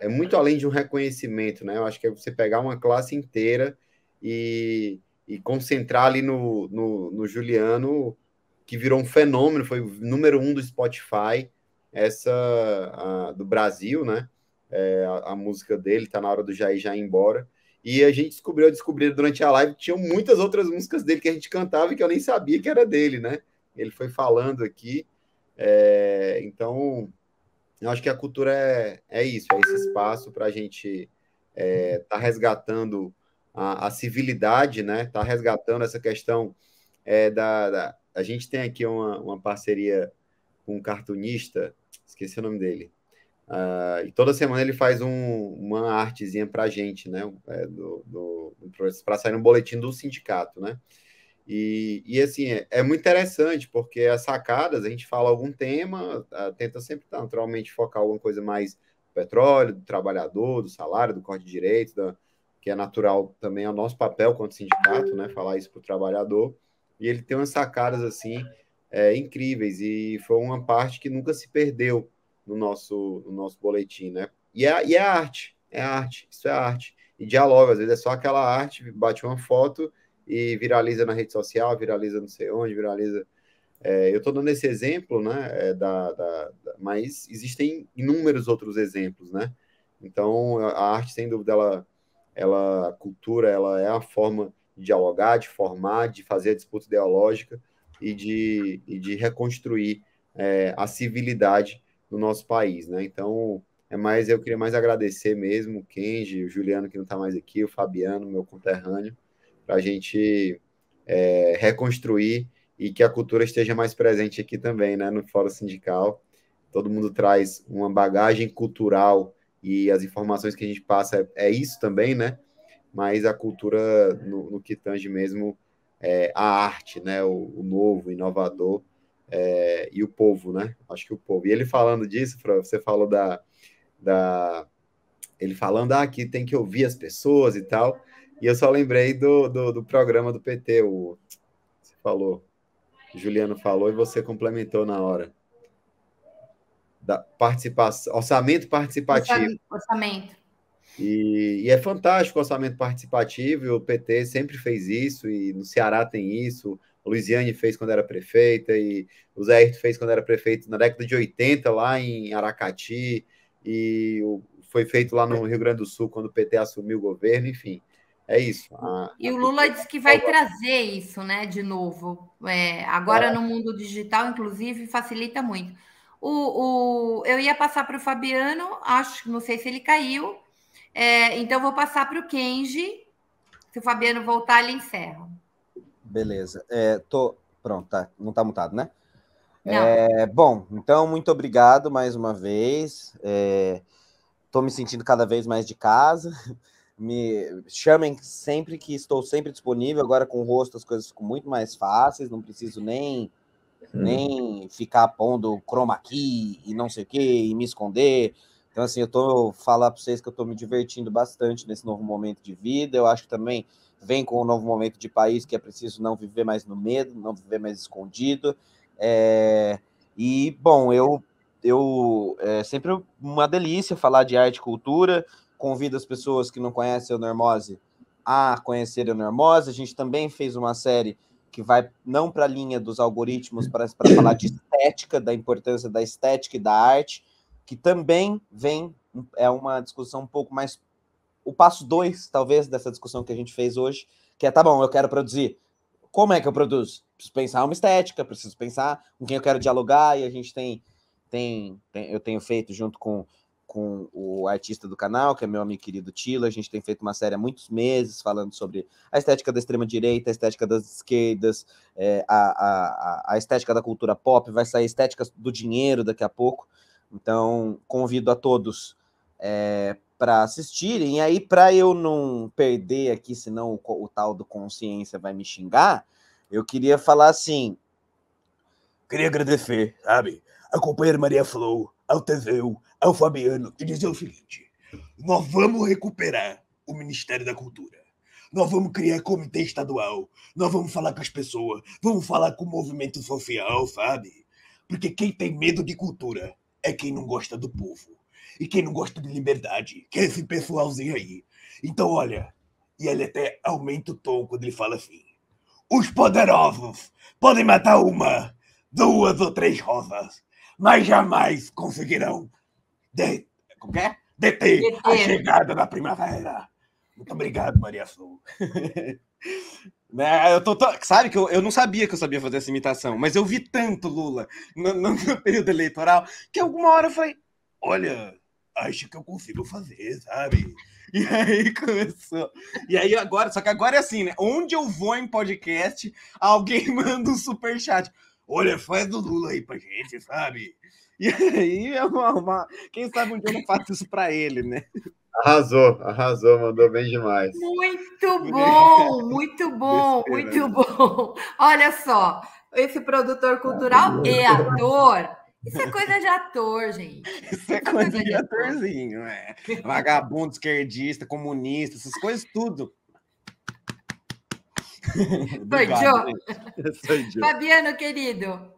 S8: muito além de um reconhecimento, né? Eu acho que é você pegar uma classe inteira e concentrar ali no Juliano, que virou um fenômeno, foi o número 1 do Spotify, do Brasil, né? A música dele, tá na hora do Jair já ir embora. E a gente descobriu durante a live que tinham muitas outras músicas dele que a gente cantava e que eu nem sabia que era dele, né? Ele foi falando aqui. Então, eu acho que a cultura é isso, é esse espaço para a gente tá resgatando a civilidade, né? Tá resgatando essa questão a gente tem aqui uma parceria com um cartunista, esqueci o nome dele. E toda semana ele faz uma artezinha para a gente, né? Para sair no boletim do sindicato, né? E assim, é muito interessante, porque as sacadas, a gente fala algum tema, tenta sempre naturalmente focar alguma coisa mais do petróleo, do trabalhador, do salário, do corte de direitos, que é natural também, é o nosso papel quanto sindicato, né? Falar isso para o trabalhador. E ele tem umas sacadas assim incríveis, e foi uma parte que nunca se perdeu no nosso boletim, né? E é arte, isso é arte. E dialoga, às vezes é só aquela arte, bate uma foto e viraliza na rede social, viraliza não sei onde, viraliza... eu estou dando esse exemplo, né? Mas existem inúmeros outros exemplos, né? Então, a arte, sem dúvida, a cultura, ela é a forma de dialogar, de formar, de fazer a disputa ideológica e de reconstruir a civilidade do nosso país, né? Então, eu queria mais agradecer mesmo o Kenji, o Juliano, que não está mais aqui, o Fabiano, meu conterrâneo, para a gente reconstruir e que a cultura esteja mais presente aqui também, né? No Fórum Sindical. Todo mundo traz uma bagagem cultural e as informações que a gente passa é isso também, né? Mas a cultura, no que tange mesmo, a arte, né? O novo, o inovador, e o povo, né? Acho que o povo. E ele falando disso, você falou ele falando que tem que ouvir as pessoas e tal, e eu só lembrei do programa do PT, você falou, o Juliano falou, e você complementou na hora. Da participação, orçamento participativo.
S1: Orçamento.
S8: E é fantástico o orçamento participativo, e o PT sempre fez isso, e no Ceará tem isso, o Luiziane fez quando era prefeita, e o Zé Ayrton fez quando era prefeito na década de 80, lá em Aracati, e foi feito lá no Rio Grande do Sul, quando o PT assumiu o governo, enfim, é isso.
S1: E o Lula disse que vai trazer isso, né, de novo. Agora, no mundo digital, inclusive, facilita muito. Eu ia passar para o Fabiano, não sei se ele caiu, então vou passar para o Kenji Se o Fabiano voltar, ele encerra.
S5: Beleza. Pronto, tá. Não tá mutado, né?
S1: Não.
S5: Bom, então, muito obrigado mais uma vez. Estou me sentindo cada vez mais de casa. Me chamem sempre, que estou sempre disponível. Agora com o rosto as coisas ficam muito mais fáceis, não preciso nem ficar pondo chroma key e não sei o que, e me esconder. Então, assim, eu tô falar para vocês que eu estou me divertindo bastante nesse novo momento de vida. Eu acho que também vem com um novo momento de país que é preciso não viver mais no medo, não viver mais escondido. E, bom, é sempre uma delícia falar de arte e cultura. Convido as pessoas que não conhecem a Enormose a conhecerem a Enormose. A gente também fez uma série que vai não para a linha dos algoritmos, para falar de estética, da importância da estética e da arte, que também é uma discussão um pouco mais... O passo 2, talvez, dessa discussão que a gente fez hoje, que é, tá bom, eu quero produzir. Como é que eu produzo? Preciso pensar uma estética, preciso pensar com quem eu quero dialogar, e a gente eu tenho feito junto com o artista do canal, que é meu amigo querido Tila, a gente tem feito uma série há muitos meses falando sobre a estética da extrema-direita, a estética das esquerdas, a estética da cultura pop, vai sair estética do dinheiro daqui a pouco, então convido a todos para assistirem, e aí para eu não perder aqui, senão o tal do Consciência vai me xingar, eu queria falar assim, queria agradecer, sabe, a companheira Maria Flor, ao Teseu, ao Fabiano, e dizer o seguinte: nós vamos recuperar o Ministério da Cultura. Nós vamos criar comitê estadual, nós vamos falar com as pessoas, vamos falar com o movimento social, sabe? Porque quem tem medo de cultura é quem não gosta do povo. E quem não gosta de liberdade, que é esse pessoalzinho aí. Então, olha, e ele até aumenta o tom quando ele fala assim: os poderosos podem matar 1, 2 ou 3 rosas, mas jamais conseguirão deter a chegada da primavera. Muito obrigado, Maria Flor. Sabe que eu não sabia que eu sabia fazer essa imitação, mas eu vi tanto Lula no período eleitoral que alguma hora eu falei, olha, acho que eu consigo fazer, sabe? E aí começou. E aí agora, só que agora é assim, né? Onde eu vou em podcast, alguém manda um superchat. Olha, faz do Lula aí pra gente, sabe? E aí é quem sabe um dia eu não faço isso pra ele, né?
S8: Arrasou, mandou bem demais.
S1: Muito bom, muito bom, muito bom. Olha só, esse produtor cultural e ator, isso é coisa de ator, gente.
S5: Isso é coisa de atorzinho, né? Vagabundo, esquerdista, comunista, essas coisas tudo.
S1: Foi Jô. Fabiano, querido.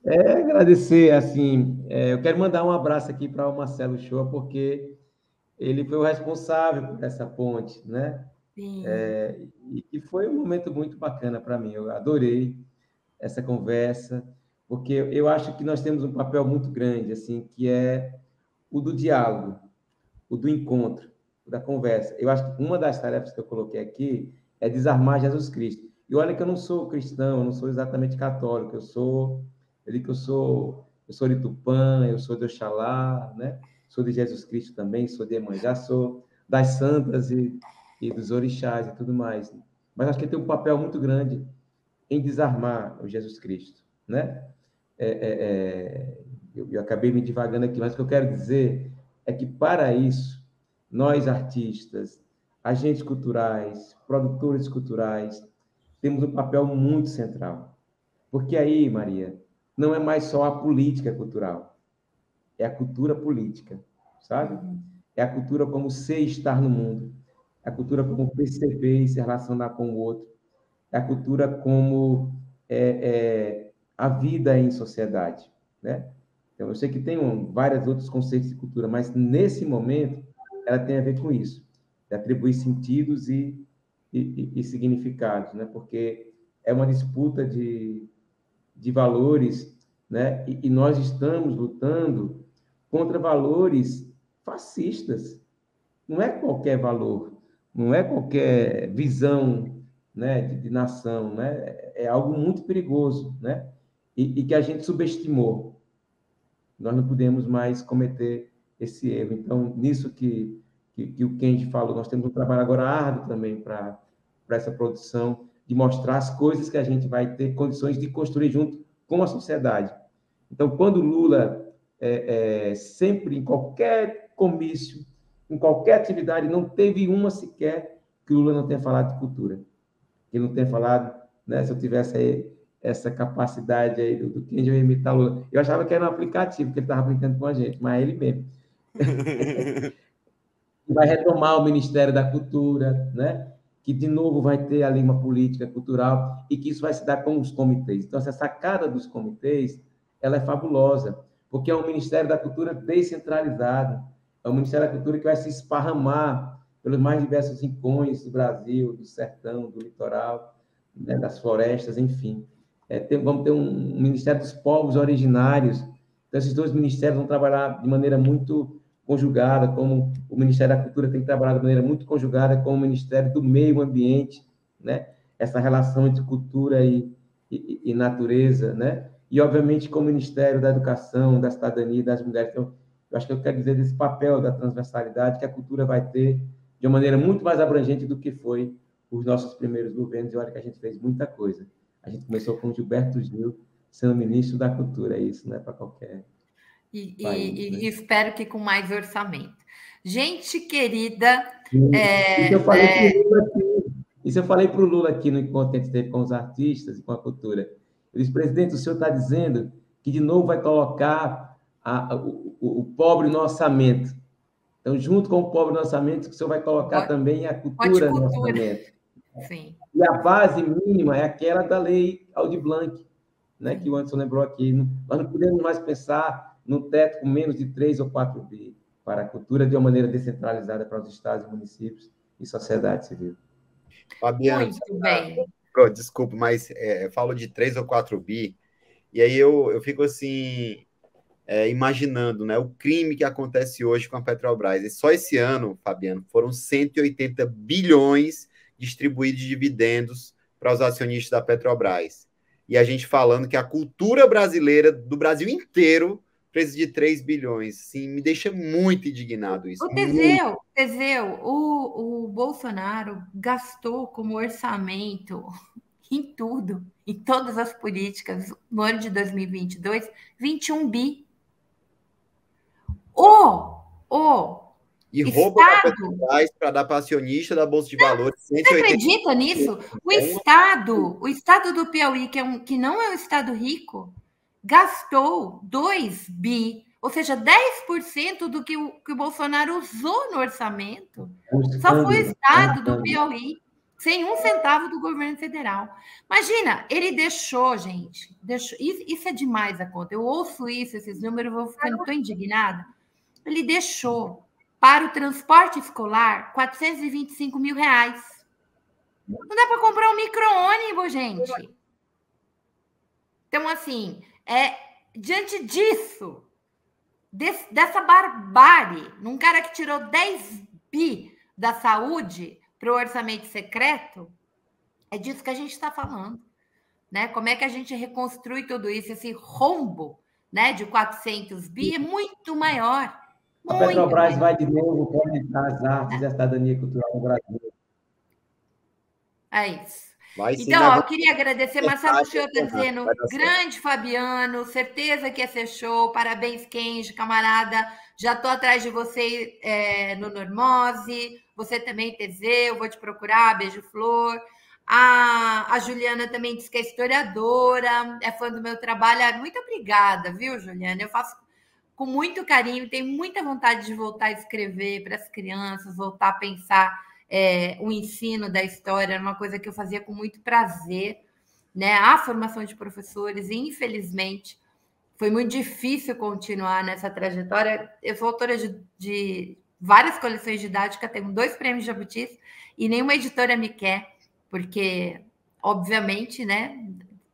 S3: Agradecer, assim, eu quero mandar um abraço aqui para o Marcelo Shoa, porque ele foi o responsável por essa ponte, né?
S1: Sim.
S3: E foi um momento muito bacana para mim, eu adorei essa conversa, porque eu acho que nós temos um papel muito grande, assim, que é o do diálogo, o do encontro, o da conversa. Eu acho que uma das tarefas que eu coloquei aqui é desarmar Jesus Cristo. E olha que eu não sou cristão, eu não sou exatamente católico, eu sou de Tupã, eu sou de Oxalá, né? Sou de Jesus Cristo também, sou de Iemanjá, sou das santas e dos orixás e tudo mais. Mas acho que tem um papel muito grande em desarmar o Jesus Cristo, né? Eu acabei me divagando aqui, mas o que eu quero dizer é que, para isso, nós, artistas, agentes culturais, produtores culturais, temos um papel muito central. Porque aí, Maria, não é mais só a política cultural, é a cultura política, sabe? É a cultura como ser e estar no mundo, é a cultura como perceber e se relacionar com o outro, é a cultura como a vida em sociedade, né? Então, eu sei que tem vários outros conceitos de cultura, mas nesse momento ela tem a ver com isso, de atribuir sentidos e significados, né? Porque é uma disputa de valores, né? E nós estamos lutando contra valores fascistas. Não é qualquer valor, não é qualquer visão, né, de nação, né? É algo muito perigoso, né? E que a gente subestimou. Nós não podemos mais cometer esse erro. Então, nisso que que o Kenji falou. Nós temos um trabalho agora árduo também para essa produção, de mostrar as coisas que a gente vai ter condições de construir junto com a sociedade. Então, quando Lula, sempre, em qualquer comício, em qualquer atividade, não teve uma sequer que o Lula não tenha falado de cultura. Que não tenha falado, né, se eu tivesse aí essa capacidade aí do Kenji, eu ia imitar Lula. Eu achava que era um aplicativo, que ele estava brincando com a gente, mas é ele mesmo. Vai retomar o Ministério da Cultura, né? Que, de novo, vai ter ali uma política cultural e que isso vai se dar com os comitês. Então, essa sacada dos comitês, ela é fabulosa, porque é um Ministério da Cultura descentralizado, é um Ministério da Cultura que vai se esparramar pelos mais diversos rincões do Brasil, do sertão, do litoral, né, das florestas, enfim. Vamos ter um Ministério dos Povos Originários. Então, esses dois ministérios vão trabalhar de maneira muito conjugada, como o Ministério da Cultura tem que trabalhar de maneira muito conjugada com o Ministério do Meio Ambiente, né? Essa relação entre cultura e natureza, né? E, obviamente, com o Ministério da Educação, da Cidadania e das Mulheres. Então, eu acho que eu quero dizer desse papel da transversalidade que a cultura vai ter de uma maneira muito mais abrangente do que foi os nossos primeiros governos, e olha que a gente fez muita coisa. A gente começou com Gilberto Gil sendo ministro da Cultura, isso não é para qualquer país, né?
S1: Espero que com mais orçamento. Gente querida...
S3: Isso eu falei para o Lula aqui no encontro que a gente teve com os artistas e com a cultura. Eu disse, presidente, o senhor está dizendo que de novo vai colocar o pobre no orçamento. Então, junto com o pobre no orçamento, o senhor vai colocar também a cultura no orçamento.
S1: Sim.
S3: E a base mínima é aquela da lei Aldir Blanc, né, que o Anderson lembrou aqui. Nós não podemos mais pensar no teto com menos de 3 ou 4 bi para a cultura de uma maneira descentralizada para os estados, municípios e sociedade civil.
S8: Fabiano,
S1: muito bem.
S8: Desculpa, mas falo de 3 ou 4 bi, e aí eu fico assim, imaginando, né, o crime que acontece hoje com a Petrobras. E só esse ano, Fabiano, foram 180 bilhões distribuídos de dividendos para os acionistas da Petrobras. E a gente falando que a cultura brasileira, do Brasil inteiro, precisa de 3 bilhões. Sim, me deixa muito indignado isso.
S1: Teseu, o Bolsonaro gastou como orçamento em tudo, em todas as políticas, no ano de 2022, 21 bi.
S8: E rouba da Petrobras para dar para acionista da Bolsa de Valores.
S1: Você acredita nisso? O estado do Piauí, que não é um estado rico, gastou 2 bi, ou seja, 10% do que o Bolsonaro usou no orçamento. Só foi o estado do Piauí, sem um centavo do governo federal. Imagina, ele deixou, gente, isso é demais a conta. Eu ouço isso, esses números, eu vou ficando tão indignada. Ele deixou para o transporte escolar, R$425 mil. Não dá para comprar um micro-ônibus, gente. Então, assim, diante disso, dessa barbárie, num cara que tirou 10 bi da saúde para o orçamento secreto, é disso que a gente está falando. Né? Como é que a gente reconstrui tudo isso? Esse rombo, né, de 400 bi é muito maior.
S3: A Petrobras vai de novo fomentar as artes e a cidadania cultural no Brasil.
S1: É isso. Então, eu queria agradecer. Marcelo Show está dizendo, grande Fabiano, certeza que ia ser show. Parabéns, Kenji, camarada. Já estou atrás de você no Normose. Você também, Teseu, vou te procurar. Beijo, Flor. A Juliana também diz que é historiadora, é fã do meu trabalho. Muito obrigada, viu, Juliana? Eu faço com muito carinho, tenho muita vontade de voltar a escrever para as crianças, voltar a pensar o ensino da história, era uma coisa que eu fazia com muito prazer, né? A formação de professores, e infelizmente foi muito difícil continuar nessa trajetória. Eu sou autora de várias coleções didáticas, tenho 2 prêmios Jabutis e nenhuma editora me quer, porque, obviamente, né,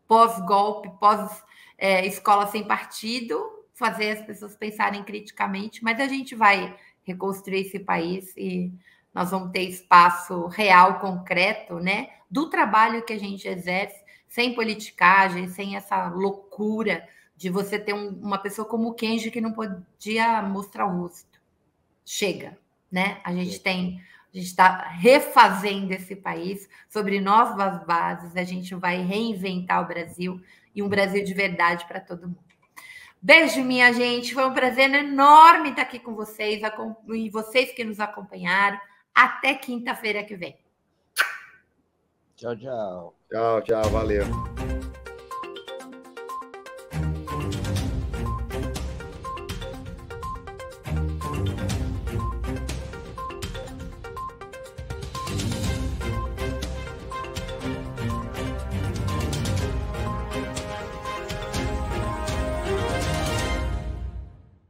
S1: pós-golpe, pós-escola sem partido, fazer as pessoas pensarem criticamente, mas a gente vai reconstruir esse país e nós vamos ter espaço real, concreto, né, do trabalho que a gente exerce, sem politicagem, sem essa loucura de você ter uma pessoa como o Kenji que não podia mostrar o rosto. Chega, né? A gente está refazendo esse país sobre novas bases, a gente vai reinventar o Brasil e um Brasil de verdade para todo mundo. Beijo, minha gente. Foi um prazer enorme estar aqui com vocês e vocês que nos acompanharam. Até quinta-feira que vem.
S5: Tchau, tchau.
S8: Tchau, tchau, valeu.